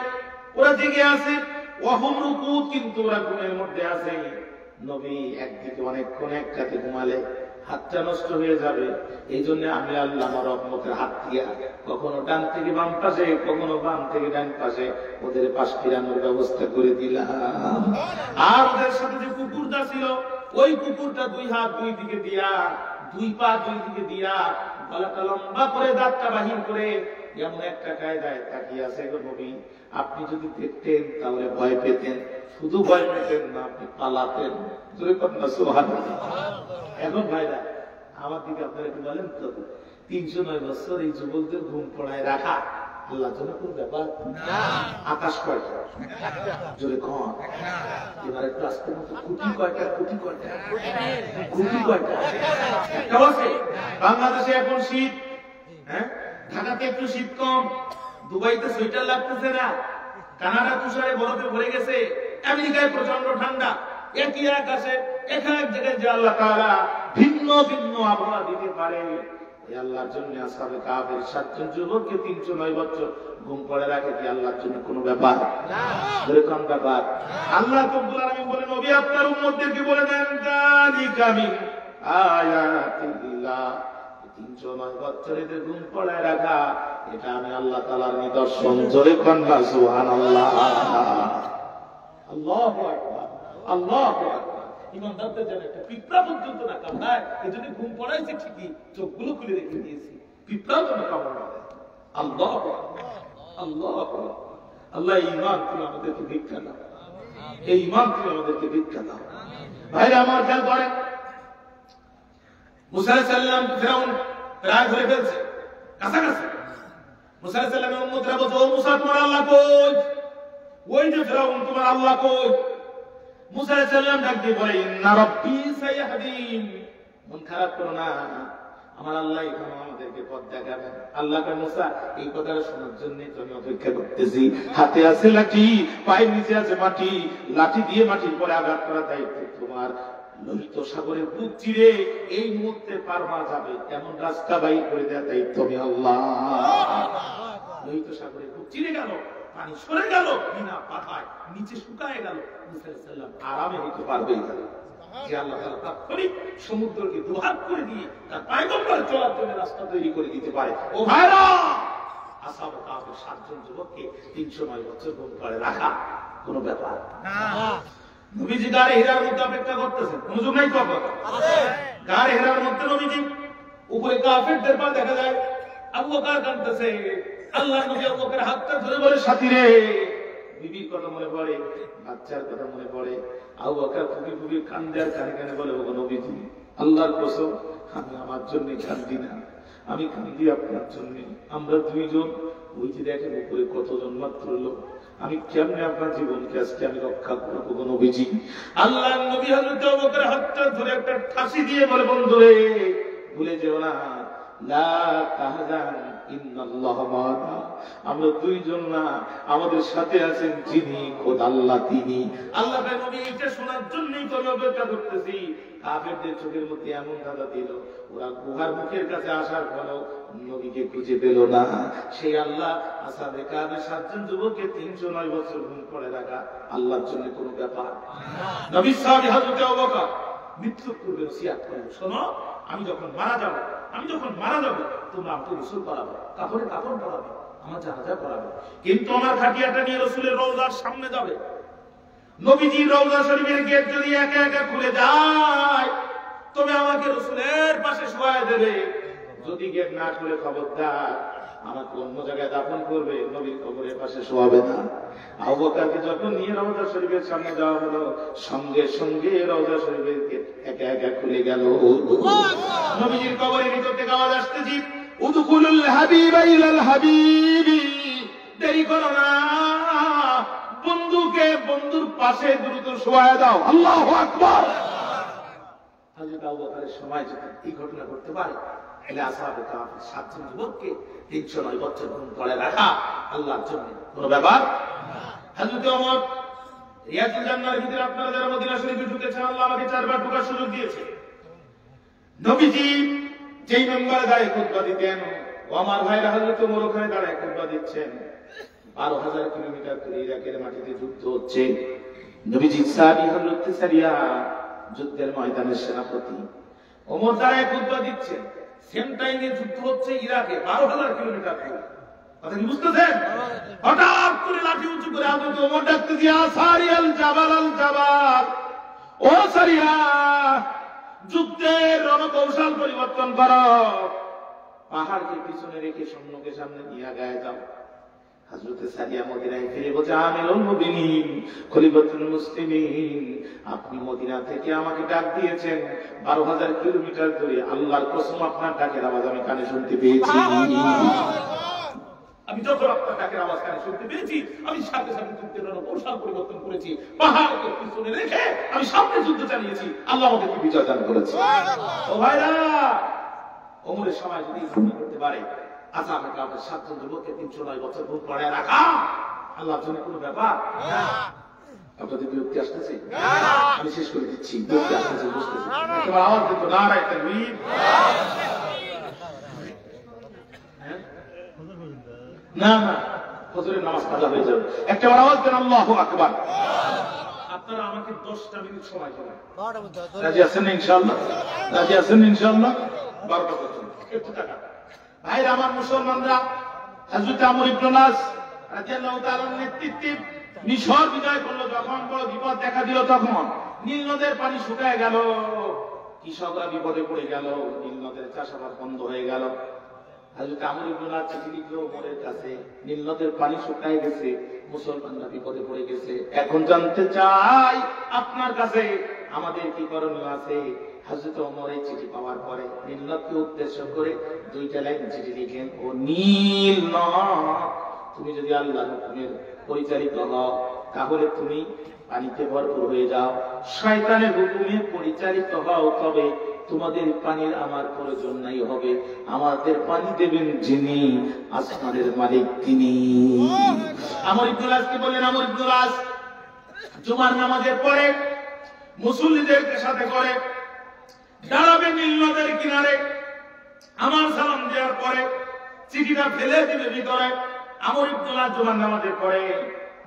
ওরা জেগে আছে, ওয়াহুম রুকুদ, কিন্তু ওরা ঘুমের মধ্যে আছে। নবী একদিকে অনেকক্ষণ একসাথে ঘুমালে হাতটা নষ্ট হয়ে যাবে, এই জন্য আমি আল্লাহ আমার রহমতের হাত দিয়া কখনো ডান থেকে বাম পাশে কখনো বাম থেকে ডান পাশে ওদের পাশ ফিরানোর ব্যবস্থা করে দিলাম। আর ওদের সাথে যে কুকুরটা ছিল ওই কুকুরটা 2 হাত 2 দিকে দিয়া 2 পা 2 দিকে দিয়া গলাটা লম্বা করে দাঁতটা বাহির করে এমন একটা কায়দায় তাকিয়ে আছে। নবী আপনি যদি দেখতেন তাহলে ভয় পেতেন, শুধু ভয় পেতেন না আপনি পালাতেন। সুবহানাল্লাহ। এখন ভাইরা আমার দিকে আপনারা একটু বলেন তো, 309 বছর এই যুবকদের ঘুম পড়ায় রাখা আল্লাহ জন্য কোন ব্যাপার না? আকাশ কয়টা? জোরে কম। এবার একটু আসতে মতো কোটি কয়টা? কোটি কয়টা? কোটি কয়টা? একটা আছে। বাংলাদেশে এখন শীত, হ্যাঁ, ঢাকাতে একটু শীত কম, দুবাইতে সোয়েটার লাগতেছে না, কানাডা তুষারে বরফে ভরে গেছে, আমেরিকায় প্রচন্ড ঠান্ডা। একই আকাশে এক এক জায়গায় যে আল্লাহ তাআলা ভিন্ন ভিন্ন আবহাওয়া দিতে পারে, এই আল্লাহর জন্য আসহাবে কাফের 7 জন যুবককে 309 বছর ঘুম পড়ে রাখে কি আল্লাহর জন্য কোনো ব্যাপার না? এরকম ব্যাপার। আল্লাহ রাব্বুল আলামিন বলেন, নবী আপনার উম্মতদেরকে বলে দেন, যালিকা মিন আয়াতিল্লাহ, 309 বছর এদের ঘুম পড়ায় রাখা এটা আমি আল্লাহ তাআলার নিদর্শন। জোরে কন্যা সুবহানাল্লাহ। আল্লাহু আকবার, আল্লাহু আকবার। ইমানদারদের যেন একটা পিঁপড়া পর্যন্ত না কামড়ায়, এজন্য ঘুম পড়াইছে ঠিকই, চোখগুলো খুলে রেখে দিয়েছি, পিঁপড়া যেন কামড় না দেয়। আল্লাহু আকবার, আল্লাহু আকবার। আল্লাহ ঈমান করে আমাদেরকে ভিক্ষা দাও, এই ঈমান করে আমাদেরকে ভিক্ষা দাও। ভাইরা আমার খেয়াল করেন, মুসা আলাইহিস সালাম ফিরাউন প্রায় ধরে ফেলছে, কাছাকাছি। মুসা আলাইহিস সালামের উম্মতরা বলছে, ও মুসা তোমার আল্লাহ কই? ওই যে ফিরাউন, তোমার আল্লাহ কই? মুসা আলাইহিস সালাম ডাক দিয়ে বলে, ইন্না রাব্বি সায়াহদিন, মন খারাপ করো না, আমার আল্লাহ এখন আমাদেরকে পথ দেখাবেন। আল্লাহ কয়, মুসা এই কথাটা শোনার জন্য আমি অপেক্ষা করতেছি। হাতে আছে লাঠি, পায়ের নিচে আছে মাটি, লাঠি দিয়ে মাটির পরে আঘাত করা দায়িত্ব তোমার। লোহিত সাগরের বুক চিরে এই মুহূর্তে পার হওয়া যাবে এমন রাস্তা বাইর করে দেওয়ার দায়িত্ব আমি আল্লাহ। লোহিত সাগরের বুক চিরে গেল, পানি সরে গেল, বিনা পাতায় নিচে শুকায় গেল, মুসা আলাইহিস সালাম আরামে হইতে পারবে গেল। যে আল্লাহ তাআলা তাৎক্ষণিক সমুদ্রকে দুহাত করে দিয়ে তার পয়গম্বর চলার জন্য রাস্তা তৈরি করে দিতে পারে। ও ভাইরা, আসহাবে কাফের 7 জন যুবককে 309 বছর ঘুম করে রাখা কোনো ব্যাপার না। নবীজি গাড়ি হেরার মধ্যে অপেক্ষা করতেছেন, কোন যুগ নাই তো আছে। গাড়ি হেরার মধ্যে নবীজি উপরে কাফেরদের পা দেখা যায়, আবু বকর কাঁদতেছে। আল্লাহর নবী আবু বকরের হাতটা ধরে বলে, সাথী রে, বিবির কথা মনে পড়ে, বাচ্চার কথা মনে পড়ে। আবু বকর ফুঁকি ফুঁকি কান্দে আর কানে কানে বলে, ওগো নবীজি, আল্লাহর কসম, আমি আমার জন্য কান্দি না, আমি কান্দি আপনার জন্য। আমরা দুইজন, ওই যে দেখেন উপরে কতজন মাত্র লোক, আমি কেমনে আপনার জীবনকে আজকে আমি রক্ষা করবো গো নবীজি। আল্লাহর নবী হযরত আবু বকরের হাতটা ধরে একটা ঠাসি দিয়ে বলে, বন্ধু রে, ভুলে যেও না, লা তাহজান ইন্নাল্লাহা মা'ানা। আমরা দুইজন না, আমাদের সাথে আছেন যিনি, খোদ আল্লাহ তিনি। আল্লাহ নবী এটা শোনার জন্যই তো অপেক্ষা করতেছি। কাফেরদের চোখের মধ্যে এমন দাদা দিল, ওরা গুহার মুখের কাছে আসার পরও নবীকে খুঁজে পেল না। সেই আল্লাহ আসহাবে কাফের 7 জন যুবককে 309 বছর ঘুম করে রাখা আল্লাহর জন্য কোনো ব্যাপার। নবী সাহাবী হযরত আবু বকর মৃত্যুর পূর্বে ওসিয়াত করলেন, শোনো, আমি যখন মারা যাব তোমরা আমাকে গোসল করাবে, কাপড়ে কাপড় পরাবে, আমার জানাজা করাবে, কিন্তু আমার খাটিয়াটা নিয়ে রাসূলের রওজার সামনে যাবে। নবীজি রওজা শরীফের গেট যদি একা একা খুলে যায়, তবে আমাকে রাসূলের পাশে শোয়ায় দেবে। যদি গেট না খুলে খবরদার আমাকে অন্য জায়গায় দাফন করবে, নবীর কবরের পাশে শোয়াবে না। আবু বকরকে যখন নিয়ে রওজা শরীফের সামনে যাওয়া হলো, সঙ্গে সঙ্গে রওজা শরীফের গেট একা একা খুলে গেল। নবীজির কবরের ভিতর থেকে আওয়াজ আসতেছি, উদখুলুল হাবিবা ইলাল হাবিবি, দেরি করো না, বন্ধুকে বন্ধুর পাশে দ্রুত শোয়ায় দাও। আল্লাহু আকবার। হযরত আবু বকরের সময় যদি এই ঘটনা ঘটতে পারে, তাহলে আসহাবে কাফের 7 জন যুবককে 309 বছর ঘুম করে রাখা আল্লাহর জন্য কোনো ব্যাপার। হযরত ওমর রিয়াজুল জান্নাতের ভিতরে, আপনারা যারা মদিনা শরীফে ঢুকেছেন, আল্লাহ আমাকে 4 বার ঢোকার সুযোগ দিয়েছে। নবীজি যেই মেম্বারে দাঁড়িয়ে খুতবা দিতেন, ও আমার ভাইরা হযরত ওমর ওখানে দাঁড়িয়ে খুতবা দিচ্ছেন। 12,000 কিলোমিটার দূরে ইরাকের মাটিতে যুদ্ধ হচ্ছে। নবীজি সাহাবী হযরত সারিয়া যুদ্ধের ময়দানের সেনাপতি, ওমর দাঁড়ায় খুতবা দিচ্ছেন, সেম টাইমে যুদ্ধ হচ্ছে ইরাকে 12,000 কিলোমিটার দূরে। কথা কি বুঝতেছেন? হঠাৎ করে লাঠি উঁচু করে হযরত ওমর ডাকতেছে, ইয়া সারিয়াল জাবাল আল জাবাল, ও সারিয়া, যুদ্ধের রণকৌশল পরিবর্তন করো, পাহাড়কে পিছনে রেখে সৈন্যকে সামনে নিয়ে গায়ে যাও। হযরত সারিয়া মদিনায় ফিরে বলছে, আমিরুল মুমিনিন, খলিফাতুল মুসলিমিন, আপনি মদিনা থেকে আমাকে ডাক দিয়েছেন 12,000 কিলোমিটার দূরে, আল্লাহর কসম আপনার ডাকের আওয়াজ আমি কানে শুনতে পেয়েছি। আমি যখন আপনার ডাকের আওয়াজ কানে শুনতে পেয়েছি, আমি সাথে সাথে যুদ্ধের রণকৌশল পরিবর্তন করেছি, পাহাড়কে পিছনে রেখে আমি সামনে যুদ্ধ চালিয়েছি, আল্লাহ আমাদেরকে বিজয় দান করেছে। ও ভাইরা, ওমরের সময় যদি ঘটনা করতে পারে, আসহাবে কাফের 7 জন যুবককে 309 বছর ঘুম পড়ায় রাখা আল্লাহর জন্য কোনো ব্যাপার না। আপনাদের বিরক্তি আসতেছে? আমি শেষ করে দিচ্ছি। বিরক্তি আসতেছে, বুঝতেছি। তোমার আওয়াজ কিন্তু নারায়ে তাকবীর। না না, ফজরের নামাজ কাজা হয়ে যাবে। একটা আওয়াজ দেন, আল্লাহু আকবার। আপনারা আমাকে 10টা মিনিট সময় দিবেন। রাজি আছেন ইনশাআল্লাহ? রাজি আছেন ইনশাআল্লাহ? 12টা পর্যন্ত একটু টাকা। ভাইরা আমার মুসলমানরা, হযরত আমর ইবনে আস রাদিয়াল্লাহু তাআলার নেতৃত্বে মিশর বিজয় করলো, যখন বড় বিপদ দেখা দিল, তখন নীল নদের পানি শুকায় গেল, কৃষকরা বিপদে পড়ে গেল, নীল নদের চাষাবাদ বন্ধ হয়ে গেল। হযরত আমর ইবনে আস চিঠি লিখলো ওমরের কাছে, নীল নদের পানি শুকায় গেছে, মুসলমানরা বিপদে পড়ে গেছে, এখন জানতে চাই আপনার কাছে আমাদের কি করণীয় আছে। হযরত ওমর এই চিঠি পাওয়ার পরে নীল নদকে উদ্দেশ্য করে 2টা লাইন চিঠি লিখেন, ও নীল নদ, তুমি যদি আল্লাহর হুকুমের পরিচালিত হও, তাহলে তুমি পানিতে ভরপুর হয়ে যাও, শয়তানের হুকুমে পরিচালিত হও, তবে তোমাদের পানির আমার প্রয়োজন নাই হবে, আমাদের পানি দেবেন যিনি, আসমানের মালিক তিনি। আমর ইবনে আসকে বললেন, আমর ইবনে আস জুমার নামাজের পরে মুসল্লিদেরকে সাথে করে দাঁড়াবে নীল নদের কিনারে, আমার সালাম দেওয়ার পরে চিঠিটা ফেলে দিবে ভিতরে। আমর ইবনে আস জুমার নামাজের পরে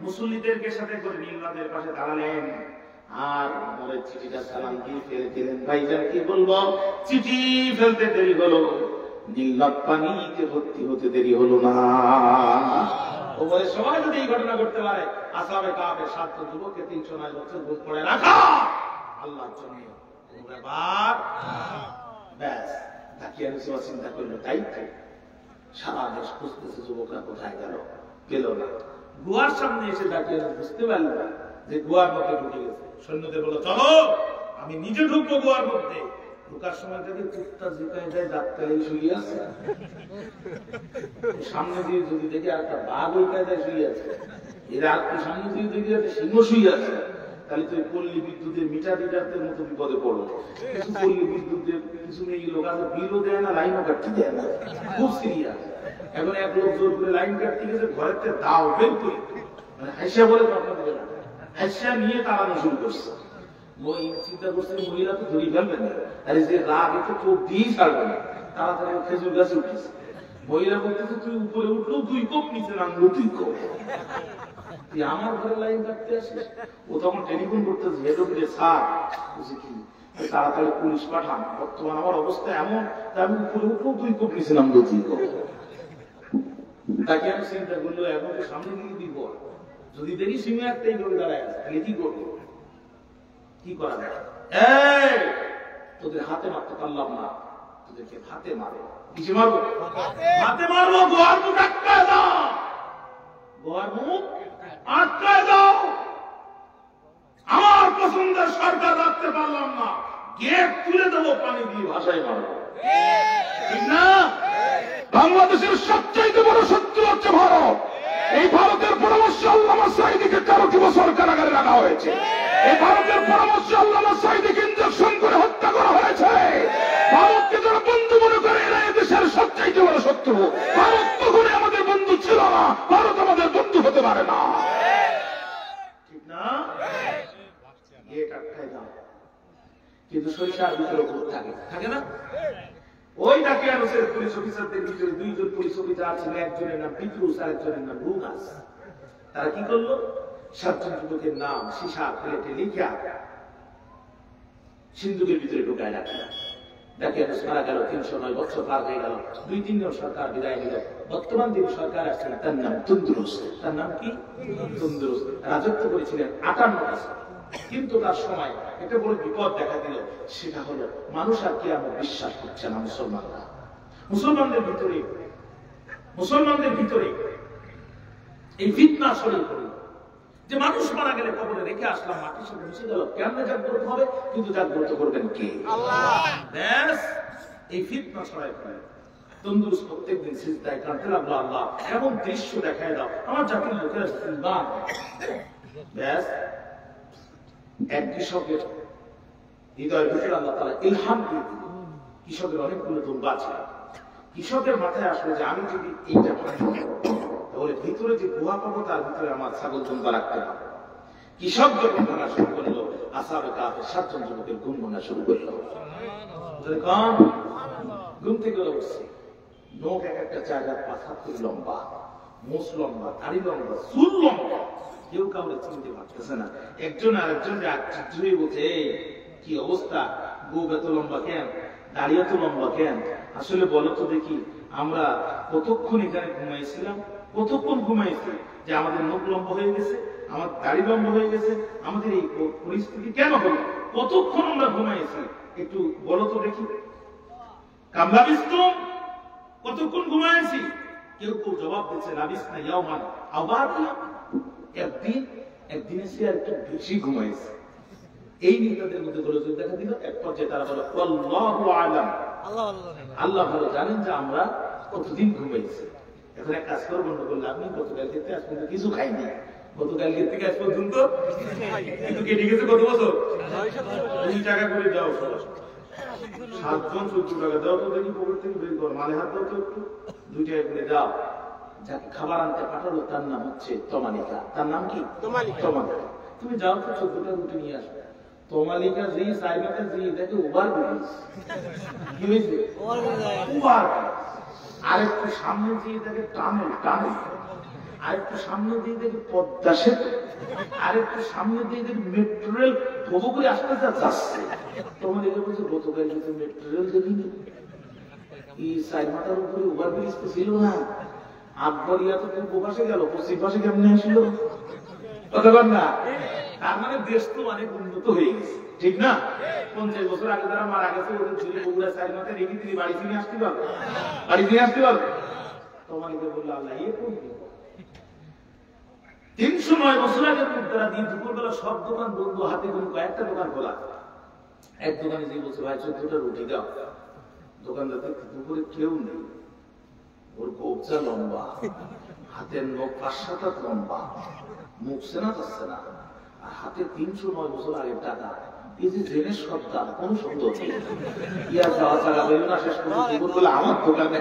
মুসল্লিদেরকে সাথে করে নীল নদের পাশে দাঁড়ালেন, আর ওমরের চিঠিটা সালাম দিয়ে ফেলে দিলেন। ভাইজান কি বলবো, চিঠি ফেলতে দেরি হলো, নীলনদ পানিতে ভর্তি হতে দেরি হলো না। ওপরে সবাই যদি এই ঘটনা করতে পারে, আসহাবে কাফের 7 যুবককে 309 বছর ভোগ করে রাখা আল্লাহর জন্য কোনো ব্যাপার। ব্যাস তাকিয়ে চিন্তা করলো, তাই তাই সারা দেশ খুঁজতেছে যুবকরা কোথায় গেল, পেল না। গুহার সামনে এসে দাঁড়িয়ে বুঝতে পারল না যে গুহার মধ্যে ঢুকে গেছে। সৈন্যদের বলল, চলো আমি নিজে ঢুকবো গুহার মধ্যে। ঢুকার সময় থেকে কুত্তা জিকায় যায়, ডাক্তারে শুয়ে আছে। সামনে দিয়ে যদি দেখি আর একটা বাঘ ওই কায়দায় শুয়ে আছে, এরা আর সামনে দিয়ে দেখি একটা সিংহ শুয়ে আছে, তাহলে তো পল্লী বিদ্যুতের মিটার রিডারদের মতো বিপদে পড়লো। কিছু পল্লী বিদ্যুতের কিছু মেয়ে লোক আছে, বিলও দেয় না, লাইনও কাটতে দেয় না, খুব সিরিয়াস। এখন এক লোক জোর করে লাইন কাটতে গেছে, ঘরের থেকে দাও বের করে মানে হাসিয়া বলে যত্ন দেবে না, হাসিয়া নিয়ে তাড়ানো শুরু করছে। ওই চিন্তা করছে মহিলা তো ধরি ফেলবে না, আরে যে রাগ একটু চোখ দিয়েই ছাড়বে না, তাড়াতাড়ি খেজুর গাছে উঠেছে। মহিলা বলতেছে, তুই উপরে উঠলো 2 কোপ, নিচে নামলো 2 কোপ, তুই আমার ঘরে লাইন কাটতে আসিস? ও তখন টেলিফোন করতেছে, হেডে স্যার বুঝি কি তাড়াতাড়ি পুলিশ পাঠান, বর্তমান আমার অবস্থা এমন, আমি উপরে উঠলো 2 কোপ, নিচে নামলো 2 কোপ। তাকে আমি চিন্তা করলো, এখন তো সামনে দিকে দিব, যদি দেখি সিমে একটাই করে দাঁড়ায় আছে, তাহলে কি করবো, কি করা যায়? তোদের হাতে মারতে পারলাম না, তোদেরকে হাতে মারো। কিসে মারবো? হাতে মারবো। গোয়ার মুখ আটকায় দাও, গোয়ার মুখ আটকায় দাও। আমার পছন্দের সরকার রাখতে পারলাম না, গেট তুলে দেবো, পানি দিয়ে ভাষায় মারবো, ঠিক না? বাংলাদেশের সবচাইতে বড় শত্রু হচ্ছে ভারত। এই ভারতের পরামর্শে আল্লামা সাঈদীকে 13 বছর কারাগারে রাখা হয়েছে। এই ভারতের পরামর্শে আল্লামা সাঈদীকে ইনজেকশন করে হত্যা করা হয়েছে। ভারতকে যারা বন্ধু মনে করে, এরা এদেশের সবচাইতে বড় শত্রু। ভারত কখনোই আমাদের বন্ধু ছিল না, ভারত আমাদের বন্ধু হতে পারে না, ঠিক না? গেট আটকায় দাও, কিন্তু সরিষার ভিতরে ভূত থাকে, থাকে না? ওই ডাকিয়ানুসের পুলিশ অফিসারদের ভিতরে 2 জন পুলিশ অফিসার ছিল, একজনের নাম পিটরুস আর একজনের নাম লুকাস। তারা কি করলো, 7 জন যুবকের নাম সীসা প্লেটে লিখা সিন্ধুকের ভিতরে ঢুকায় রাখলো। ডাকিয়ানুস মারা গেল, 309 বছর পার হয়ে গেল। 2-3 জন সরকার বিদায় নিল। বর্তমান যিনি সরকার আসছেন তার নাম তন্দুরুস। তার নাম কি? তন্দুরুস। রাজত্ব করেছিলেন 58 বছর। কিন্তু তার সময় একটা বড় বিপদ দেখা দিল, সেটা হলো মানুষ আর কি আমার বিশ্বাস করছে না। মুসলমানদের ভিতরে এই ফিতনা ছড়িয়ে পড়ে যে মানুষ মারা গেলে কবরে রেখে আসলাম, মাটির সাথে মিশে গেল, কেমনে জাগ্রত হবে? কিন্তু জাগ্রত করবেন কে? আল্লাহ। ব্যাস এই ফিতনা ছড়ায় পড়ে। তন্দুরুস প্রত্যেকদিন সিজদায় কাঁদতে লাগলো, আল্লাহ এমন দৃশ্য দেখায় দাও, আমার জাতির লোকেরা ঈমান। ব্যাস এক কৃষকের হৃদয়ের ভিতরে আল্লাহ তাআলা ইলহাম দিয়ে দিল। কৃষকের অনেকগুলো দুর্বা ছিল। কৃষকের মাথায় আসলো যে আমি যদি এইটা পাই, তাহলে ভিতরে যে গুহা পাবো তার ভিতরে আমার ছাগল জম্বা রাখতে হবে। কৃষক যখন ভাঙা শুরু করলো, আসহাবে কাফের 7 জন যুবকের ঘুম ভাঙা শুরু করলো। ঘুম থেকে উঠছে, নখ এক একটা 4 হাত 5 হাত লম্বা, মোষ লম্বা, দাড়ি লম্বা, চুল লম্বা। কেউ কাউরে চিনতে পারতেছে না। একজন আর একজন আশ্চর্য হয়ে বলছে, কি অবস্থা, গোপ এত লম্বা কেন, দাড়ি এত লম্বা কেন? আসলে বলো তো দেখি, আমরা কতক্ষণ এখানে ঘুমাইছিলাম, কতক্ষণ ঘুমাইছি যে আমাদের মুখ লম্বা হয়ে গেছে, আমার দাড়ি লম্বা হয়ে গেছে, আমাদের এই পরিস্থিতি কেন হলো? কতক্ষণ আমরা ঘুমাইছি একটু বলো তো দেখি। কামলা বিস্তুম, কতক্ষণ ঘুমাইছি? কেউ কেউ জবাব দিচ্ছে, লাবিস না ইয়াওমান আও বাদিয়া, একদিনে সে একটু বেশি ঘুমাইছে। এই নিয়ে তাদের মধ্যে গোলযোগ দেখা দিল। এক পর্যায়ে তারা বলে, আল্লাহু আ'লাম, আল্লাহ ভালো জানেন যে আমরা কতদিন ঘুমাইছি। এখন এক কাজ করবো, বললে আপনি গতকাল থেকে আজ পর্যন্ত কিছু খাইনি, গতকাল থেকে আজ পর্যন্ত কিন্তু কেটে গেছে কত বছর? 2 টাকা করে দাও, 7 জন 14 টাকা দাও তো দেখি, পকেট থেকে বের কর, মালে হাত দাও তো একটু, 2 টাকা করে দাও। যাকে খাবার আনতে পাঠালো তার নাম হচ্ছে তমালিকা। তার নাম কি? তমালিকা। তুমি যাও তো 14টা রুটি নিয়ে আসবে। তমালিকা যেই সাইবাতে যেই দেখে ওভার ব্রিজ, কি হয়েছে? ওভার। আরেকটু সামনে যেয়ে দেখে টানেল, আরেকটু সামনে দিয়ে দেখে পদ্মা সেতু, আরেকটু সামনে দিয়ে দেখে মেট্রো রেল ভবো করে আসতে যাচ্ছে। তমালিকা বলছে, গতকাল যদি মেট্রো রেল দেখিনি, এই সাইড মাথার উপরে ওভারব্রিজ তো ছিল না, আটবাড়িয়া তো পূর্ব পাশে গেল, পশ্চিম পাশে কেমনে আসলো? কথা বল না? তার মানে দেশ তো অনেক উন্নত হয়ে গেছে, ঠিক না? 50 বছর আগে যারা মারা গেছে ওদের ঝুড়ি বগুড়া সাইড মাথায় রেখে তিনি বাড়ি ফিরে আসতে পারবে, বাড়ি ফিরে আসতে পারবে। তোমাকে বললো আল্লাহ ইয়ে করবে 309 বছর আগের মুদ্রা দিয়ে দুপুরবেলা সব দোকান বন্ধ, হাতে কোনো কয়েকটা দোকান খোলা। এক দোকানে যে বলছে ভাই 14টা রুটি দাও, দোকানদার দুপুরে কেউ নেই, ওর গোপচা লম্বা, হাতের নখ 5-7 হাত লম্বা, মুখ সেনা যাচ্ছে না, আর হাতে 309 বছর আগের টাকা। এই যে জেনের সত্তা, কোন সন্দেহ নেই, ইয়া যাওয়া চালা হইল না। শেষ পর্যন্ত দুপুরবেলা আমার দোকানে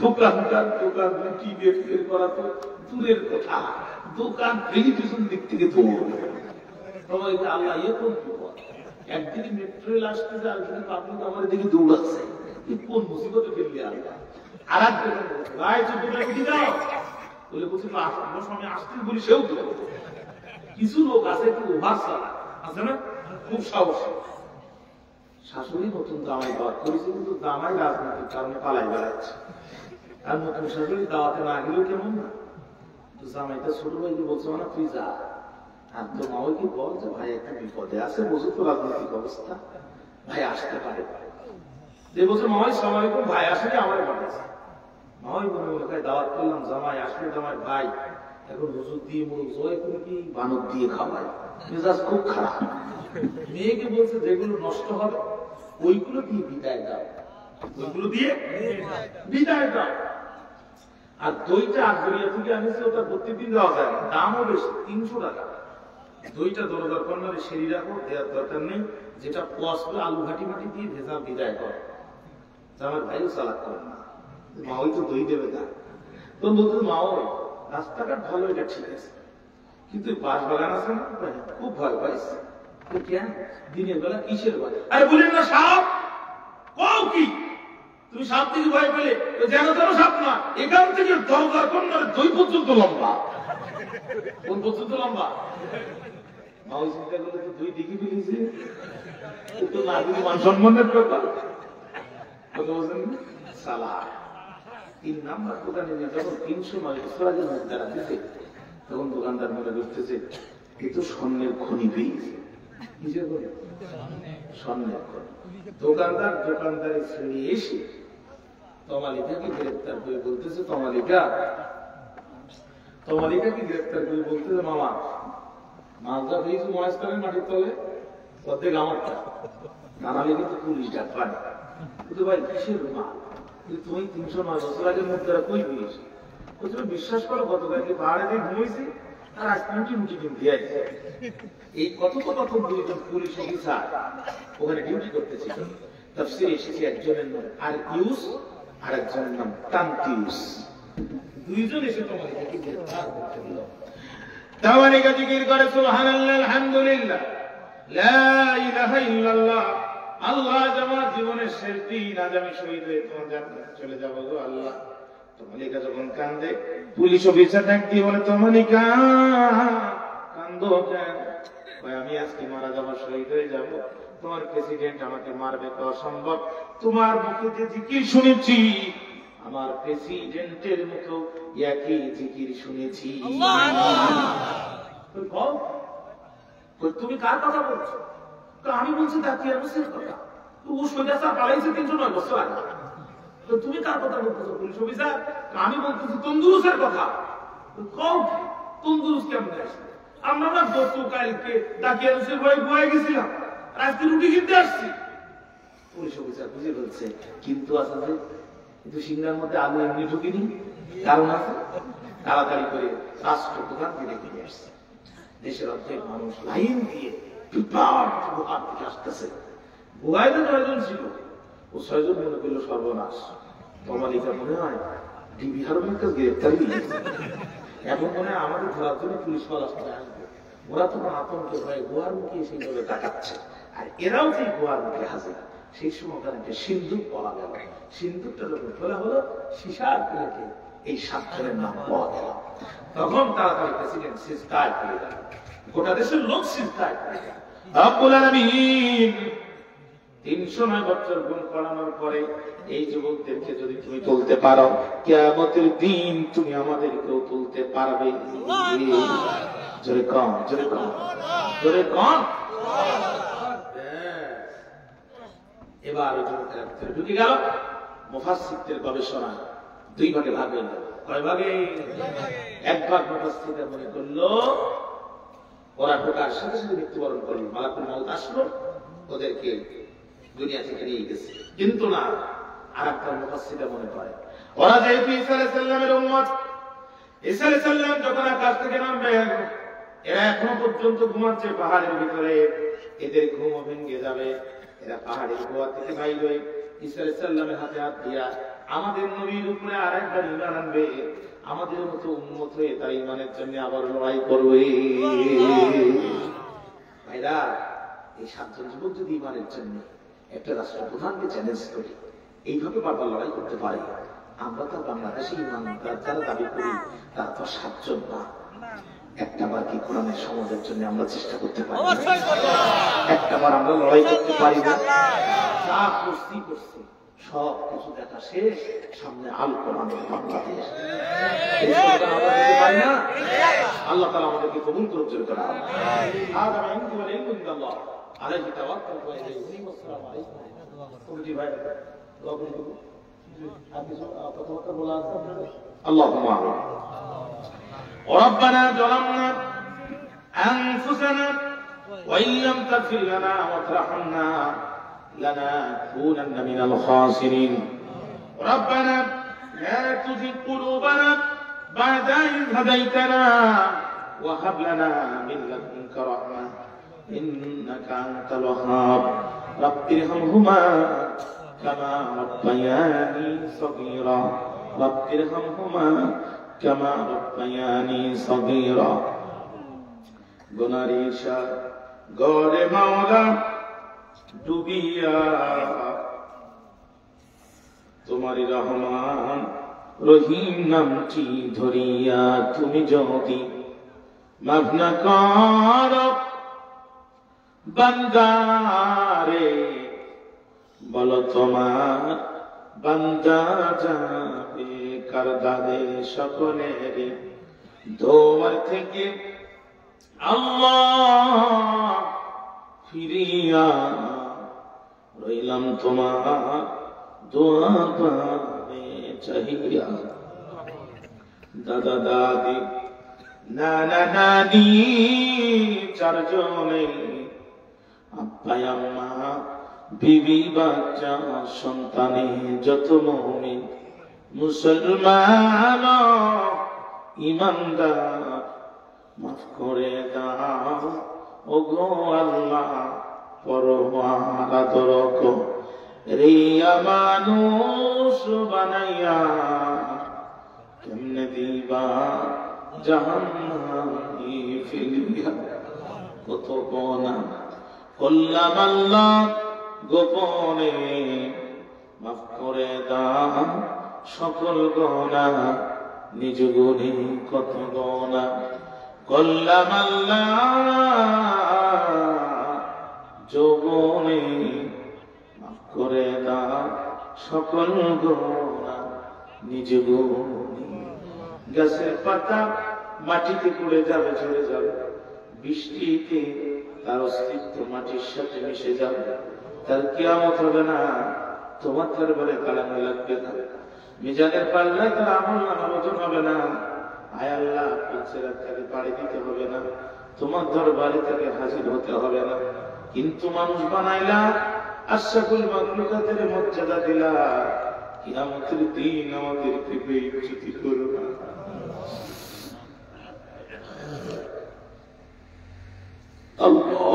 দোকানদার দোকান কি বের করা তো দূরের কথা, দোকান ভেঙে পিছন দিক থেকে দৌড়। আল্লাহ ইয়ে কোন বিপদ, একদিকে মেট্রো রেল আসতেছে, আরেকদিকে পাবলিক আমার দিকে দৌড়াচ্ছে, কোন মুসিবতে ফেললি আল্লাহ। আর এক ভাই 14টা রুটি দাও বলে বলছি, আমার সামনে আসতে বলি, সেও তো কিছু লোক আছে একটু ওভার চালা আছে না, খুব সাহসী। শাশুড়ি নতুন জামাই দাওয়াত করেছে, কিন্তু জামাই রাজনৈতিক কারণে পালাই বেড়াচ্ছে। আর নতুন শাশুড়ি দাওয়াতে না গেলেও কেমন না, তো জামাইটা ছোট ভাইকে বলছে না তুই যা, আর তো মা কি বল যে ভাই একটা বিপদে আছে, বুঝো তো রাজনৈতিক অবস্থা, ভাই আসতে পারে। যে বলছে মামাই সালামালাইকুম, ভাই আসলে আমার বাড়িছে। মামাই মনে মনে করে দাওয়াত করলাম, জামাই আসলে জামাই ভাই এখন হুজুর দিয়ে মুরগ জয় করে কি বানর দিয়ে খাওয়ায়, মেজাজ খুব খারাপ। মেয়েকে বলছে যেগুলো নষ্ট হবে ওইগুলো দিয়ে বিদায় দাও, ওইগুলো দিয়ে বিদায় দাও। আর দইটা আটগড়িয়া থেকে আনেছে, ওটা প্রত্যেকদিন দেওয়া যায় না, দামও বেশি, 300 টাকা। দইটা দরকার কর্নারে সেরি রাখো, দেওয়ার দরকার নেই। যেটা পোয়াশ করে আলু ঘাটি মাটি দিয়ে ভেজা বিদায় কর। আমার ভাইও চালাক করে না, মাও তো দই দেবে না। তো বলতে মাও রাস্তাঘাট ভালো, এটা ঠিক আছে, কিন্তু বাঁশ বাগান আছে না, খুব ভয় পাইছে। কেন দিনের বেলা কিসের ভয়? আরে বলেন না সাপ, কও কি তুমি সাপ থেকে ভয় পেলে? যেন যেন সাপ না, এখান থেকে দরজার কর্নারে দই পর্যন্ত লম্বা। কোন পর্যন্ত লম্বা? মাও চিন্তা করলে তো দুই দিকে ফেলেছে, তো না দিদি মান সম্মানের ব্যাপার। সালা 3 নাম্বার দোকানে যখন 309 বছর আগে মুদ্রা দিতে, তখন দোকানদার মনে করতেছে এ তো স্বর্ণের খনি পেয়েছে। কিসের খনি? স্বর্ণের খনি। দোকানদারের শ্রেণী এসে তমালিকাকে গ্রেপ্তার করে বলতেছে, তমালিকাকে গ্রেপ্তার করে বলতেছে, মামা মালদা পেয়েছি মহেশখালীর মাটির তলে, অর্ধেক আমারটা, নানালে কিন্তু পুলিশ ডাক পায়। কিন্তু ভাই কিসের মাল? তুমি 309 বছর আগে মুদ্রা কই পেয়েছি? তুমি বিশ্বাস করো, গতকালকে পাহাড়ে দিয়ে ঘুমিয়েছি, আর আজ 20 রুটি কিনতে আসছে। এই কথোপকথন দুইজন পুলিশ অফিসার ওখানে ডিউটি করতেছিল। তাফসীরে এসেছে একজনের নাম আরকিউস, আর একজনের নাম তান্তিউস। দুইজন এসে তোমাদেরকে গ্রেফতার করল। তাওয়ালিকা জিকির করে সুবহানাল্লাহ, আলহামদুলিল্লাহ, লা ইলাহা ইল্লাল্লাহ। আল্লাহ আমার জীবনের শেষ দিন, আজ আমি শহীদ হয়ে তোমার জান্নাতে চলে যাবো গো আল্লাহ। তমালিকা যখন কান্দে, পুলিশ অফিসার ডাক দিয়ে বলে, তমালিকা কান্দো কেন? আমি আজকে মারা যাবো, শহীদ হয়ে যাব, তোমার প্রেসিডেন্ট আমাকে মারবে তো অসম্ভব। তোমার মুখে যে জিকির শুনেছি, আমার প্রেসিডেন্টের মুখেও একই জিকির শুনেছি। তুমি কার কথা বলছো? আমি বলছি দাকিয়া মুসের কথা। ও সোজাচার পালাইছে 309 বছর আগে। তো তুমি কার কথা বলতেছো পুলিশ অফিসার? আমি বলতেছি তন্দুরুসের কথা। কও তন্দুরুস কেমন আসছে? আমরা না গতকালকে দাকিয়া মুসের ভয়ে গোয়ায় গেছিলাম, আজকে রুটি কিনতে আসছি। পুলিশ অফিসার বুঝে বলছে, কিন্তু আসলে কিন্তু সিংহার মধ্যে আলু এমনি ঢুকিনি, কারণ আছে। তাড়াতাড়ি করে রাষ্ট্র দোকান থেকে কিনে আসছে। দেশের অর্ধেক মানুষ লাইন দিয়ে গুহার থেকে আসতেছে। গুহায় তো 9 জন ছিল, ও 6 জন মনে করলো সর্বনাশ। তমালিকা মনে হয় ডিবি হারুনের কাছে গ্রেপ্তারি দিয়েছে। এখন মনে হয় আমাদের ধরার জন্য পুলিশ আসতে আসবে। ওরা তখন আতঙ্কে ভয়ে গুহার মুখে সেইভাবে তাকাচ্ছে, আর এরাও যে গুহার মুখে হাজির। সেই সময় ওখানে একটা সিন্দুক পাওয়া গেল। সিন্দুকটা যখন খোলা হলো, সীসার প্লেটে এই 7 জনের নাম পাওয়া গেল। তখন তাড়াতাড়ি প্রেসিডেন্ট সিজদায় পড়ে গেল, গোটা দেশের লোক সিজদায় পড়ে গেল। রব্বুল আলামিন 309 বছর গুণ পড়ানোর পরে এই যুবকদেরকে যদি তুমি তুলতে পারো, কিয়ামতের দিন তুমি আমাদেরকেও তুলতে পারবে। জোরে কম, জোরে কম, জোরে কম। এবার ওই যুবকের ভিতরে ঢুকে গেল। মুফাসসিরদের গবেষণা 2 ভাগে ভাগ হয়ে গেল। কয় ভাগে? এক ভাগ মুফাসসিররা মনে করলো ওরা ঢোকার সাথে সাথে মৃত্যুবরণ করলো, মালাকুল মউত আসলো, ওদেরকে দুনিয়া থেকে নিয়ে গেছে। কিন্তু না, আর একটা মুফাসসিররা মনে করে ওরা যেহেতু ঈসা আলাইহিস সালামের উম্মত, ঈসা আলাইহিস সালাম যখন আকাশ থেকে নামবেন, এরা এখনো পর্যন্ত ঘুমাচ্ছে পাহাড়ের ভিতরে, এদের ঘুম ভেঙে যাবে। এরা পাহাড়ের গুহা থেকে বাইর হয়ে ঈসা আলাইহিস সালামের হাতে হাত দিয়া আমাদের নবীর উপরে আরেকবার ঈমান আনবে, আমাদের মতো উম্মত হয়ে তার ঈমানের জন্য আবার লড়াই করবে। ভাইরা, এই 7 জন যুবক যদি ঈমানের জন্য একটা রাষ্ট্রপ্রধানকে চ্যালেঞ্জ করি, এইভাবে বারবার লড়াই করতে পারে, আমরা তো বাংলাদেশে ঈমানদার যারা দাবি করি তারা তো 7 জন না। একটা বার কি কোরআনের সমাজের জন্য আমরা চেষ্টা করতে পারি? একটা বার আমরা লড়াই করতে পারি না? যা করছি করছি, সব কিছু দেখা শেষ, সামনে আল কোরআন বাংলাদেশ। আল্লাহ তাআলা আমাদেরকে কবুল করুন। জোরে করে আমিন। আজ আমি ইনদি ওয়াল ইলমু বিল্লাহ আলাইহি তাওয়াক্কালতু ওয়া ইলাইহি উনীব। আসসালামু আলাইকুম। কমিটি ভাই লগন করুন। আপনি কথা বলা আছে আপনাদের? আল্লাহুম্মা আমিন। ربنا ظلمنا أنفسنا وإن لم تغفر لنا وترحمنا لنكونن من الخاسرين. ربنا لا تزغ قلوبنا بعد إذ هديتنا وهب لنا من لدنك رحمة إنك أنت الوهاب. رب ارحمهما كما ربياني صغيرا. رب ارحمهما كما ربياني صغيرا. গুনারিশা গরে মাওলা ডুবিয়া তোমারি রহমান রহিম নামটি ধরিয়া তুমি যদি মাফ না করো বান্দারে, বলো তোমার বান্দা যাবে কার দাদে সকলের দোয়ার থেকে আল্লাহ ফিরিয়া রইলাম তোমার দোয়া পাবে চাহিয়া। দাদা দাদি নানা নানি 4 জনে, আব্বা আম্মা বিবি বাচ্চা সন্তানে যত মুমিন মুসলমান ইমানদার মাফ করে দাও ওগো আল্লাহ পরওয়ার আদরক রিয়া মানুষ বানাইয়া কেমনে দিবা জাহান্নামে ফেলিয়া। কত গুনাহ করলাম আল্লাহ গোপনে, মাফ করে দাও সকল গুনাহ নিজ গুণে কত গুনাহ করলাম আল্লাহ যৌবনে, মাফ করে দাও সকল গুনাহ নিজ গুণে। গাছের পাতা মাটিতে পড়ে যাবে, ঝরে যাবে, বৃষ্টিতে তার অস্তিত্ব মাটির সাথে মিশে যাবে, তার কিয়ামত হবে না, তোমার দরবারে কালামে লাগবে না, মিজানের পাল্লায় তার আমল নামার ওজন হবে না। আয় আল্লাহ, তাকে পাড়ি দিতে হবে না, তোমার দরবারে তাকে হাজির হতে হবে না। কিন্তু মানুষ বানাইলা, আশরাফুল মাখলুকাতের মর্যাদা দিলা, কিয়ামতের দিন আমাদেরকে বেইজ্জতি করো না। আল্লাহ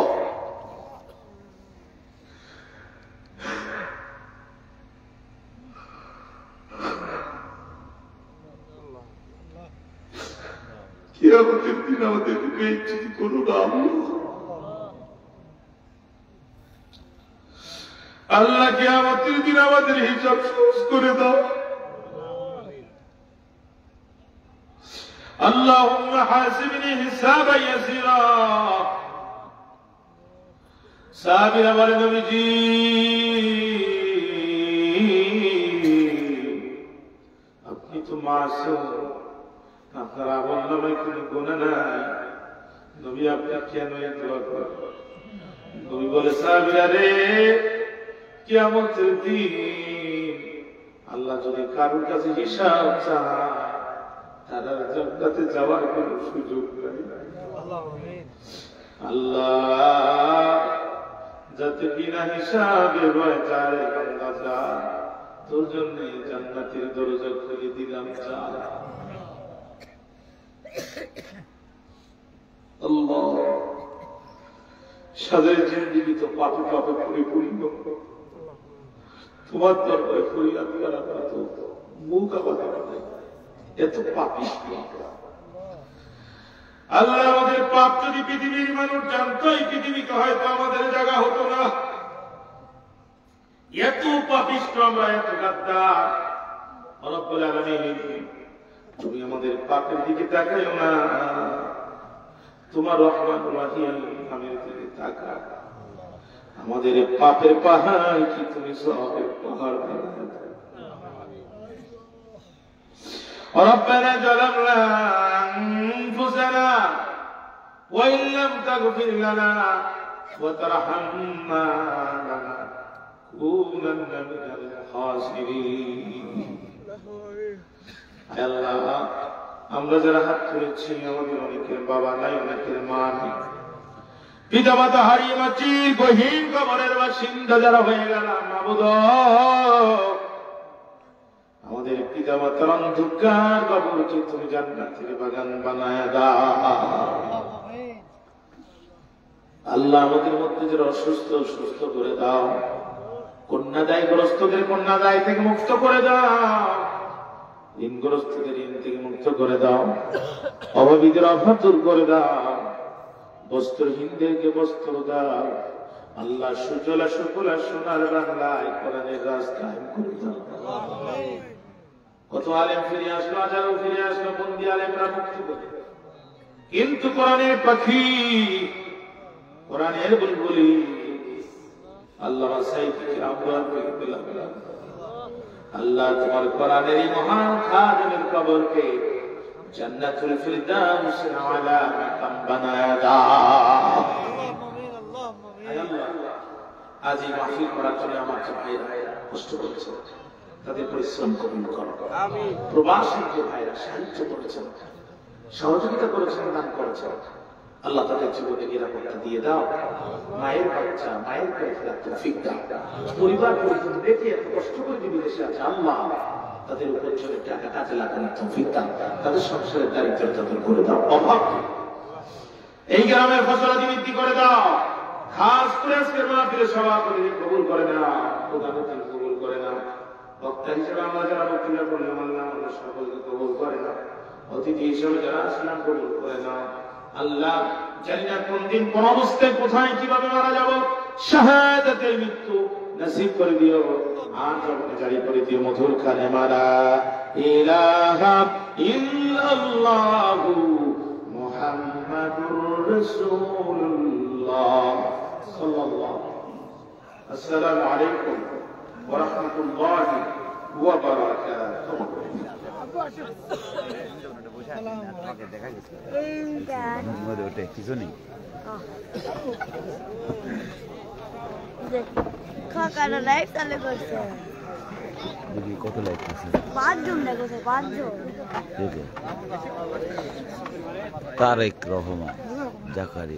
কিয়ামতের দিন আমাদেরকে বেইজ্জতি করো না। আল্লাহ কিয়ামতের দিন আমাদের হিসাব সহজ করে দাও। اللهم حاسبني حسابا يسيرا সাহাবীরা বলে নবীজি আপনি তো মাসুম, আপনার আমল নামায় কোনো গুনাহ নাই, নবী আপনি কেন এই দোয়া করেন? নবী বলে সাহাবীরা রে, কিয়ামতের দিন আল্লাহ যদি কারোর কাছে হিসাব চায় তারা জান্নাতে যাওয়ার কোনো সুযোগ নাই। আল্লাহ যাতে বিনা হিসাবে রয়ে যায় বান্দা যা, তোর জন্য জান্নাতের দরজা খুলে দিলাম যা। আল্লাহ সাদের জিন্দেগি তো পাপে পাপে পরিপূর্ণ, তোমার দরবারে ফরিয়াদ করা তো মুখ আমাদের এত পাপিষ্ট। আল্লাহ আমাদের পাপ যদি পৃথিবীর মানুষ জানতো এই পৃথিবীতে হয়তো আমাদের জায়গা হতো না। এত পাপিষ্ট আমরা, এত গাদ্দার। রব্বুল আলামিন তুমি আমাদের পাপের দিকে তাকাইও না, তোমার রহমান রহিম নামের দিকে তাকাও। আমাদের পাপের পাহাড় কি তুমি সওয়াবের পাহাড় বানায় দাও। ربنا ظلمنا أنفسنا وإن لم تغفر لنا وترحمنا لنكونن من الخاسرين। আল্লাহ আমরা যারা হাত তুলেছি আমাদের অনেকের বাবা নাই, অনেকের মা নেই, পিতা মাতা হারিয়ে মাছি গহীন কবরের বাসিন্দা যারা হয়ে গেলাম, মাবুদ আমাদের পিতা মাতার অন্ধকার কবরকে তুমি জান্নাতের বাগান বানায় দাও। আল্লাহ আমাদের মধ্যে যারা অসুস্থ সুস্থ করে দাও, কন্যাদায়গ্রস্তদের কন্যাদায় থেকে মুক্ত করে দাও, ঋণগ্রস্তদের ঋণ থেকে মুক্ত করে দাও, অভাবীদের অভাব দূর করে দাও, বস্ত্রহীনদেরকে বস্ত্র দাও। আল্লাহ সুজলা সুফলা সোনার বাংলায় কোরআনের রাস্তায় করে দাও। কত আলেম ফিরে আসলো, হাজারো ফিরে আসলো, বন্দি আলেমরা মুক্তি করে, কিন্তু কোরআনের পাখি, কোরআনের বুলবুলি আল্লাহ আল্লাহ তোমার কোরআনের মহান খাদেমের কবরকে জান্নাতুল ফিরদাউসের আলা মাকাম বানায়া দাও। আজ এই মাহফিল করার জন্য আমার ভাইরা কষ্ট করেছে, তাদের পরিশ্রম কবুল করো। প্রবাসী যে ভাইরা সাহায্য করেছেন, সহযোগিতা করেছেন, দান করেছেন, আল্লাহ তাদের জীবনে নিরাপত্তা দিয়ে দাও। মায়ের বাচ্চা মায়ের পেটে ফেরার তৌফিক দাও। পরিবার পরিজন দেখে এত কষ্ট করে যে বিদেশে আছে, আল্লাহ তাদের উপার্জনের টাকা কাজে লাগানোর তৌফিক দাও। তাদের সংসারের দারিদ্রতা দূর করে দাও, অভাব এই গ্রামের ফসলাদি বৃদ্ধি করে দাও। খাস করে আজকের মাহফিলের সভাপতি কবুল করে নাও, প্রধানমন্ত্রী কবুল করে নাও, বক্তা হিসেবে আমরা যারা বক্তৃতা করলাম আল্লাহ আমরা সকলকে কবুল করে নাও, অতিথি হিসেবে যারা আসলাম কবুল করে নাও। আল্লাহ জানি না কোন দিন কোন অবস্থায় কোথায় কিভাবে মারা যাব, শাহাদাতের মৃত্যু নসিব করে দিও। আর জবানে জারি করে দিও মধুর কালেমা লা ইলাহা ইল্লাল্লাহু মুহাম্মাদুর রাসূলুল্লাহ সাল্লাল্লাহু। আসসালামু আলাইকুম ওয়া রাহমাতুল্লাহি ওয়া বারাকাতুহু। কিছু নেই কত লাইক আছে? 5 জন দেখো, 5 জন। তারেক রহমান জাকারিয়া।